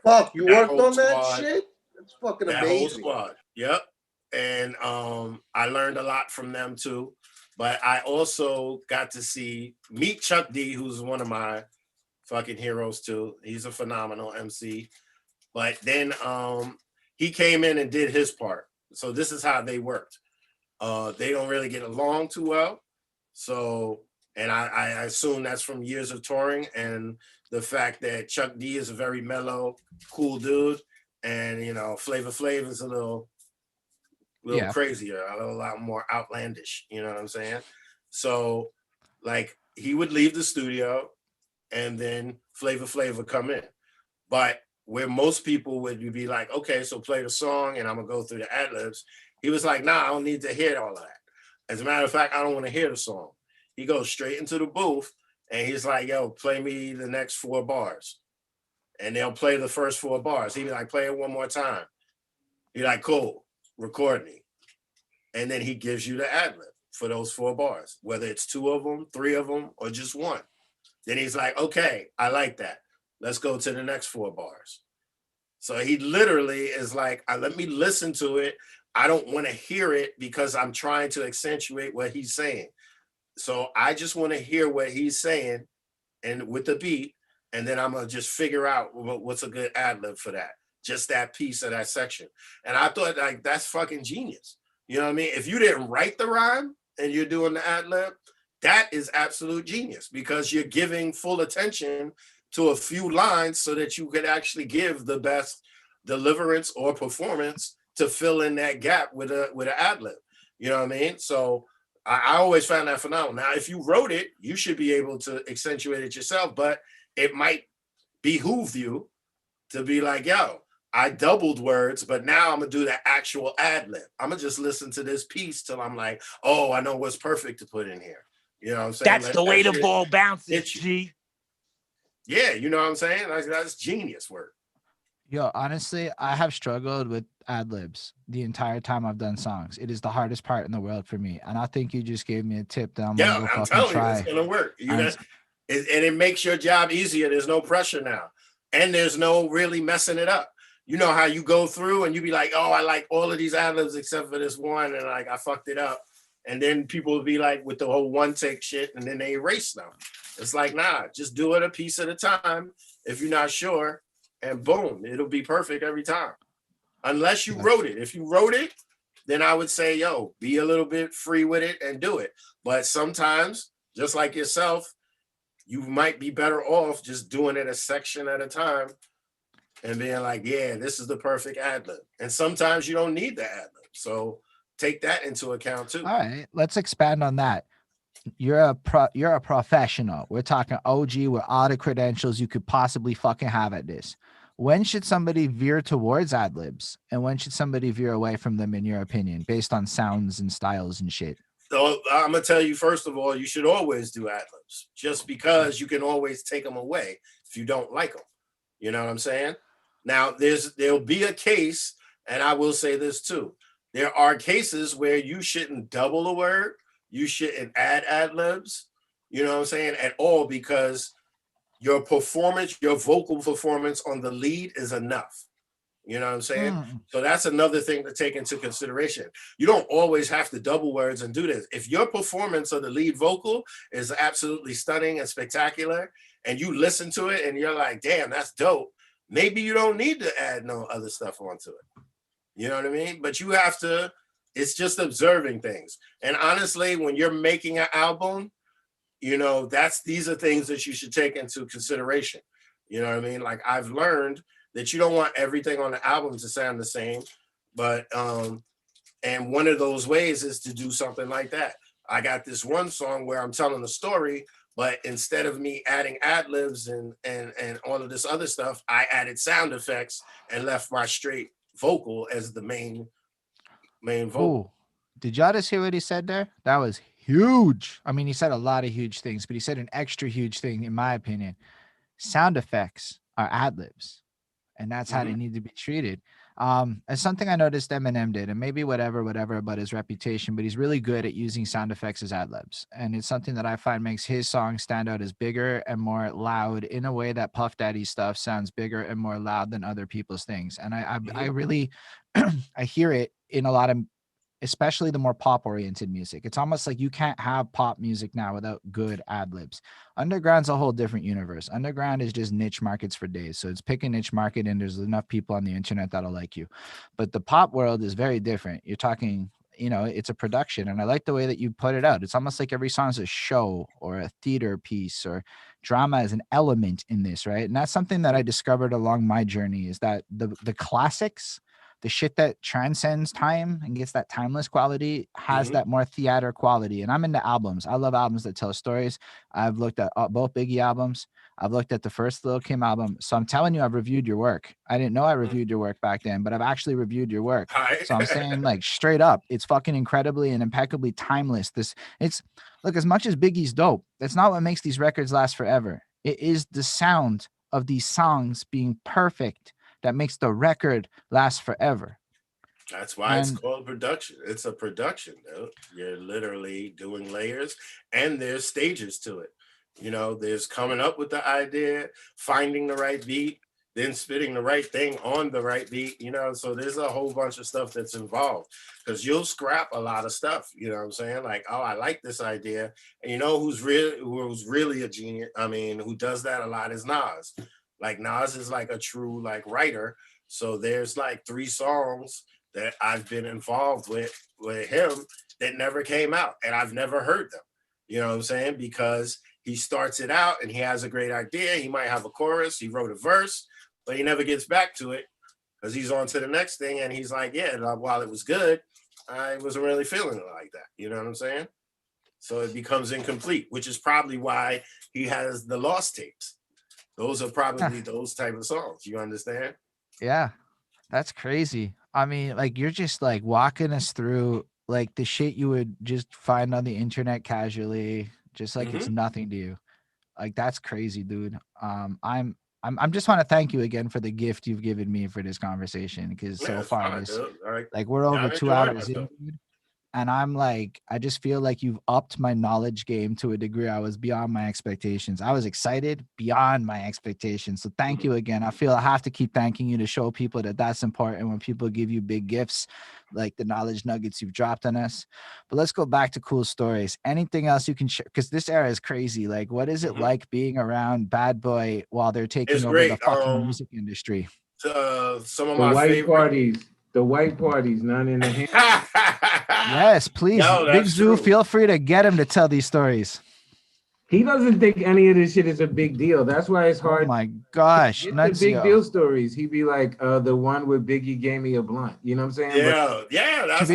fuck, you that worked whole on that squad, shit? That's fucking that amazing. whole squad. Yep. And I learned a lot from them too. But I also got to meet Chuck D, who's one of my fucking heroes too. He's a phenomenal MC. But then he came in and did his part. So this is how they worked. They don't really get along too well. So, and I assume that's from years of touring and the fact that Chuck D is a very mellow, cool dude. And, you know, Flavor Flav is a little crazier, a lot more outlandish. You know what I'm saying? So, like, he would leave the studio and then Flavor Flav would come in. But where most people would be like, okay, so play the song and I'm gonna go through the ad libs. He was like, nah, I don't need to hear all of that. As a matter of fact, I don't want to hear the song. He goes straight into the booth and he's like, yo, play me the next 4 bars. And they'll play the first 4 bars. He'd be like, play it one more time. He'd like, cool, record me. And then he gives you the ad lib for those 4 bars, whether it's 2 of them, 3 of them, or just 1. Then he's like, okay, I like that. Let's go to the next 4 bars. So he literally is like, let me listen to it. I don't want to hear it because I'm trying to accentuate what he's saying. So I just want to hear what he's saying and with the beat, and then I'm going to just figure out what's a good ad lib for that. Just that piece of that section. And I thought, like, that's fucking genius. You know what I mean? If you didn't write the rhyme and you're doing the ad lib, that is absolute genius because you're giving full attention to a few lines so that you could actually give the best deliverance or performance to fill in that gap with an ad lib. You know what I mean? So I always found that phenomenal. Now, if you wrote it, you should be able to accentuate it yourself, but it might behoove you to be like, yo, I doubled words, but now I'm gonna do the actual ad lib. I'm gonna just listen to this piece till I'm like, oh, I know what's perfect to put in here. You know what I'm saying? That's the way the ball bounces, G. Yeah, you know what I'm saying? That's genius work. Yo, honestly, I have struggled with ad libs the entire time I've done songs. It is the hardest part in the world for me, and I think you just gave me a tip that I'm gonna go fucking try. You, it's gonna work. And it makes your job easier. There's no pressure now, and there's no really messing it up. You know how you go through and you be like, oh, I like all of these ad libs except for this one, and like I fucked it up. And then people will be like with the whole one take shit, and then they erase them. It's like, nah, just do it a piece at a time if you're not sure, and boom, it'll be perfect every time. Unless you wrote it. If you wrote it, then I would say, yo, be a little bit free with it and do it. But sometimes, just like yourself, you might be better off just doing it a section at a time and being like, yeah, this is the perfect ad lib. And sometimes you don't need the ad lib. So take that into account too. All right, let's expand on that. You're a professional. We're talking OG with all the credentials you could possibly fucking have at this. When should somebody veer towards ad libs, and when should somebody veer away from them, in your opinion, based on sounds and styles and shit? So I'm gonna tell you, first of all, you should always do ad libs, just because you can always take them away if you don't like them. You know what I'm saying? Now there'll be a case, and I will say this too. There are cases where you shouldn't double a word, you shouldn't add ad libs, you know what I'm saying, at all, because your performance, your vocal performance on the lead is enough. You know what I'm saying? So that's another thing to take into consideration. You don't always have to double words and do this. If your performance of the lead vocal is absolutely stunning and spectacular, and you listen to it and you're like, damn, that's dope, maybe you don't need to add no other stuff onto it. You know what I mean? But you have to, it's just observing things. And honestly, when you're making an album, you know, these are things that you should take into consideration. You know what I mean? Like, I've learned that you don't want everything on the album to sound the same, but and one of those ways is to do something like that. I got this one song where I'm telling a story, but instead of me adding ad libs and all of this other stuff, I added sound effects and left my straight vocal as the main vocal. Ooh. Did y'all just hear what he said there? That was huge. I mean, he said a lot of huge things, but he said an extra huge thing, in my opinion. Sound effects are ad libs, and that's how they need to be treated. It's something I noticed Eminem did, and maybe whatever about his reputation, but he's really good at using sound effects as ad libs. And it's something that I find makes his song stand out as bigger and more loud, in a way that Puff Daddy's stuff sounds bigger and more loud than other people's things. And I really, I hear it in a lot of, especially the more pop oriented music. It's almost like you can't have pop music now without good ad libs. Underground's a whole different universe. Underground is just niche markets for days. So it's pick a niche market and there's enough people on the internet that'll like you. But the pop world is very different. You're talking, you know, it's a production, and I like the way that you put it out. It's almost like every song is a show or a theater piece, or drama is an element in this, right? And that's something that I discovered along my journey, is that the classics, the shit that transcends time and gets that timeless quality, has that more theater quality. And I'm into albums. I love albums that tell stories. I've looked at both Biggie albums. I've looked at the first Lil Kim album. So I'm telling you, I've reviewed your work. I didn't know I reviewed your work back then, but I've actually reviewed your work. So I'm saying, like, straight up, it's fucking incredibly and impeccably timeless. Look, as much as Biggie's dope, that's not what makes these records last forever. It is the sound of these songs being perfect that makes the record last forever. That's why it's called production. It's a production, dude. You're literally doing layers, and there's stages to it. You know, there's coming up with the idea, finding the right beat, then spitting the right thing on the right beat, you know. So there's a whole bunch of stuff that's involved, because you'll scrap a lot of stuff, you know what I'm saying? Like, oh, I like this idea. And you know who's really a genius? I mean, who does that a lot is Nas. Like, Nas is like a true like writer. So there's like 3 songs that I've been involved with him that never came out, and I've never heard them. You know what I'm saying? Because he starts it out and he has a great idea. He might have a chorus, he wrote a verse, but he never gets back to it because he's on to the next thing. And he's like, yeah, while it was good, I wasn't really feeling it like that. You know what I'm saying? So it becomes incomplete, which is probably why he has the lost tapes. Those are probably those type of songs. You understand? Yeah, that's crazy. I mean, like, you're just like walking us through like the shit you would just find on the internet casually, just like it's nothing to you. Like, that's crazy, dude. I'm just want to thank you again for the gift you've given me for this conversation, because so far this, like, we're over 2 hours in, dude. And I'm like, I just feel like you've upped my knowledge game to a degree I was beyond my expectations. I was excited beyond my expectations. So thank you again. I feel I have to keep thanking you to show people that that's important when people give you big gifts, like the knowledge nuggets you've dropped on us. But let's go back to cool stories. Anything else you can share? Because this era is crazy. Like, what is it like being around Bad Boy while they're taking over the fucking music industry? Some of the my white favorite parties. The white parties, none in the hand. Yes, please. No, Big that's Zoo, true. feel free to get him to tell these stories. He doesn't think any of this shit is a big deal. That's why it's Oh hard. my gosh, Get the big Nunzio. deal stories. He'd be like, the one where Biggie gave me a blunt. You know what I'm saying? Yeah. That's,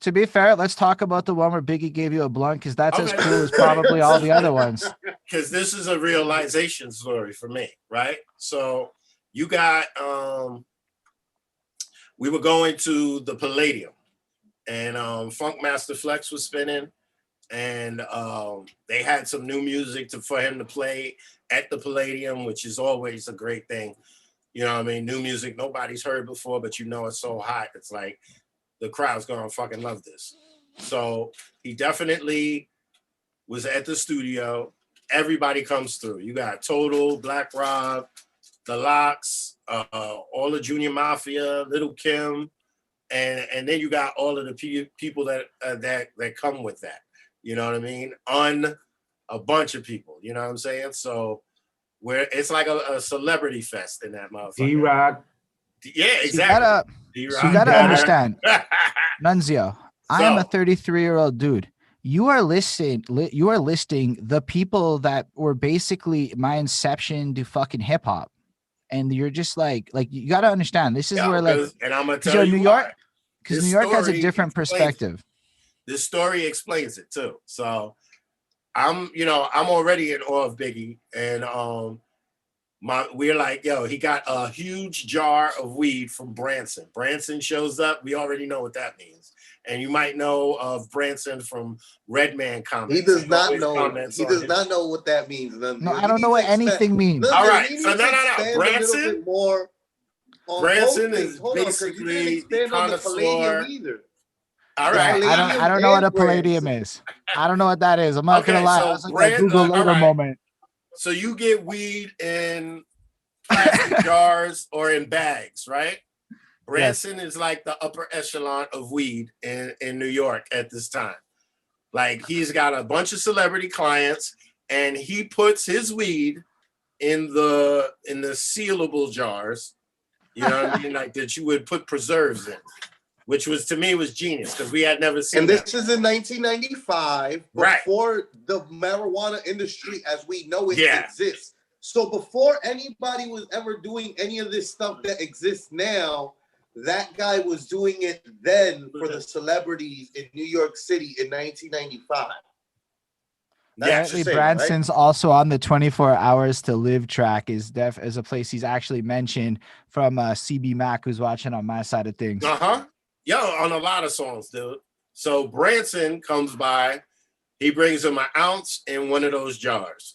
To be fair, let's talk about the one where Biggie gave you a blunt, because that's as cool as probably all the other ones. Because this is a realization story for me, right? So you got we were going to the Palladium, and Funk Master Flex was spinning, and they had some new music for him to play at the Palladium, which is always a great thing. You know what I mean? New music nobody's heard before, but you know it's so hot. It's like the crowd's gonna fucking love this. So he definitely was at the studio. Everybody comes through. You got Total, Black Rob, The Locks, all the Junior Mafia, Little Kim, and then you got all of the people that come with that. You know what I mean? A bunch of people. You know what I'm saying? So it's like a celebrity fest in that motherfucker. D-Rock. Yeah, exactly. You gotta understand, Nunzio. I am a 33-year-old dude. You are listing the people that were basically my inception to fucking hip hop, and you're just like you gotta understand. This is where and I'm gonna tell you New York, because New York has a different perspective. This story explains it too. So I'm already in awe of Biggie, and we're like, yo, he got a huge jar of weed from Branson. Branson shows up. We already know what that means. And you might know of Branson from Redman comments. He does not know. He does not know what that means. No, I don't know what anything means. All right, so no. Branson is basically the connoisseur. All right, I don't know what a Palladium is. I don't know what that is. I'm not gonna lie. I was like Google later moment. So you get weed in plastic jars or in bags, right? Branson is like the upper echelon of weed in New York at this time. Like, he's got a bunch of celebrity clients, and he puts his weed in the sealable jars. You know what I mean? Like, that you would put preserves in, which was, to me, was genius, because we had never seen. And this is in 1995, before the marijuana industry as we know it exists. So before anybody was ever doing any of this stuff that exists now, that guy was doing it then for the celebrities in New York City in 1995. Apparently, Branson's also on the 24 Hours to Live track. Is a place he's actually mentioned from CB Mac, who's watching on my side of things. Yo, on a lot of songs, dude. So Branson comes by, he brings him an ounce in one of those jars.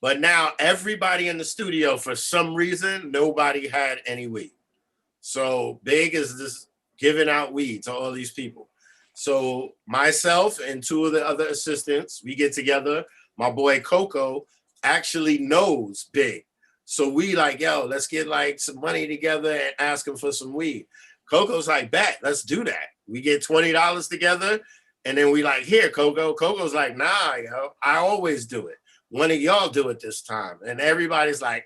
But now everybody in the studio, for some reason, nobody had any weed. So Big is just giving out weed to all these people. So myself and two of the other assistants, we get together. My boy Coco actually knows Big. So we like, yo, let's get like some money together and ask him for some weed. Coco's like, bet, let's do that. We get $20 together, and then we like, here, Coco. Coco's like, nah, yo, I always do it. One of y'all do it this time. And everybody's like,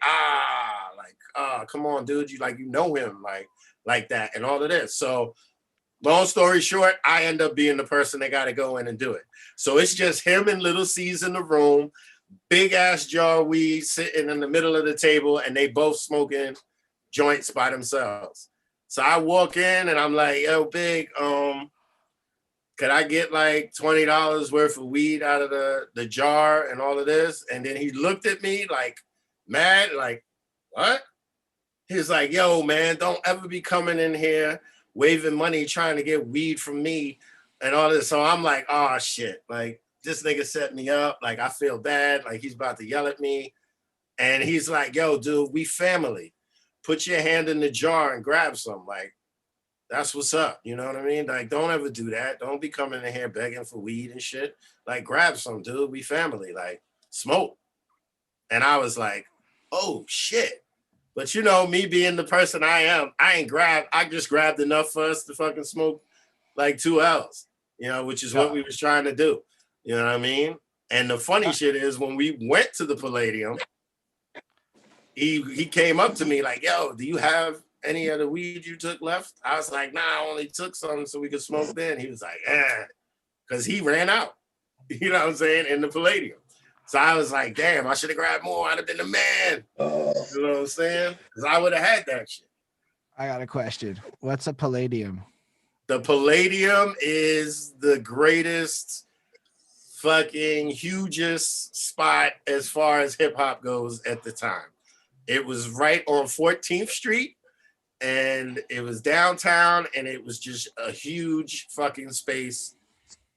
come on, dude. You know him like that and all of this. So long story short, I end up being the person that got to go in and do it. So it's just him and Little C's in the room, big ass jar of weed sitting in the middle of the table, and they both smoking joints by themselves. So I walk in and I'm like, yo, Big, could I get like $20 worth of weed out of the jar and all of this? And then he looked at me like mad, like, what? He's like, yo, man, don't ever be coming in here waving money, trying to get weed from me and all this. So I'm like, oh, shit. Like, this nigga set me up. Like, I feel bad. Like, he's about to yell at me. And he's like, yo, dude, we family. Put your hand in the jar and grab some. Like, that's what's up. You know what I mean? Like, don't ever do that. Don't be coming in here begging for weed and shit. Like, grab some, dude. We family. Like, smoke. And I was like, oh, shit. But, you know, me being the person I am, I just grabbed enough for us to fucking smoke like 2 L's, you know, which is what we was trying to do. You know what I mean? And the funny shit is, when we went to the Palladium, he came up to me like, yo, do you have any of the weed you took left? I was like, nah, I only took some so we could smoke then. He was like, eh, because he ran out, you know what I'm saying, in the Palladium. So I was like, damn, I should have grabbed more. I'd have been the man. You know what I'm saying? Because I would have had that shit. I got a question. What's a Palladium? The Palladium is the greatest fucking hugest spot as far as hip hop goes at the time. It was right on 14th Street and it was downtown and it was just a huge fucking space,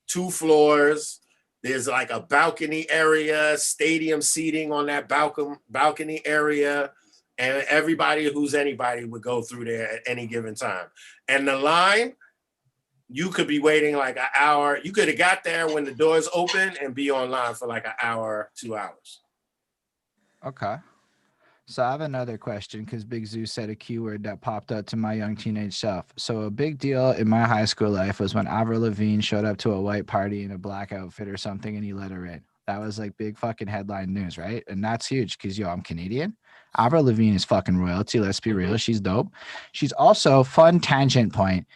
2 floors. There's like a balcony area, stadium seating on that balcony area. And everybody who's anybody would go through there at any given time. And the line, you could be waiting like an hour. You could have got there when the doors open and be online for like an hour, 2 hours. Okay. So I have another question because Big Zoo said a keyword that popped up to my young teenage self. So a big deal in my high school life was when Avril Lavigne showed up to a white party in a black outfit or something and he let her in. That was like big fucking headline news, right? And that's huge because, yo, I'm Canadian. Avril Lavigne is fucking royalty. Let's be real. She's dope. She's also, fun tangent point,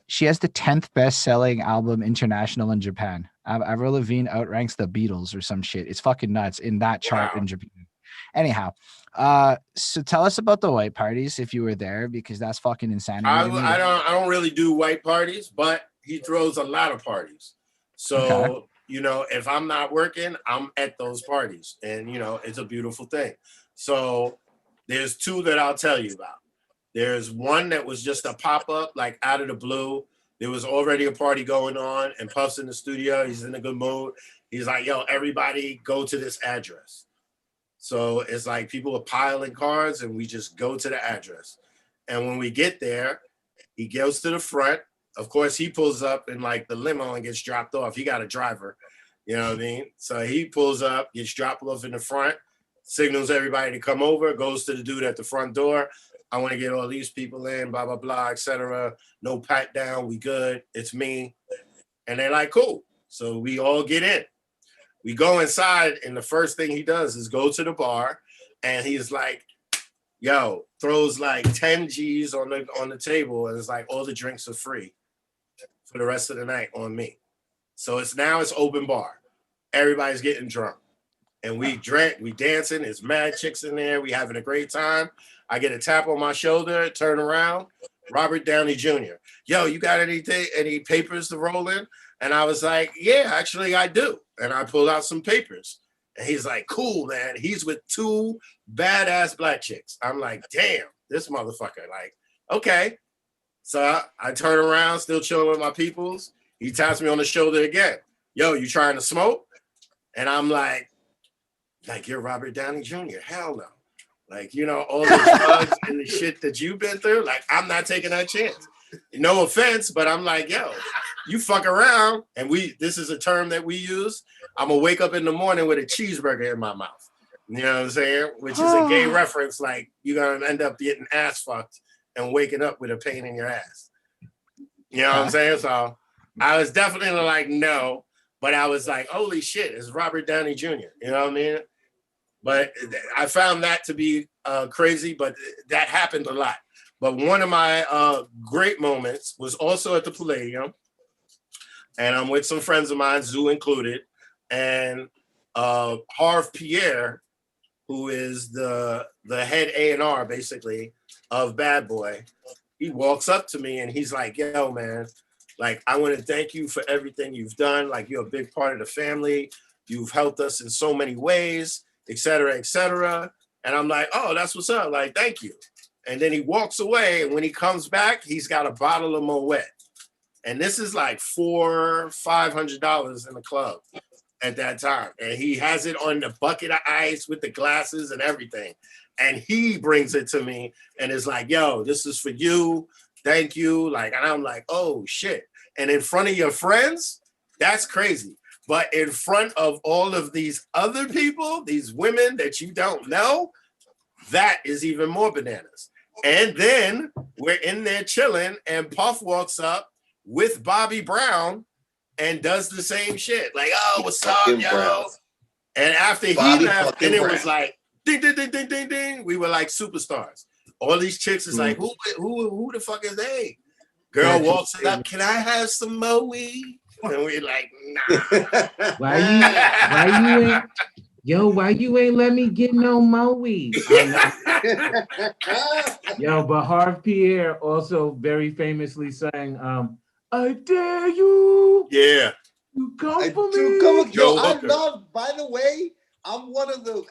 she has the 10th best-selling album international in Japan. Avril Lavigne outranks the Beatles or some shit. It's fucking nuts in that chart in Japan. Anyhow, so tell us about the white parties if you were there, because that's fucking insanity. I don't really do white parties, but he throws a lot of parties. So, you know, if I'm not working, I'm at those parties and, you know, it's a beautiful thing. So there's 2 that I'll tell you about. There's one that was just a pop-up, like out of the blue. There was already a party going on and Puff's in the studio. He's in a good mood. He's like, yo, everybody go to this address. So it's like people are piling cards and we just go to the address. And when we get there, he goes to the front. Of course, he pulls up in like the limo and gets dropped off. He got a driver, you know what I mean? So he pulls up, gets dropped off in the front, signals everybody to come over, goes to the dude at the front door. I want to get all these people in, blah, blah, blah, etc. No pat down. We good. It's me. And they're like, cool. So we all get in. We go inside, and the first thing he does is go to the bar, and he's like, yo, throws like 10 G's on the table, and it's like all the drinks are free for the rest of the night on me. So it's open bar. Everybody's getting drunk. And we drank, we dancing, there's mad chicks in there, we having a great time. I get a tap on my shoulder, turn around, Robert Downey Jr. Yo, you got any papers to roll in? And I was like, yeah, actually I do. And I pulled out some papers. And he's like, cool, man. He's with 2 badass black chicks. I'm like, damn, this motherfucker. Like, okay. So I turn around, still chilling with my peoples. He taps me on the shoulder again. Yo, you trying to smoke? And I'm like, you're Robert Downey Jr. Hell no. Like, you know, all the drugs and the shit that you've been through, like, I'm not taking that chance. No offense, but I'm like, yo, you fuck around, and this is a term that we use. I'm gonna wake up in the morning with a cheeseburger in my mouth. You know what I'm saying? Which is a gay reference, like you're gonna end up getting ass fucked and waking up with a pain in your ass. You know what I'm saying? So I was definitely like, no, but I was like, holy shit, it's Robert Downey Jr. You know what I mean? But I found that to be crazy, but that happened a lot. But one of my great moments was also at the Palladium, and I'm with some friends of mine, Zoo included, and Harv Pierre, who is the head A&R basically of Bad Boy. He walks up to me and he's like, yo, man, like, I want to thank you for everything you've done. Like, you're a big part of the family. You've helped us in so many ways, et cetera, et cetera. And I'm like, oh, that's what's up. Like, thank you. And then he walks away. And when he comes back, he's got a bottle of Moet. And this is like $400-500 in the club at that time. And he has it on the bucket of ice with the glasses and everything. And he brings it to me and is like, yo, this is for you. Thank you. Like, and I'm like, oh shit. And in front of your friends, that's crazy. But in front of all of these other people, these women that you don't know, that is even more bananas. And then we're in there chilling and Puff walks up with Bobby Brown and does the same shit. Like, oh, what's up, yo? Brown. And after Bobby he left, then it was like, ding, ding, ding, ding, ding, ding. We were like superstars. all these chicks is like, who the fuck is they? Girl walks up, can I have some Moe? And we're like, nah. Why you ain't let me get no Moe? Yo, but Harv Pierre also very famously sang, I dare you. Yeah. You come for me. Yo, I love, by the way, I'm one of the,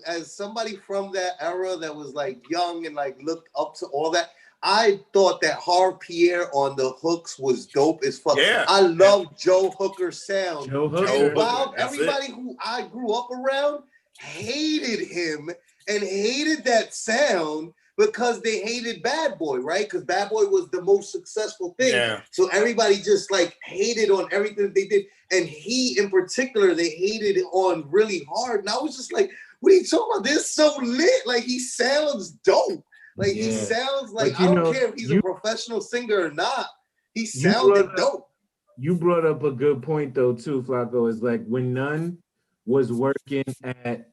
as somebody from that era that was like young and like looked up to all that, I thought that Harv Pierre on the hooks was dope as fuck. Yeah. I love Joe Hooker's sound. Joe Hooker. And Bob, everybody who I grew up around hated him and hated that sound because they hated Bad Boy, right? Because Bad Boy was the most successful thing. Yeah. So everybody just like hated on everything they did. And he in particular, they hated it on really hard. And I was just like, what are you talking about? This is so lit. Like he sounds dope. Like he sounds like, I don't care if he's a professional singer or not. He sounded dope. You brought up a good point though too, Flacco. Is like when Nunn was working at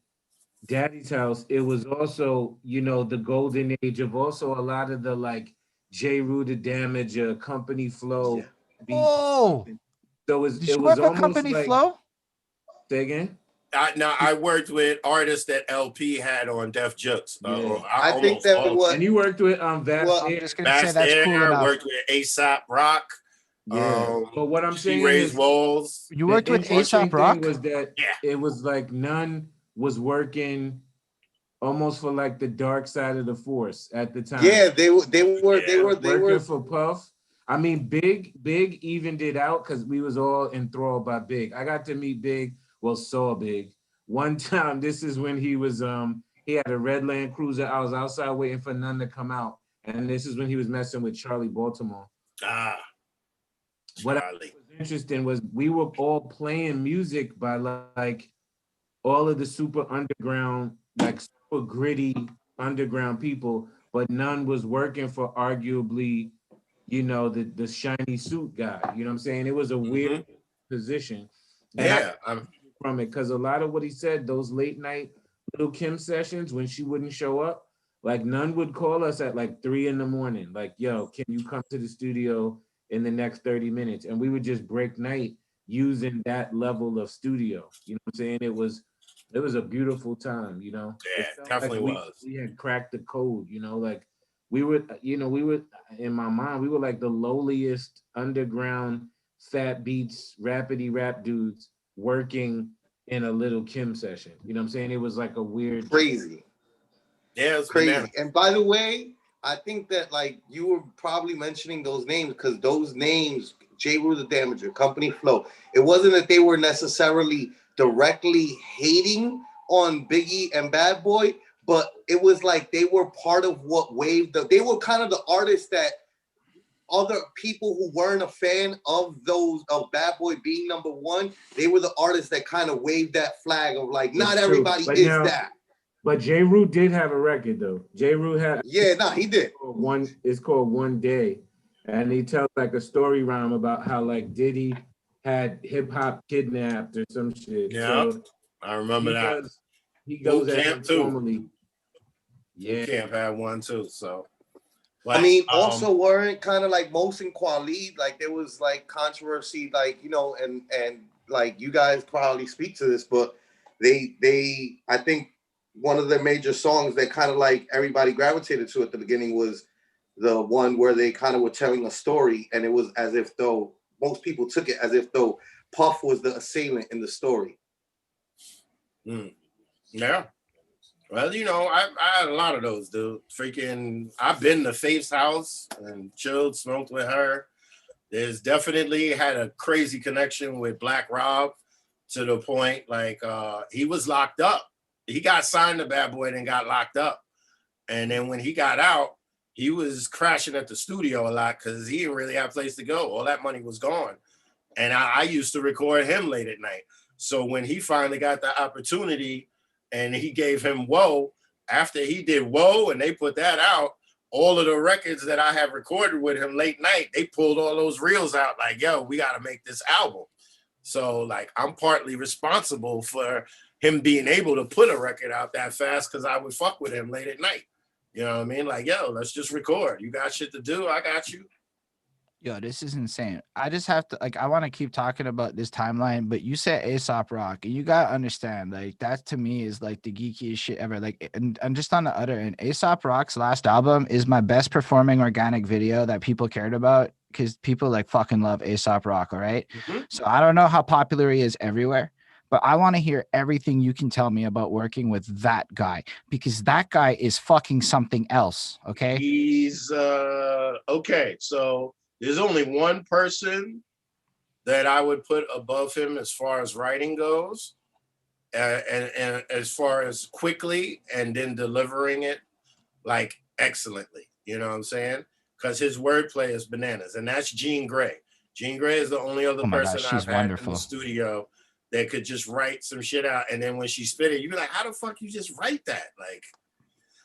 Daddy's house, it was also, you know, the golden age of also a lot of the like J. Rue the Damager, Company Flow. Yeah. Oh, so did you work with Company Flow? Say again. I worked with artists that LP had on Def Jux. I think that was. And you worked with Well, I'm just gonna say that's cool enough. Worked with A$AP Rock. Yeah, but what I'm saying is walls. You worked with A$AP Rock. Was that it was like Nunn was working almost for like the dark side of the force at the time. Yeah, they were working for Puff. I mean, Big evened it out because we was all enthralled by Big. I got to meet Big. Well, saw Big one time. This is when he was he had a red Land Cruiser. I was outside waiting for Nunn to come out, and this is when he was messing with Charlie Baltimore. What I was interesting was we were all playing music by like all of the super underground, like super gritty underground people, but Nunn was working for arguably, you know, the shiny suit guy. You know what I'm saying? It was a weird position. And from it, because a lot of what he said, those late night Little Kim sessions when she wouldn't show up, like Nunn would call us at like 3 a.m, like, yo, can you come to the studio in the next 30 minutes? And we would just break night using that level of studio. You know what I'm saying? It was a beautiful time, you know? Yeah, it definitely was. We had cracked the code, you know, like we were in my mind, we were like the lowliest underground fat beats, rapidy rap dudes working in a Little Kim session. You know what I'm saying? It was like a weird crazy. Yeah, it was crazy. Banana. And by the way, I think that like you were probably mentioning those names because those names, J. Rue the Damager, Company Flow, it wasn't that they were necessarily directly hating on Biggie and Bad Boy, but it was like they were part of what waved they were kind of the artists that other people who weren't a fan of Bad Boy being number one, they were the artists that kind of waved that flag of like, not everybody is that. But J. Rue did have a record though. J. Rue had he did. It's called One Day. And he tells like a story rhyme about how like Diddy had hip hop kidnapped or some shit. Yeah, so I remember that. He goes at Camp too. Normally. Yeah. Camp had one too, so. But, I mean, also weren't kind of like Mos and Kweli, like there was like controversy, like, you know, and like you guys probably speak to this, but they I think one of the major songs that kind of like everybody gravitated to at the beginning was the one where they kind of were telling a story, and it was as if though most people took it as if though Puff was the assailant in the story. Yeah. Well, you know, I had a lot of those, dude. I've been to Faith's house and chilled, smoked with her. There's definitely had a crazy connection with Black Rob to the point, like, he was locked up. He got signed to Bad Boy and got locked up. And then when he got out, he was crashing at the studio a lot because he didn't really have a place to go. All that money was gone. And I used to record him late at night. So when he finally got the opportunity and he gave him Whoa, after he did Whoa and they put that out, all of the records that I have recorded with him late night, they pulled all those reels out like, yo, we got to make this album. So like, I'm partly responsible for him being able to put a record out that fast because I would fuck with him late at night. You know what I mean? Like, yo, let's just record. You got shit to do. I got you. Yo, this is insane. I just have to I want to keep talking about this timeline, but you said Aesop Rock, and you gotta understand, like that to me is like the geekiest shit ever. Like, and just on the other end, Aesop Rock's last album is my best performing organic video that people cared about because people like fucking love Aesop Rock. All right. So I don't know how popular he is everywhere, but I want to hear everything you can tell me about working with that guy because that guy is fucking something else. Okay. He's okay. So there's only one person that I would put above him as far as writing goes, and as far as quickly and then delivering it like excellently. You know what I'm saying? Because his wordplay is bananas, and that's Jean Grey. Jean Grey is the only other person I've had in the studio that could just write some shit out, and then when she spit it, you be like, "How the fuck you just write that?"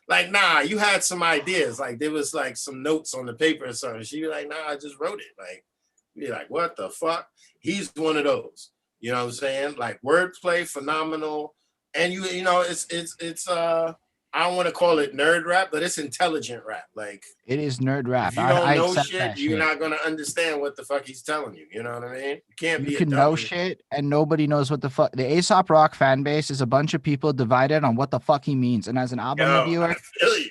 Like, nah, you had some ideas. Like, there was like some notes on the paper or something. She'd be like, nah, I just wrote it. Like, be like, what the fuck? He's one of those. You know what I'm saying? Like, wordplay, phenomenal. And you know, it's I don't want to call it nerd rap, but it's intelligent rap. Like, it is nerd rap. If you don't know shit, you're not gonna understand what the fuck he's telling you. You know what I mean? You can't be. You can know shit, and nobody knows what the fuck. The Aesop Rock fan base is a bunch of people divided on what the fuck he means. And as an album reviewer,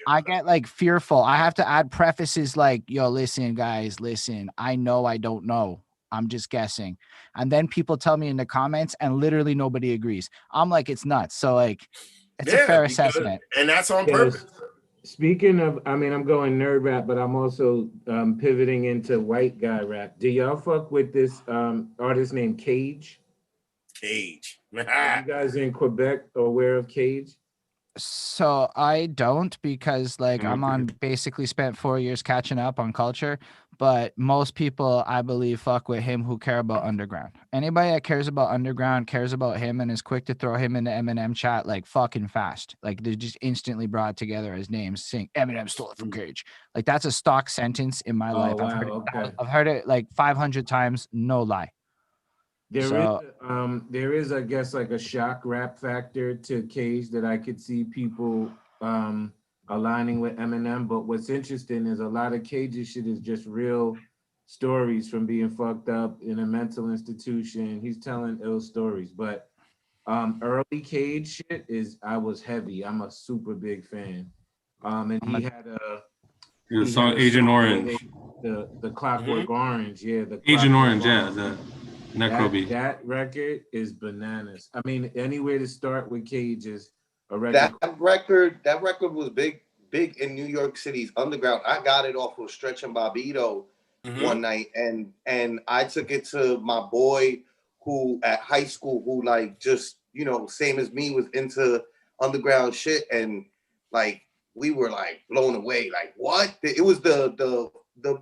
I get like fearful. I have to add prefaces like, "Yo, listen, guys, listen. I know I don't know. I'm just guessing." And then people tell me in the comments, and literally nobody agrees. I'm like, it's nuts. So like, it's a fair assessment, and that's on purpose. Speaking of, I mean, I'm going nerd rap, but I'm also pivoting into white guy rap. Do y'all fuck with this artist named Cage? Cage. Are you guys in Quebec aware of Cage? So I don't, because like I'm on basically spent 4 years catching up on culture, but most people I believe fuck with him who care about underground. Anybody that cares about underground cares about him and is quick to throw him in the Eminem chat like fucking fast. Like they're just instantly brought together as names. Saying Eminem stole it from Cage. Like that's a stock sentence in my life. Wow, I've heard it like 500 times. No lie. There is, I guess, like a shock rap factor to Cage that I could see people aligning with Eminem. But what's interesting is a lot of Cage's shit is just real stories from being fucked up in a mental institution. He's telling ill stories. But early Cage shit I was heavy. I'm a super big fan. And he had the song Agent Orange. The Clockwork Orange, the Agent Orange, the Necrobeat. That record is bananas. I mean, any way to start with Cage is a record. That record was big in New York City's underground. I got it off of Stretch and Bobbito one night, and I took it to my boy who at high school who like just, you know, same as me, was into underground shit, and like we were like blown away. Like, what? It was the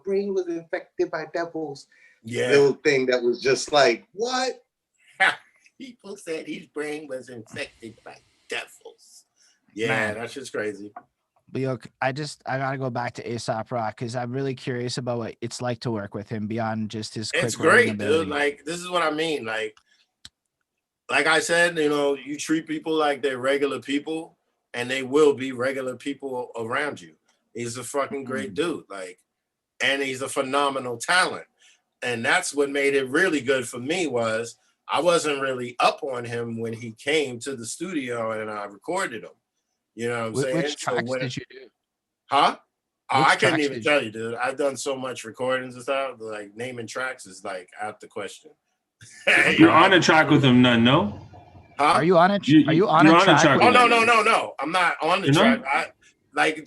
brain was infected by devils. Little thing that was just like, what? People said his brain was infected by devils. Yeah, man, that's just crazy. But yo, I gotta go back to Aesop Rock because I'm really curious about what it's like to work with him beyond just his. It's great, dude. Like, this is what I mean. Like I said, you know, you treat people like they're regular people, and they will be regular people around you. He's a fucking great dude. Like, and he's a phenomenal talent. And that's what made it really good for me was I wasn't really up on him when he came to the studio and I recorded him. You know what I'm saying? Which tracks did you do? Huh? Oh, I couldn't even tell you, dude. I've done so much recordings and stuff. Like, naming tracks is like out the question. You're on a track with him, none, no? Huh? Are you on a track? Oh, no. I'm not on the track.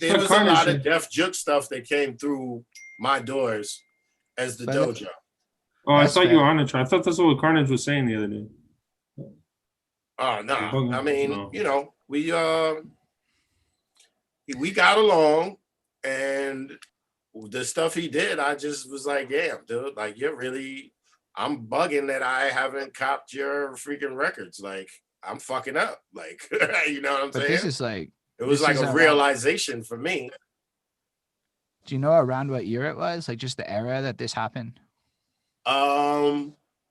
There was a lot of Def Juk stuff that came through my doors as the dojo. Oh, I thought you were on the track. I thought that's what Carnage was saying the other day. Oh, no. I mean, you know, we got along, and the stuff he did, I just was like, damn, dude, like, I'm bugging that I haven't copped your freaking records. Like, I'm fucking up. Like, you know what I'm saying? This is like, it was like a realization for me. Do you know around what year it was? Like, just the era that this happened?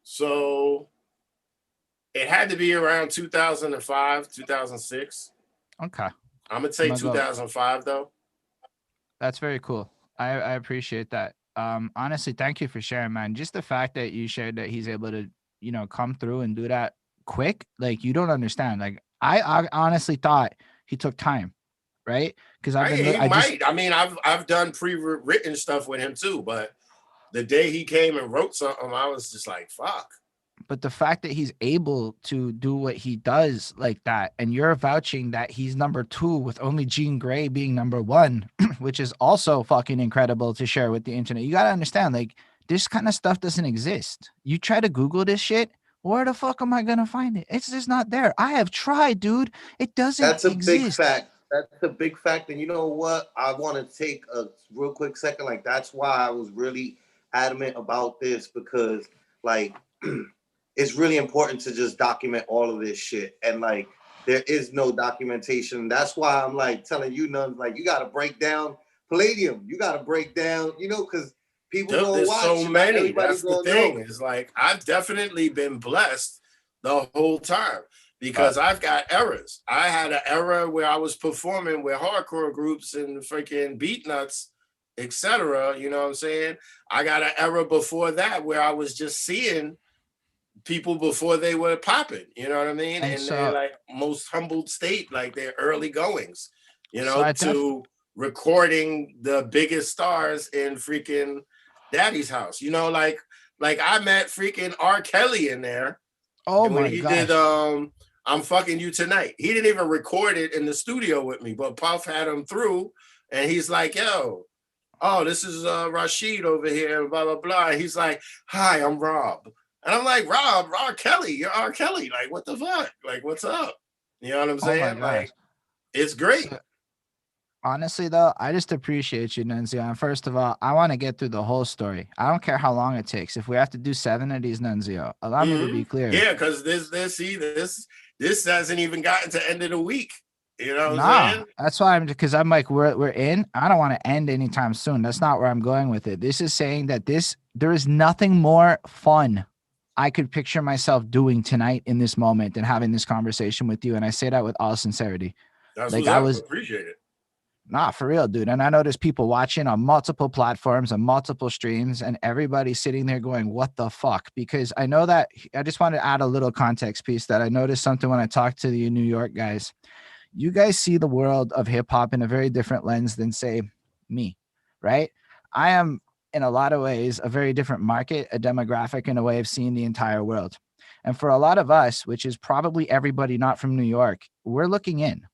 So it had to be around 2005, 2006. Okay. I'm gonna say 2005 though. That's very cool. I appreciate that. Honestly, thank you for sharing, man. Just the fact that you shared that he's able to, come through and do that quick, like you don't understand. Like I honestly thought he took time, right? Because He I just might. I mean, I've done pre-written stuff with him too, but the day he came and wrote something, I was just like, fuck. but the fact that he's able to do what he does like that, and you're vouching that he's number 2 with only Jean Grey being number 1, which is also fucking incredible to share with the internet. You gotta understand, like, this kind of stuff doesn't exist. You try to Google this shit, where the fuck am I gonna find it? It's just not there. I have tried, dude. It doesn't That's a big exist. fact. That's a big fact. And you know what? I want to take a real quick second. Like, that's why I was really adamant about this, because, like, it's really important to just document all of this shit. And, like, there is no documentation. That's why I'm, like, telling you, nuns, like, you got to break down Palladium. You got to break down, because people going to watch. So many. That's the thing. It's like, I've definitely been blessed the whole time. Because I've got errors. I had an era where I was performing with hardcore groups and freaking beat nuts, etc. You know what I'm saying? I got an era before that where I was just seeing people before they were popping. You know what I mean? And they're like most humbled state, like their early goings. To recording the biggest stars in freaking Daddy's house. Like I met freaking R. Kelly in there. Oh and when my he gosh. did I'm Fucking You Tonight. He didn't even record it in the studio with me, but Puff had him through, and he's like, yo, this is Rashid over here, blah, blah, blah. And he's like, hi, I'm Rob. And I'm like, Rob, R. Kelly, you're R. Kelly. Like, what the fuck? Like, what's up? You know what I'm saying? Like, it's great. So, honestly, though, I just appreciate you, Nunzio. And first of all, I want to get through the whole story. I don't care how long it takes. If we have to do 7 of these, Nunzio, allow me to be clear. Yeah, because this hasn't even gotten to end of the week. You know what I'm saying? That's why I'm like, we're in. I don't want to end anytime soon. That's not where I'm going with it. This is saying that there is nothing more fun I could picture myself doing tonight in this moment than having this conversation with you. And I say that with all sincerity. That's like I appreciate it. Nah, for real, dude. And I know there's people watching on multiple platforms and multiple streams, and everybody's sitting there going, what the fuck? Because I know that I just want to add a little context piece that I noticed something when I talked to the New York guys. You guys see the world of hip hop in a very different lens than, say, me, right? I am, in a lot of ways, a very different market, a demographic, and a way of seeing the entire world. And for a lot of us, which is probably everybody not from New York, we're looking in.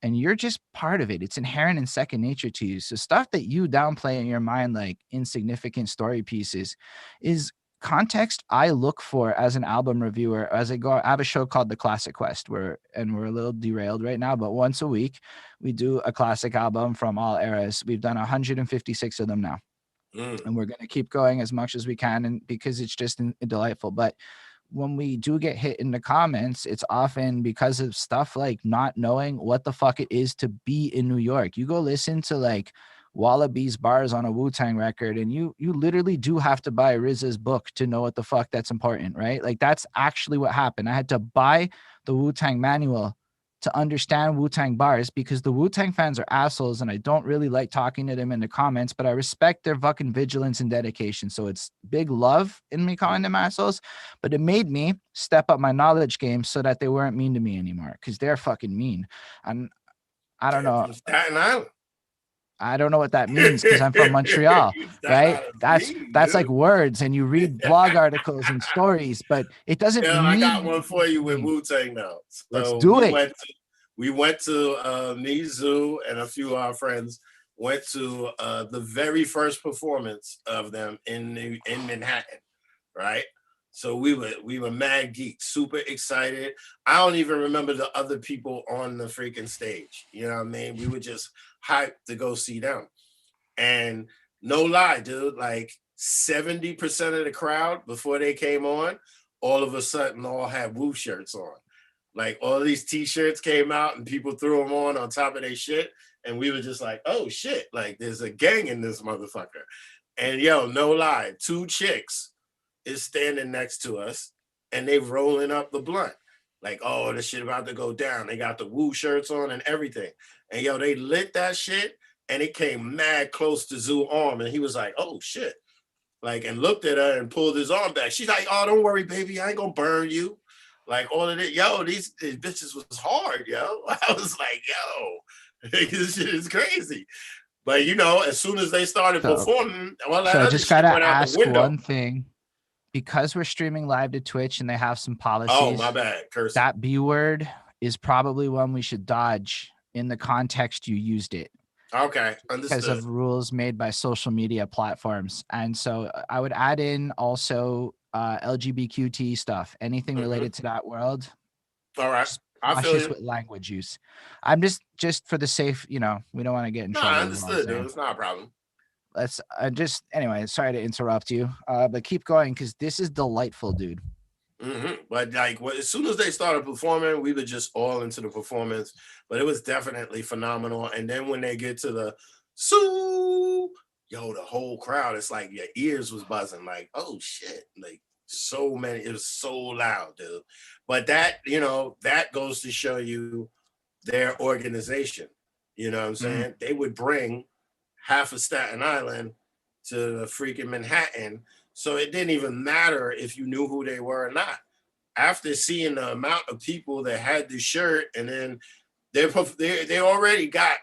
And you're just part of it. It's inherent in second nature to you. So stuff that you downplay in your mind, like insignificant story pieces, is context I look for as an album reviewer. As I have a show called The Classic Quest, we're a little derailed right now, but once a week we do a classic album from all eras. We've done 156 of them now. And we're going to keep going as much as we can, and because it's just delightful. But when we do get hit in the comments, it's often because of stuff like not knowing what the fuck it is to be in New York. You go listen to like Wallabies bars on a Wu-Tang record, and you literally do have to buy RZA's book to know what the fuck that's important, right? Like that's actually what happened. I had to buy the Wu-Tang manual to understand Wu-Tang bars, because the Wu-Tang fans are assholes and I don't really like talking to them in the comments, but I respect their fucking vigilance and dedication. So it's big love in me calling them assholes, but it made me step up my knowledge game so that they weren't mean to me anymore, because they're fucking mean. And I don't know. Staten Island. I don't know what that means because I'm from Montreal, right? That's like words, and you read blog articles and stories, but it doesn't mean. I got one for you with Wu-Tang now. So let's do it. We went to me, Zoo, and a few of our friends went to the very first performance of them in Manhattan, right? So we were mad geeks, super excited. I don't even remember the other people on the freaking stage. You know what I mean? We were just hyped to go see them. And no lie, dude, like 70% of the crowd before they came on, all of a sudden all had Wu shirts on. Like all these t-shirts came out and people threw them on top of their shit. And we were just like, oh shit, like there's a gang in this motherfucker. And yo, no lie, 2 chicks is standing next to us and they rolling up the blunt. Like, oh, this shit about to go down. They got the Wu shirts on and everything. And yo, they lit that shit. and it came mad close to Zoo's arm, and he was like, "Oh shit!" Like, and looked at her and pulled his arm back. She's like, "Oh, don't worry, baby, I ain't gonna burn you." Like all of it, yo, these bitches was hard, yo. I was like, yo, this shit is crazy. But you know, as soon as they started performing, all that so I other just shit gotta went out the ask window. one thing. Because we're streaming live to Twitch and they have some policies. Oh, my bad. Cursing. That B word is probably one we should dodge in the context you used it. Okay, understood. Because of rules made by social media platforms. And so I would add in also LGBTQ stuff, anything related to that world. All right. I feel cautious with language use. I'm just for the safe, you know, we don't want to get in trouble. I understood, dude. It's not a problem. Let's just anyway. Sorry to interrupt you, but keep going because this is delightful, dude. But like, as soon as they started performing, we were just all into the performance. But it was definitely phenomenal. And then when they get to the "Sue," yo, the whole crowd, it's like your ears was buzzing. Like, oh shit! Like so many, it was so loud, dude. But that, you know, that goes to show you their organization. You know what I'm saying? They would bring half of Staten Island to the freaking Manhattan. So it didn't even matter if you knew who they were or not. After seeing the amount of people that had the shirt, and then they already got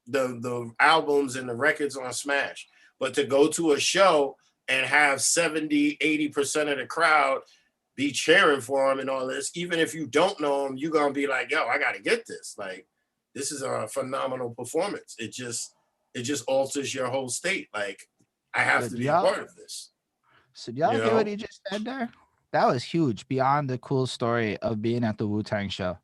the albums and the records on Smash. But to go to a show and have 70, 80% of the crowd be cheering for them and all this, even if you don't know them, you're going to be like, yo, I got to get this. Like, this is a phenomenal performance. It just alters your whole state. Like, I have to be a part of this. So do y'all hear what he just said there? That was huge, beyond the cool story of being at the Wu-Tang show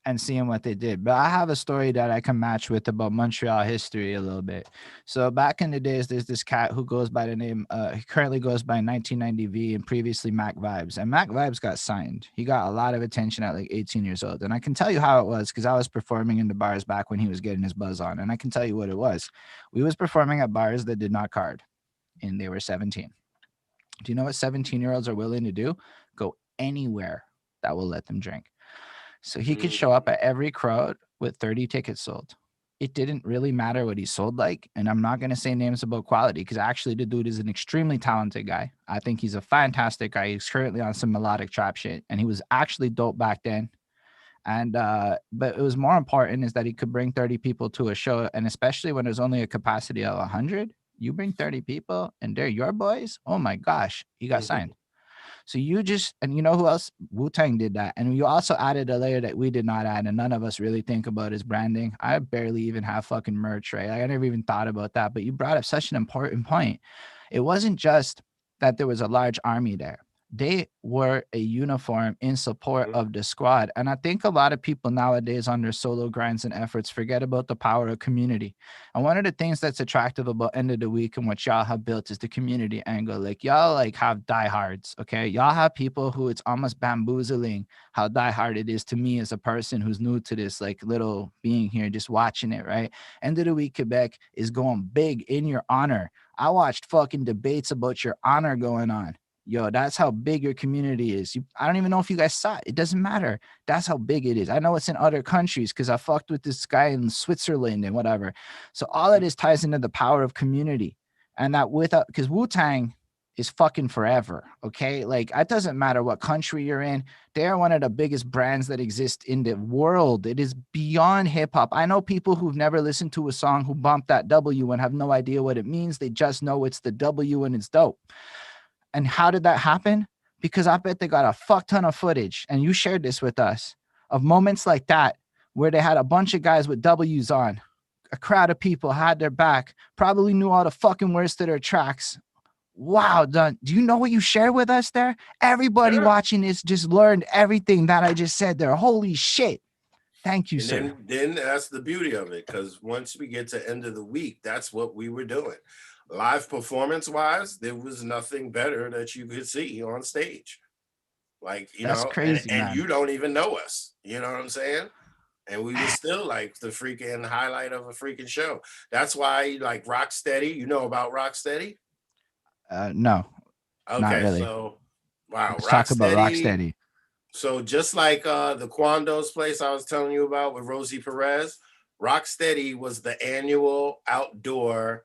and seeing what they did. But I have a story that I can match with about Montreal history a little bit. So back in the days, there's this cat who goes by the name, he currently goes by 1990V and previously Mac Vibes. And Mac Vibes got signed. He got a lot of attention at like 18 years old. And I can tell you how it was because I was performing in the bars back when he was getting his buzz on. And I can tell you what it was. We was performing at bars that did not card and they were 17. Do you know what 17-year-olds are willing to do? Go anywhere that will let them drink. So he could show up at every crowd with 30 tickets sold. It didn't really matter what he sold like. And I'm not going to say names about quality because actually the dude is an extremely talented guy. I think he's a fantastic guy. He's currently on some melodic trap shit. And he was actually dope back then. And but it was more important is that he could bring 30 people to a show. And especially when there's only a capacity of 100. You bring 30 people and they're your boys. Oh my gosh, he got signed. So you just, and you know who else? Wu-Tang did that. And you also added a layer that we did not add and none of us really think about is branding. I barely even have fucking merch, right? I never even thought about that, but you brought up such an important point. It wasn't just that there was a large army there. They were a uniform in support of the squad. And I think a lot of people nowadays on their solo grinds and efforts forget about the power of community. And one of the things that's attractive about End of the Week and what y'all have built is the community angle. Like y'all like have diehards, okay? Y'all have people who it's almost bamboozling how diehard it is to me as a person who's new to this like little being here, just watching it, right? End of the Week Quebec is going big in your honor. I watched fucking debates about your honor going on. Yo, that's how big your community is. I don't even know if you guys saw it. It doesn't matter. That's how big it is. I know it's in other countries because I fucked with this guy in Switzerland and whatever. So all of this ties into the power of community. And that without, because Wu-Tang is fucking forever, okay? Like, it doesn't matter what country you're in. They're one of the biggest brands that exist in the world. It is beyond hip-hop. I know people who've never listened to a song who bump that W and have no idea what it means. They just know it's the W and it's dope. And how did that happen? Because I bet they got a fuck ton of footage, and you shared this with us, of moments like that where they had a bunch of guys with W's on. A crowd of people had their back, probably knew all the fucking words to their tracks. Wow, Don, do you know what you shared with us there? Everybody watching this just learned everything that I just said there. Holy shit. Thank you, sir. Then that's the beauty of it, because once we get to End of the Week, that's what we were doing. Live performance wise, there was nothing better that you could see on stage. Like, you that's know, crazy, and you don't even know us. You know what I'm saying? And we were still like the freaking highlight of a freaking show. That's why, like, Rocksteady, you know about Rocksteady? No. Okay, not really. So wow, let's talk about Rocksteady. So just like the Quando's place I was telling you about with Rosie Perez, Rocksteady was the annual outdoor,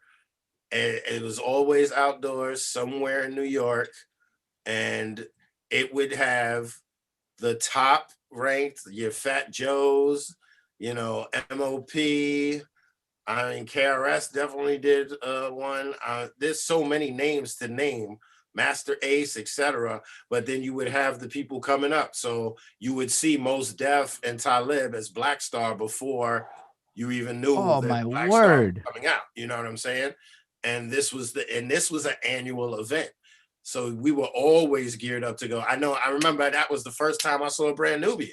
and it was always outdoors somewhere in New York, and it would have the top ranked, your Fat Joes, you know, MOP. I mean, KRS definitely did one. There's so many names to name, Master Ace, etc. But then you would have the people coming up. So you would see Mos Def and Talib as Black Star before you even knew Oh that my Black Star was word. coming out. You know what I'm saying? And this was an annual event. So we were always geared up to go. I remember that was the first time I saw a Brand Nubian.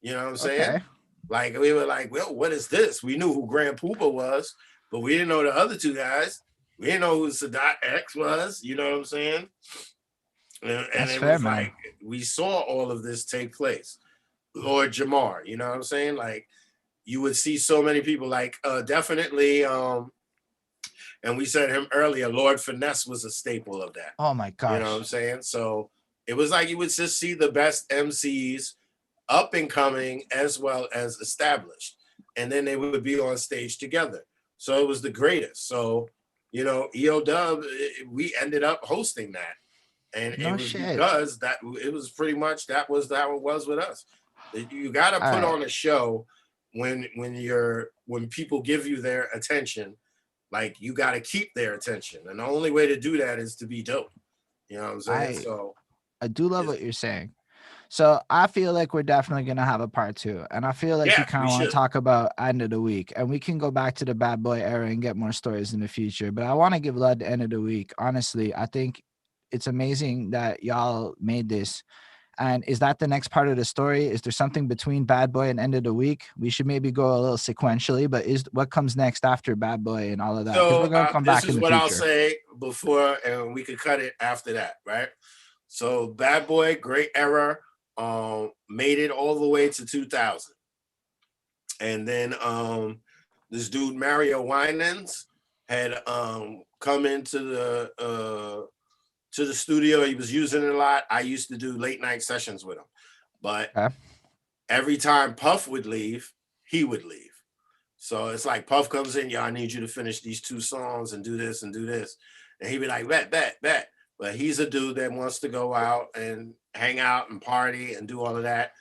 You know what I'm saying? Okay. Like we were like, well, what is this? We knew who Grand Poopa was, but we didn't know the other two guys. We didn't know who Sadat X was. You know what I'm saying? And it fair, was man. like we saw all of this take place. Lord Jamar, you know what I'm saying? Like you would see so many people. Like definitely, and we said him earlier. Lord Finesse was a staple of that. Oh my You know what I'm gosh. saying? So it was like you would just see the best MCs up and coming as well as established. And then they would be on stage together. So it was the greatest. So, you know, EO Dub, we ended up hosting that. And it No was shit. because that it was pretty much that was how it was with us. You gotta put on a show when people give you their attention, like you gotta keep their attention. And the only way to do that is to be dope. You know what I'm saying? So I do love what you're saying. So I feel like we're definitely gonna have a part 2, and I feel like you yeah, kind we of want should. to talk about end of the week, and we can go back to the Bad Boy era and get more stories in the future. But I want to give love to end of the week. Honestly, I think it's amazing that y'all made this. And is that the next part of the story? Is there something between Bad Boy and end of the week? We should maybe go a little sequentially, but is what comes next after Bad Boy and all of that? Because we're So gonna come this back in is the what I'll future. say before, and we could cut it after that, right? So Bad Boy, great era, made it all the way to 2000, and then this dude Mario Winans had come into the studio. He was using it a lot. I used to do late night sessions with him, but every time Puff would leave, he would leave. So it's like Puff comes in, yo, I need you to finish these 2 songs and do this and do this. And he'd be like, bet. But he's a dude that wants to go out and hang out and party and do all of that.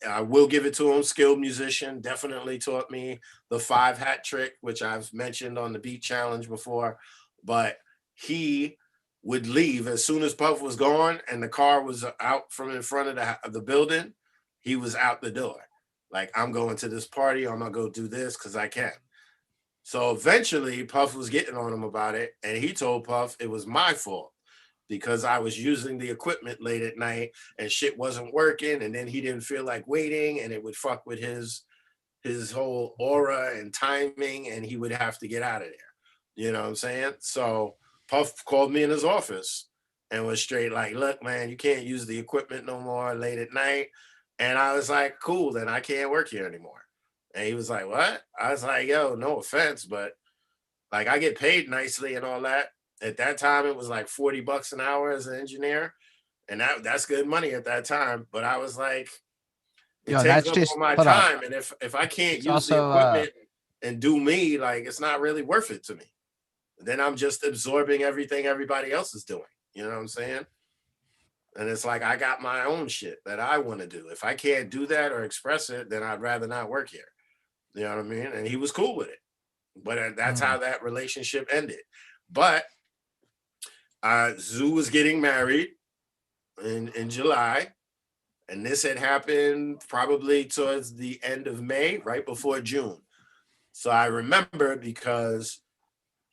I will give it to him. Skilled musician, definitely taught me the 5 hat trick, which I've mentioned on the Beat Challenge before. But he would leave as soon as Puff was gone and the car was out from in front of the building. He was out the door. Like, I'm going to this party. I'm going to go do this because I can. So eventually, Puff was getting on him about it. And he told Puff it was my fault because I was using the equipment late at night and shit wasn't working. And then he didn't feel like waiting and it would fuck with his whole aura and timing. And he would have to get out of there. You know what I'm saying? So Puff called me in his office and was straight like, look, man, you can't use the equipment no more late at night. And I was like, cool, then I can't work here anymore. And he was like, what? I was like, yo, no offense, but like I get paid nicely and all that. At that time, it was like $40 an hour as an engineer. And that's good money at that time. But I was like, it takes up all my time. And if I can't It's use the also equipment and do me, like it's not really worth it to me. Then I'm just absorbing everything everybody else is doing. You know what I'm saying? And it's like, I got my own shit that I want to do. If I can't do that or express it, then I'd rather not work here. You know what I mean? And he was cool with it. But that's how that relationship ended. But Zoo was getting married in July. And this had happened probably towards the end of May, right before June. So I remember because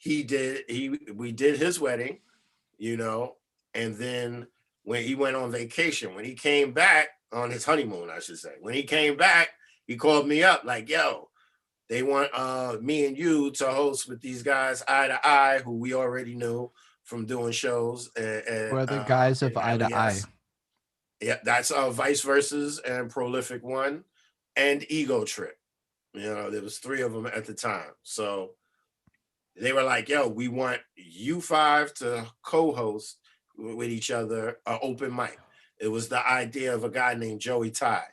we did his wedding, you know, and then when he went on vacation, when he came back on his honeymoon, I should say, when he came back, he called me up like, yo, they want me and you to host with these guys Eye to Eye, who we already knew from doing shows. We're the guys of Eye to Eye. Yeah, that's Vice Versus and Prolific One and Ego Trip. You know, there was 3 of them at the time. So they were like, yo, we want you 5 to co-host with each other an open mic. It was the idea of a guy named Joey Ty.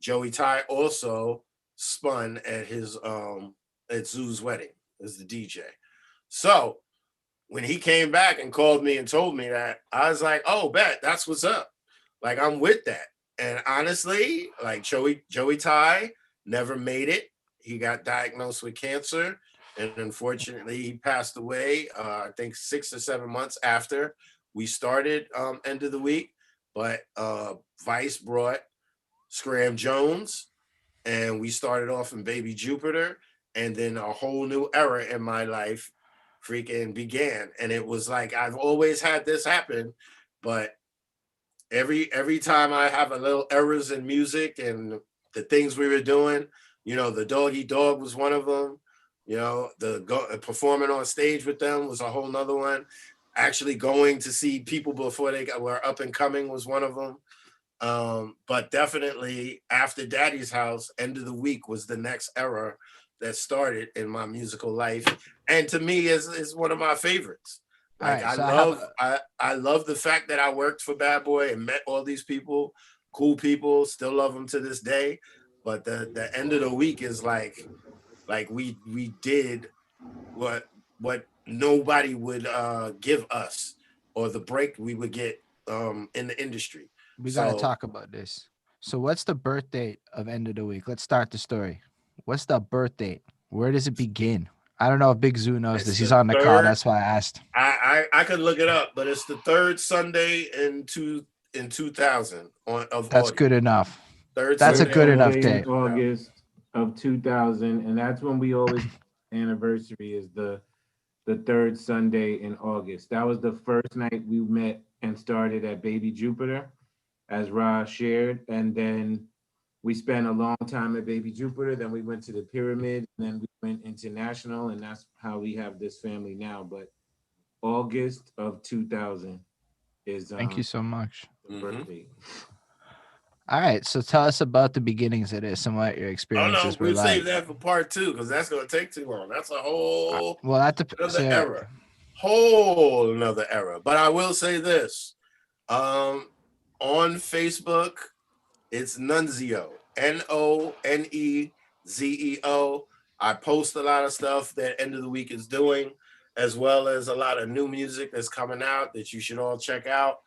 Joey Ty also spun at his at Zoo's wedding as the DJ. So when he came back and called me and told me that, I was like, oh, bet, that's what's up. Like, I'm with that. And honestly, like Joey Ty never made it. He got diagnosed with cancer, and unfortunately he passed away, I think 6 or 7 months after we started End of the Week. But Vice brought Scram Jones, and we started off in Baby Jupiter, and then a whole new era in my life freaking began. And it was like, I've always had this happen, but every time I have a little errors in music and the things we were doing, you know, the Doggy Dog was one of them, you know, performing on stage with them was a whole nother one. Actually going to see people before they were up and coming was one of them. But definitely after Daddy's House, End of the Week was the next era that started in my musical life, and to me is one of my favorites. Like, right, so I love the fact that I worked for Bad Boy and met all these people, cool people, still love them to this day. But the End of the Week is like we did what nobody would give us, or the break we would get in the industry. We got to talk about this. So what's the birth date of End of the Week? Let's start the story. What's the birth date? Where does it begin? I don't know if Big Zoo knows this. He's on the call. That's why I asked. I could look it up, but it's the third Sunday in 2000 That's August. good enough. That's Sunday, a good enough date. August of 2000, and that's when we always anniversary is the third Sunday in August. That was the first night we met and started at Baby Jupiter, as Ra shared, and then we spent a long time at Baby Jupiter. Then we went to the Pyramid, and then we went international, and that's how we have this family now. But August of 2000 is thank you so much. Birthday. All right, so tell us about the beginnings of this and what your experiences were like. We'll save that for part 2 because that's going to take too long. That's a whole era. Whole another era. But I will say this: on Facebook, it's Nunzio, Nonezeo. I post a lot of stuff that End of the Week is doing, as well as a lot of new music that's coming out that you should all check out.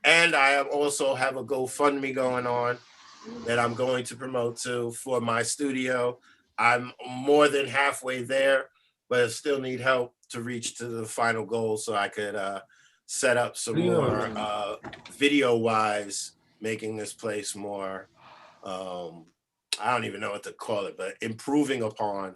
And I also have a GoFundMe going on that I'm going to promote too for my studio. I'm more than halfway there, but I still need help to reach to the final goal so I could set up some more video-wise, making this place more, I don't even know what to call it, but improving upon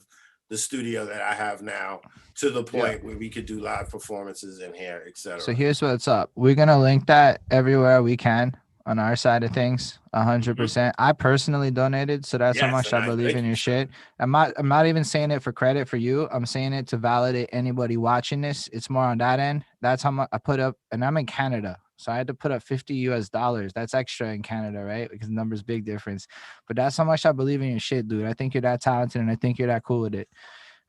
the studio that I have now to the point where we could do live performances in here, etc. So here's what's up. We're going to link that everywhere we can on our side of things, 100%. I personally donated, so that's how much I believe in your shit. I'm not even saying it for credit for you. I'm saying it to validate anybody watching this. It's more on that end. That's how much I put up, and I'm in Canada. So I had to put up $50 US. That's extra in Canada, right? Because the number's big difference. But that's how much I believe in your shit, dude. I think you're that talented, and I think you're that cool with it.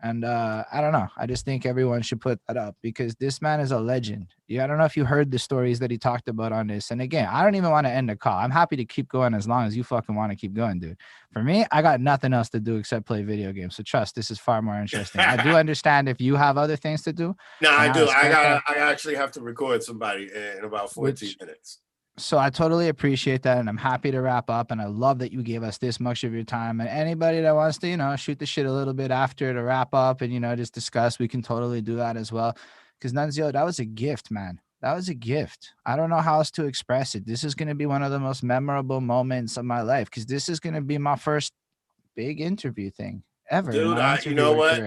And I don't know. I just think everyone should put that up because this man is a legend. Yeah, I don't know if you heard the stories that he talked about on this. And again, I don't even want to end the call. I'm happy to keep going as long as you fucking want to keep going, dude. For me, I got nothing else to do except play video games. So trust, this is far more interesting. I do understand if you have other things to do. No, I do. I actually have to record somebody in about 14 minutes. So I totally appreciate that, and I'm happy to wrap up, and I love that you gave us this much of your time. And anybody that wants to, shoot the shit a little bit after to wrap up and, just discuss, we can totally do that as well. Because Nunzio, that was a gift, man. That was a gift. I don't know how else to express it. This is going to be one of the most memorable moments of my life because this is going to be my first big interview thing ever. Dude, you know what?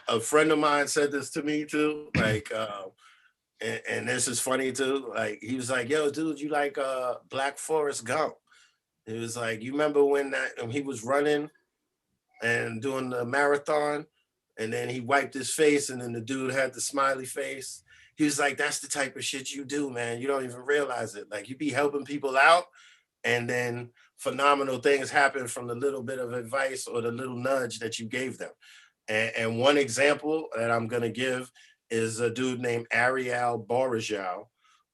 A friend of mine said this to me too. Like, and this is funny too. Like, he was like, "Yo, dude, you like Black Forrest Gump?" He was like, "You remember when he was running and doing the marathon, and then he wiped his face, and then the dude had the smiley face." He was like, "That's the type of shit you do, man. You don't even realize it. Like, you be helping people out, and then phenomenal things happen from the little bit of advice or the little nudge that you gave them." And one example that I'm gonna give is a dude named Ariel Borajal,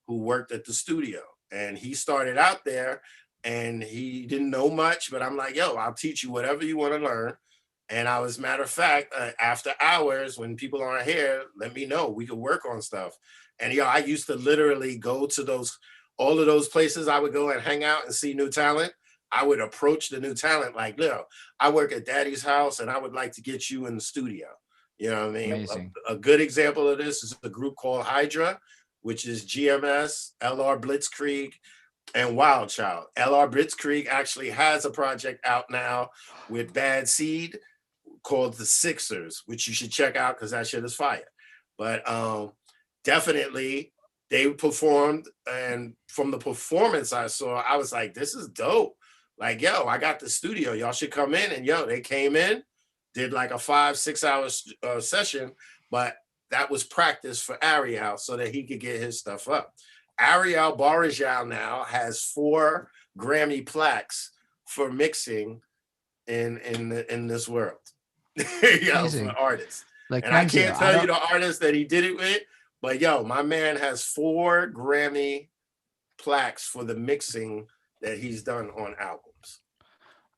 who worked at the studio. And he started out there and he didn't know much, but I'm like, "Yo, I'll teach you whatever you want to learn. And I was, matter of fact, after hours, when people aren't here, let me know. We could work on stuff. And yo, I used to literally go to all of those places. I would go and hang out and see new talent. I would approach the new talent like, yo, I work at Daddy's house and I would like to get you in the studio. You know what I mean? Amazing. A good example of this is a group called Hydra, which is GMS, LR Blitzkrieg, and Wild Child. LR Blitzkrieg actually has a project out now with Bad Seed called The Sixers, which you should check out because that shit is fire. But definitely they performed, and from the performance I saw, I was like, this is dope. Like, yo, I got the studio. Y'all should come in. And yo, they came in, did like a 5-6 hour session, but that was practice for Ariel so that he could get his stuff up. Ariel Barajal now has 4 Grammy plaques for mixing in this world. Yo, for artists. Like, and I can't tell you the artist that he did it with, but yo, my man has 4 Grammy plaques for the mixing that he's done on albums.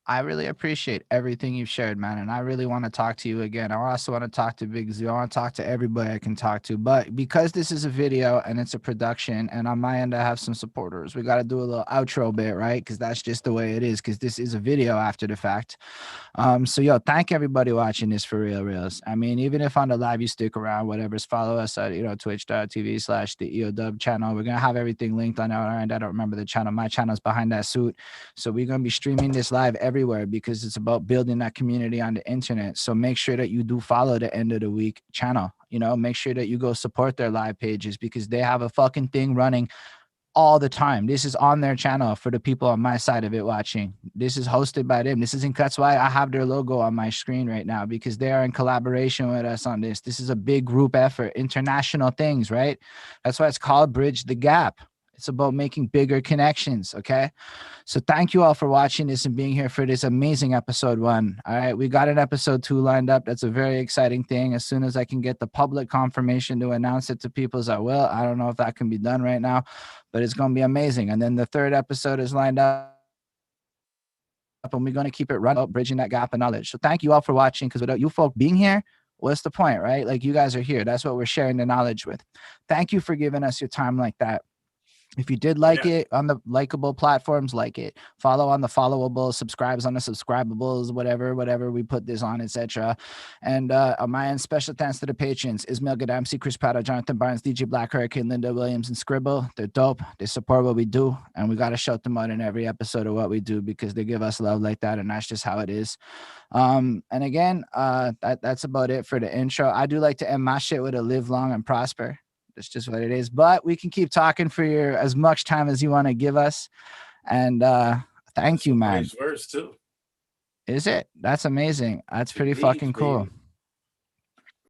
I really appreciate everything you've shared, man. And I really want to talk to you again. I also want to talk to Big Z. I want to talk to everybody I can talk to. But because this is a video and it's a production, and on my end, I have some supporters, we got to do a little outro bit, right? Because that's just the way it is, because this is a video after the fact. So, yo, thank everybody watching this for reals. I mean, even if on the live you stick around, whatever, follow us at, twitch.tv/the EOW channel. We're going to have everything linked on our end. I don't remember the channel. My channel's behind that suit. So we're going to be streaming this live everywhere because it's about building that community on the internet. So make sure that you do follow the End of the Week channel. Make sure that you go support their live pages because they have a fucking thing running all the time. This is on their channel for the people on my side of it watching. This is hosted by them. That's why I have their logo on my screen right now, because they are in collaboration with us on this. This is a big group effort, international things, right? That's why it's called Bridge the Gap. It's about making bigger connections, okay? So thank you all for watching this and being here for this amazing episode 1. All right, we got an episode 2 lined up. That's a very exciting thing. As soon as I can get the public confirmation to announce it to people, as I will. I don't know if that can be done right now, but it's going to be amazing. And then the 3rd episode is lined up, and we're going to keep it running up, bridging that gap of knowledge. So thank you all for watching, because without you folk being here, what's the point, right? Like, you guys are here. That's what we're sharing the knowledge with. Thank you for giving us your time like that. If you did like it on the likable platforms, like it. Follow on the followables, subscribes on the subscribables, whatever we put this on, etc. And on my end, special thanks to the patrons: Ismail Gadamsi, Chris Prato, Jonathan Barnes, DJ Black Hurricane, Linda Williams, and Scribble. They're dope. They support what we do, and we got to shout them out in every episode of what we do because they give us love like that, and that's just how it is. And again, that's about it for the intro. I do like to end my shit with a live long and prosper. That's just what it is. But we can keep talking for as much time as you want to give us. And thank you, man. Nice verse too. Is it? That's amazing. That's pretty fucking cool.